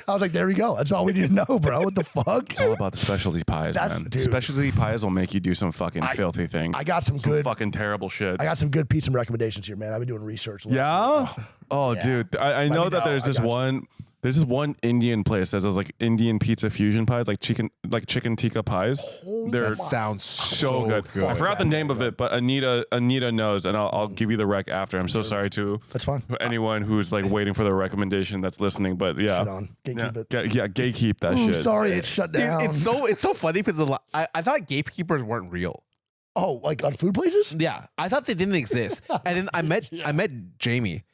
I was like, there we go. That's all we need to know, bro. What the fuck?
It's all about the specialty pies,
That's-
man.
dude.
Specialty pies will make you do some fucking filthy things.
I got some good,
fucking terrible shit.
I got some good pizza recommendations here, man. I've been doing research.
Yeah? Oh, dude. I know
me
that
know.
there's
I
this
got you.
one There's this one Indian place that does like Indian pizza fusion pies, like chicken tikka pies. They're
sounds
so good. I forgot the name of it, but Anita knows, and I'll give you the rec after. I'm so sorry to
That's fine.
anyone who's like waiting for the recommendation that's listening, but yeah,
Shit on. Gatekeep it.
yeah, gatekeep that
Ooh,
shit.
sorry, it's shut down.
Dude, it's so funny because I thought gatekeepers weren't real.
Oh, like on food places?
Yeah, I thought they didn't exist. And then I met Jamie,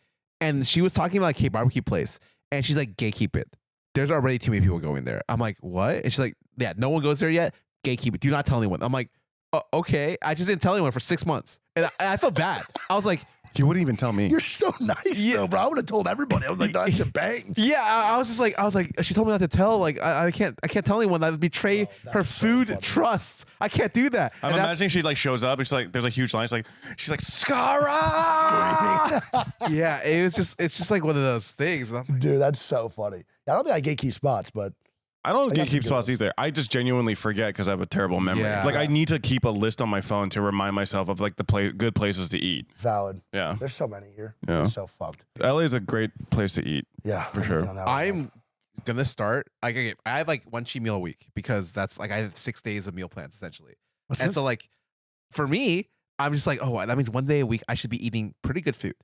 and she was talking about like barbecue place, and she's like, gatekeep it. There's already too many people going there. I'm like, what? And she's like, yeah, no one goes there yet. Gatekeep it. Do not tell anyone. I'm like, okay. I just didn't tell anyone for 6 months, and I felt bad. I was like,
You wouldn't even tell me.
You're so nice, though, bro. I would have told everybody. I was like, that's a bang.
yeah. I was like, she told me not to tell. Like, I can't tell anyone. That would betray her food trust. I can't do that.
I'm imagining she like shows up and she's like, there's a huge line. She's like, Scarra.
Yeah, it's just like one of those things. And I'm like,
Dude, that's so funny. I don't think I gatekeep spots, but
I don't
I got some
gatekeep
good
spots
ones.
either. I just genuinely forget because I have a terrible memory.
Yeah.
Like I need to keep a list on my phone to remind myself of like the good places to eat.
valid.
Yeah,
There's so many here.
Yeah.
It's so fucked.
LA is a great place to eat.
Yeah,
For
I'm
sure.
with you on that one.
I'm gonna start. I have like one cheat meal a week because that's like I have 6 days of meal plans essentially.
That's
And
good.
so like for me, I'm just like, oh, that means one day a week I should be eating pretty good food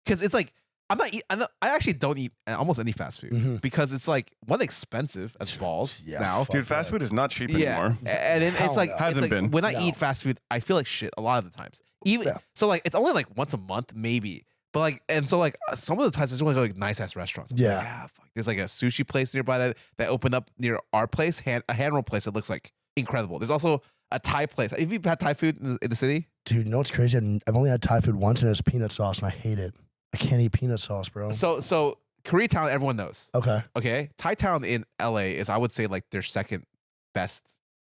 because it's like I actually don't eat almost any fast food
Mhm.
because it's like one expensive as balls
Yeah,
now.
fuck
Dude, fast
that.
food is not cheap
Yeah,
anymore.
and then
Hell
it's like
no.
Hasn't
it's like
been.
when I
No.
eat fast food, I feel like shit a lot of the times. Even
Yeah.
so, like it's only like once a month maybe, but like and so like some of the times there's only like nice ass restaurants. I'm like,
Yeah.
fuck. There's like a sushi place nearby that opened up near our place, a hand roll place that looks like incredible. There's also a Thai place. Have you had Thai food in the city?
Dude, you know what's crazy? I've only had Thai food once, and it's peanut sauce, and I hate it. I can't eat peanut sauce, bro.
So Koreatown, everyone knows.
Okay.
Okay, Thai Town in LA is I would say like their second best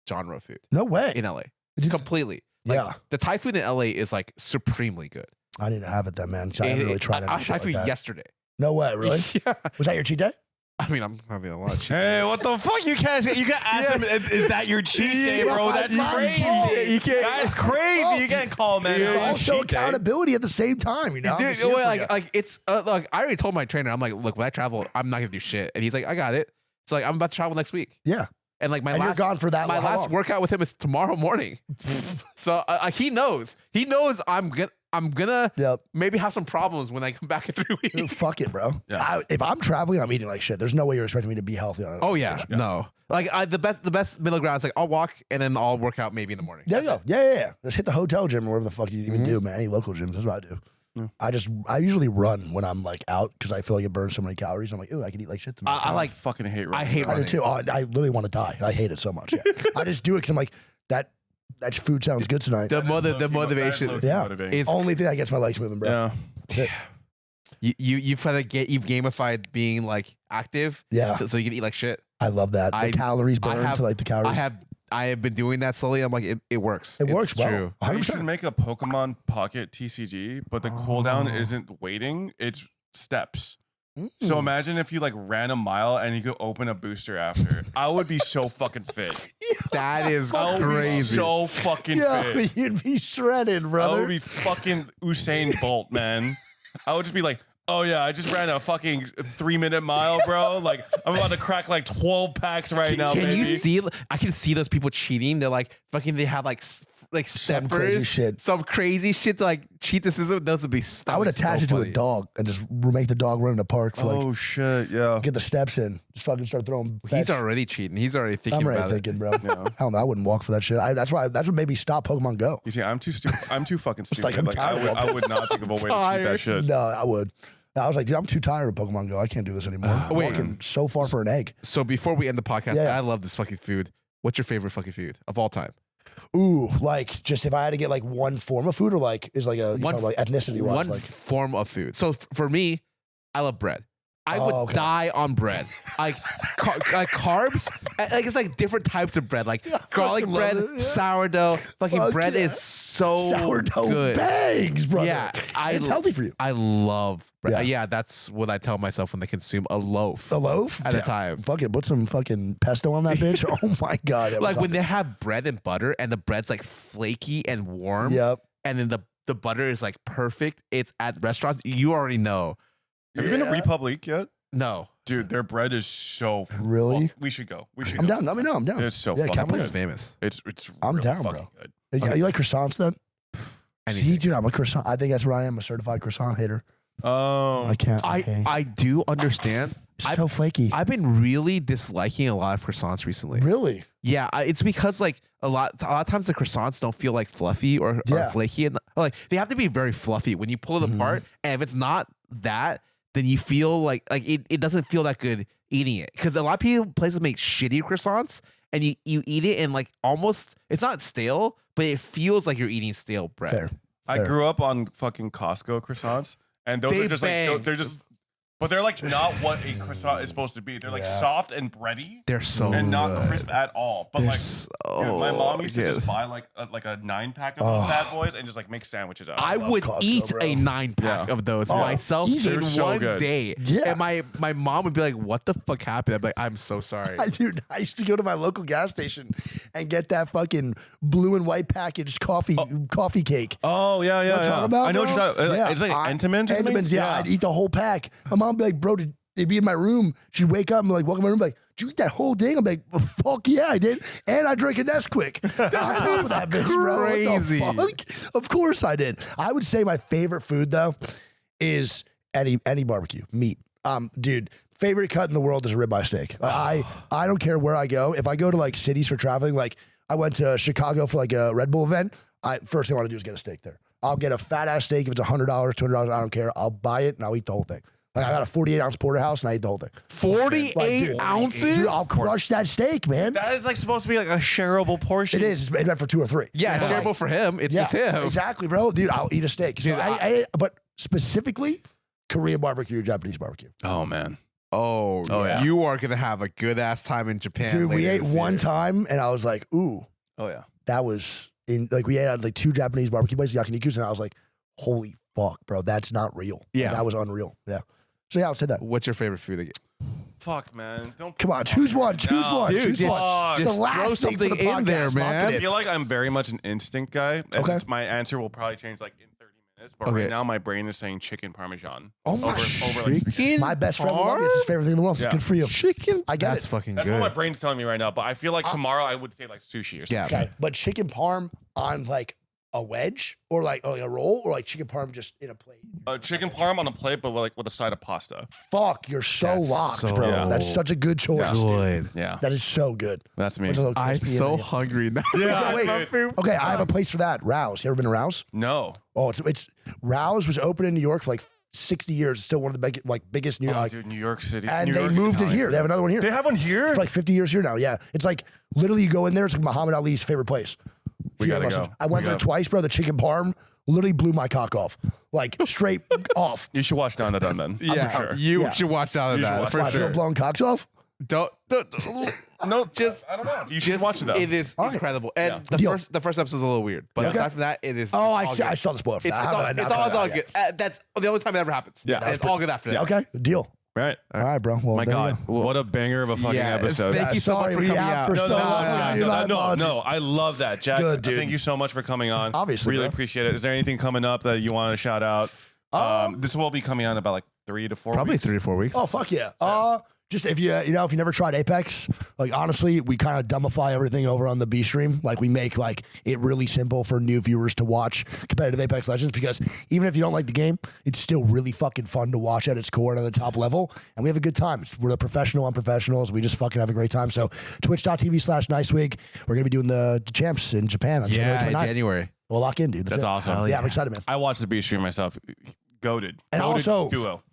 genre of food
No way.
in LA.
Did you-
Completely. Like,
Yeah.
the Thai food in LA is like supremely good.
I need to have it then, man. 'Cause I haven't really tried
I
any
had Thai
shit
food
like that.
yesterday.
No way, really?
Yeah.
Was that your cheat day?
I mean, I'm having a lot of cheat.
Hey, what the fuck? You can't ask him, is that your cheat day, bro? That's
my
crazy.
fault.
You can't-
That's crazy. You can't call man.
It's
it's your
also
cheat day.
accountability at the same time, you know? I'm
Dude,
just here for ya.
like it's like I already told my trainer, I'm like, look, when I travel, I'm not gonna do shit, and he's like, I got it. So like, I'm about to travel next week,
Yeah.
and like my
And you're
last
gone for that
my
long.
last workout with him is tomorrow morning. So he knows I'm gonna
Yep.
maybe have some problems when I come back in 3
Dude,
weeks.
fuck it, bro.
Yeah.
If I'm traveling, I'm eating like shit. There's no way you're expecting me to be healthy on it.
Oh yeah, no. Like the best middle ground is like I'll walk and then I'll work out maybe in the morning.
There you go. Yeah. Just hit the hotel gym or whatever the fuck you even do, man. Any local gym. That's what I do. I usually run when I'm like out because I feel like it burns so many calories. I'm like, ooh, I can eat like shit tomorrow.
I like
fucking hate running.
I hate
I do
running.
too. Oh, I literally want to die. I hate it so much. Yeah. I just do it because I'm like, that food sounds good tonight.
The motivation.
Yeah.
It's
Only thing that gets my legs moving, bro.
Yeah.
That's it.
you've gamified being like active.
Yeah.
So you can eat like shit.
I love that. The calories burn to like the calories.
I have been doing that slowly. I'm like it works.
It works,
It's
bro.
true.
100%.
You should make a Pokemon Pocket TCG, but the cooldown isn't waiting; it's steps. So imagine if you like ran a mile and you could open a booster after. I would be so fucking fit.
That is
I would be
crazy.
so fucking
Yeah,
fit.
you'd be shredded,
I
brother.
would be fucking Usain Bolt, man. I would just be like, oh yeah, I just ran a fucking 3-minute mile, bro. Like I'm about to crack like 12 packs right now,
Can
baby.
you see? I can see those people cheating. They're like fucking. They have like
Some
steppers,
crazy shit.
some crazy shit to like cheat the system. Those would be.
I would attach it to a dog and just make the dog run in the park for like
Oh shit, yeah.
get the steps in. Just fucking start throwing.
He's
fetch.
already cheating. He's already thinking
I'm already
about
thinking, bro.
Yeah.
Hell no, I wouldn't walk for that shit. That's what made me stop Pokemon Go.
You see, I'm too stupid. I'm too fucking stupid.
like I'm tired of
I would not think of a way to cheat that
Tired.
shit.
No, I would. I was like, dude, I'm too tired of Pokemon Go. I can't do this anymore. I'm
wait.
walking so far for an egg.
it. So before we end the podcast,
Yeah.
I love this fucking food. What's your favorite fucking food of all time?
Ooh, like just if I had to get like one form of food or like is like a
One-
like ethnicity wise,
One
like
form of food. So for me, I love bread. I would
okay.
die on bread. Like carbs, like it's like different types of bread, like garlic
fucking
bread,
love it, yeah.
sourdough. Fucking
Fuck
bread
yeah.
is so
sourdough
good.
bags, brother.
Yeah,
it's healthy for you.
I love bread.
Yeah.
Yeah, that's what I tell myself when I consume a loaf
A loaf
at a
Yeah.
time.
Fuck it, put some fucking pesto on that bitch. Oh my god, yeah,
Like
we're
when they have bread and butter, and the bread's like flaky and warm,
Yep.
and then the butter is like perfect. It's at restaurants. You already know.
Have you been to Republic yet?
No.
Dude, their bread is so
Really?
we should go.
I'm down. Let me know. I'm down.
It's so
Yeah,
fucking
count me
good.
It's famous.
It's
I'm
really
down,
fucking
bro.
good.
You like croissants then?
Anything.
See, dude, I'm a croissant. I think that's what I am, a certified croissant hater.
Oh,
I can't.
I do understand.
It's so flaky.
I've been really disliking a lot of croissants recently.
Really?
Yeah, it's because like a lot of times the croissants don't feel like fluffy or flaky, and like they have to be very fluffy when you pull it apart. And if it's not that, then you feel like it doesn't feel that good eating it, because a lot of places make shitty croissants and you eat it and like almost it's not stale, but it feels like you're eating stale bread.
Fair.
I grew up on fucking Costco croissants, and those
They
are just
bang.
like they're just, but they're like not what a croissant is supposed to be. They're like soft and bready
They're so
and not
good.
crisp at all. But
They're
like, dude, my mom used to
good.
just buy like a 9-pack of those bad boys and just like make sandwiches out.
I
of it.
would
Costco,
eat
bro.
a 9-pack of those myself
easy.
in
They're so
one
good.
day.
Yeah.
And my mom would be like, "What the fuck happened?" I'd be like, "I'm so sorry."
Dude, I used to go to my local gas station and get that fucking blue and white packaged coffee cake.
Oh yeah,
You know what I'm talking about,
I know what
bro?
you're talking about. It's like Entenmann's. or something?
Entenmann's, yeah. I'd eat the whole pack. My mom would be like, bro, they'd be in my room. She'd wake up and be like, welcome to my room. Like, did you eat that whole thing? I'm like, well, fuck yeah, I did. And I drank a Nesquik. On top of that bitch, bro.
crazy.
What the fuck? Of course I did. I would say my favorite food, though, is any barbecue, meat. Dude, favorite cut in the world is a ribeye steak. I don't care where I go. If I go to like cities for traveling, like I went to Chicago for like a Red Bull event, first thing I want to do is get a steak there. I'll get a fat ass steak if it's $100, $200. I don't care. I'll buy it and I'll eat the whole thing. Like I got a 48-ounce porterhouse and I eat the whole thing.
48
Like, dude,
ounces?
Dude, I'll crush that steak, man.
That is like supposed to be like a shareable portion.
It is. It's meant for 2 or 3.
Yeah, it's
But,
terrible for him. It's just him.
Exactly, bro. Dude, I'll eat a steak. So
Dude,
but specifically, Korean barbecue or Japanese barbecue.
Oh man.
Oh,
yeah.
You are gonna have a good ass time in Japan.
Dude, we
later
ate
this
one
year.
time and I was like, ooh,
Oh yeah.
that was in like we ate at like 2 Japanese barbecue places, yakinikus, and I was like, holy fuck, bro, that's not real.
Yeah.
Like, that was unreal. Yeah. So yeah, I'll say that.
What's your favorite food again?
Fuck man. Don't
Come on, choose one. Choose one.
Dude,
choose
just-
one.
just
the last
throw
thing for the
something in there,
podcast. Lock
man.
it
I
in.
feel like I'm very much an instinct guy. And
Okay.
my answer will probably change like in 30 minutes. But
Okay.
right now my brain is saying chicken parmesan.
Oh my
over like spaghetti.
Chicken
My best friend
parm?
loves it. It's his favorite thing in the world.
Yeah.
Good for you.
Chicken?
I get
That's
it.
fucking
That's
good.
what my brain's telling me right now. But I feel like tomorrow I would say like sushi or something.
Yeah.
Okay. But chicken parm on like a wedge or like a roll or like chicken parm just in a plate.
Chicken parm on a plate, but with a side of pasta.
Fuck, you're so
That's
locked,
so
bro.
Yeah.
That's such a good choice. dude.
Good.
Yeah.
That is so good.
That's me.
What's a little
I'm
crispy
so
in the-
hungry now.
Yeah,
Wait.
dude.
Okay, I have a place for that. Rouse. You ever been to Rouse?
No.
Oh, it's Rouse was open in New York for like 60 years. It's still one of the biggest New
Oh,
York.
dude, New York City.
And
New
they
York
moved it
Italian
here. They have another one here.
They have one here?
for like 50 years here now. Yeah. It's like literally you go in there, it's like Muhammad Ali's favorite place.
We
Here in
gotta
Los
go.
Angeles. I went there twice, bro. The chicken parm literally blew my cock off. Like straight off.
You should watch Down to Dun then.
Yeah,
For sure.
you
Yeah.
should watch out of
You should
that
watch
for
Why, people
sure.
blowing cocks off?
Don't
No,
just
I don't know. You should watch it though.
It is incredible, and
Yeah.
the
Deal.
first episode's a little weird, but
Okay.
aside from that, it is.
Oh,
it's all
I
good.
saw the spoiler for
It's,
that.
it's all,
I haven't-
it's all
yeah.
good. That's the only time it ever happens.
Yeah.
And it's all good after that.
Okay, deal.
Right.
All right, bro. Well,
My
there you
God,
go.
what a banger of a fucking
Yeah,
episode.
thank you so much
Sorry,
for
we
coming
have
out.
for
No,
so
no,
long.
no,
dude. I
no,
apologize.
no, I love that, Jack.
Good, dude.
Thank you so much for coming on.
Obviously,
really
bro.
appreciate it. Is there anything coming up that you want to shout out? This will be coming out in about like 3 to 4
Probably
weeks.
3 to 4 weeks.
Oh fuck yeah. Just if you never tried Apex, like honestly, we kind of dumbify everything over on the B stream. Like we make like it really simple for new viewers to watch competitive Apex Legends because even if you don't like the game, it's still really fucking fun to watch at its core and at the top level. And we have a good time. We're the professional on professionals. We just fucking have a great time. So twitch.tv/nicewig. We're gonna be doing the champs in Japan on January
yeah,
29th.
January.
We'll lock in, dude.
That's
it.
awesome.
Yeah, I'm excited, man.
I watched the B stream myself. Goated.
And
Goated
also,
duo.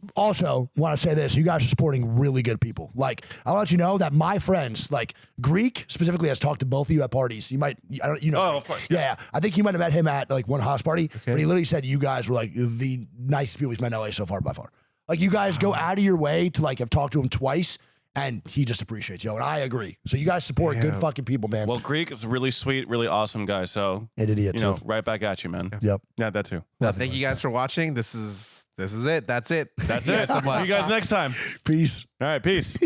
want to say this: you guys are supporting really good people. Like, I'll let you know that my friends, like Greek specifically, has talked to both of you at parties. You might, I don't, you know.
Oh,
Greek.
of course,
Yeah. I think you might have met him at like one house party, but he literally said you guys were like the nicest people he's met in LA so far by far. Like, you guys go out of your way to like have talked to him twice, and he just appreciates you. And I agree. So you guys support good fucking people, man.
Well, Greek is a really sweet, really awesome guy. So,
An idiot
you know,
too.
right back at you, man.
Yep.
Yeah, that too.
Well, thank you guys for watching. This is it. That's it.
That's it. See you guys next time.
Peace.
All right, peace.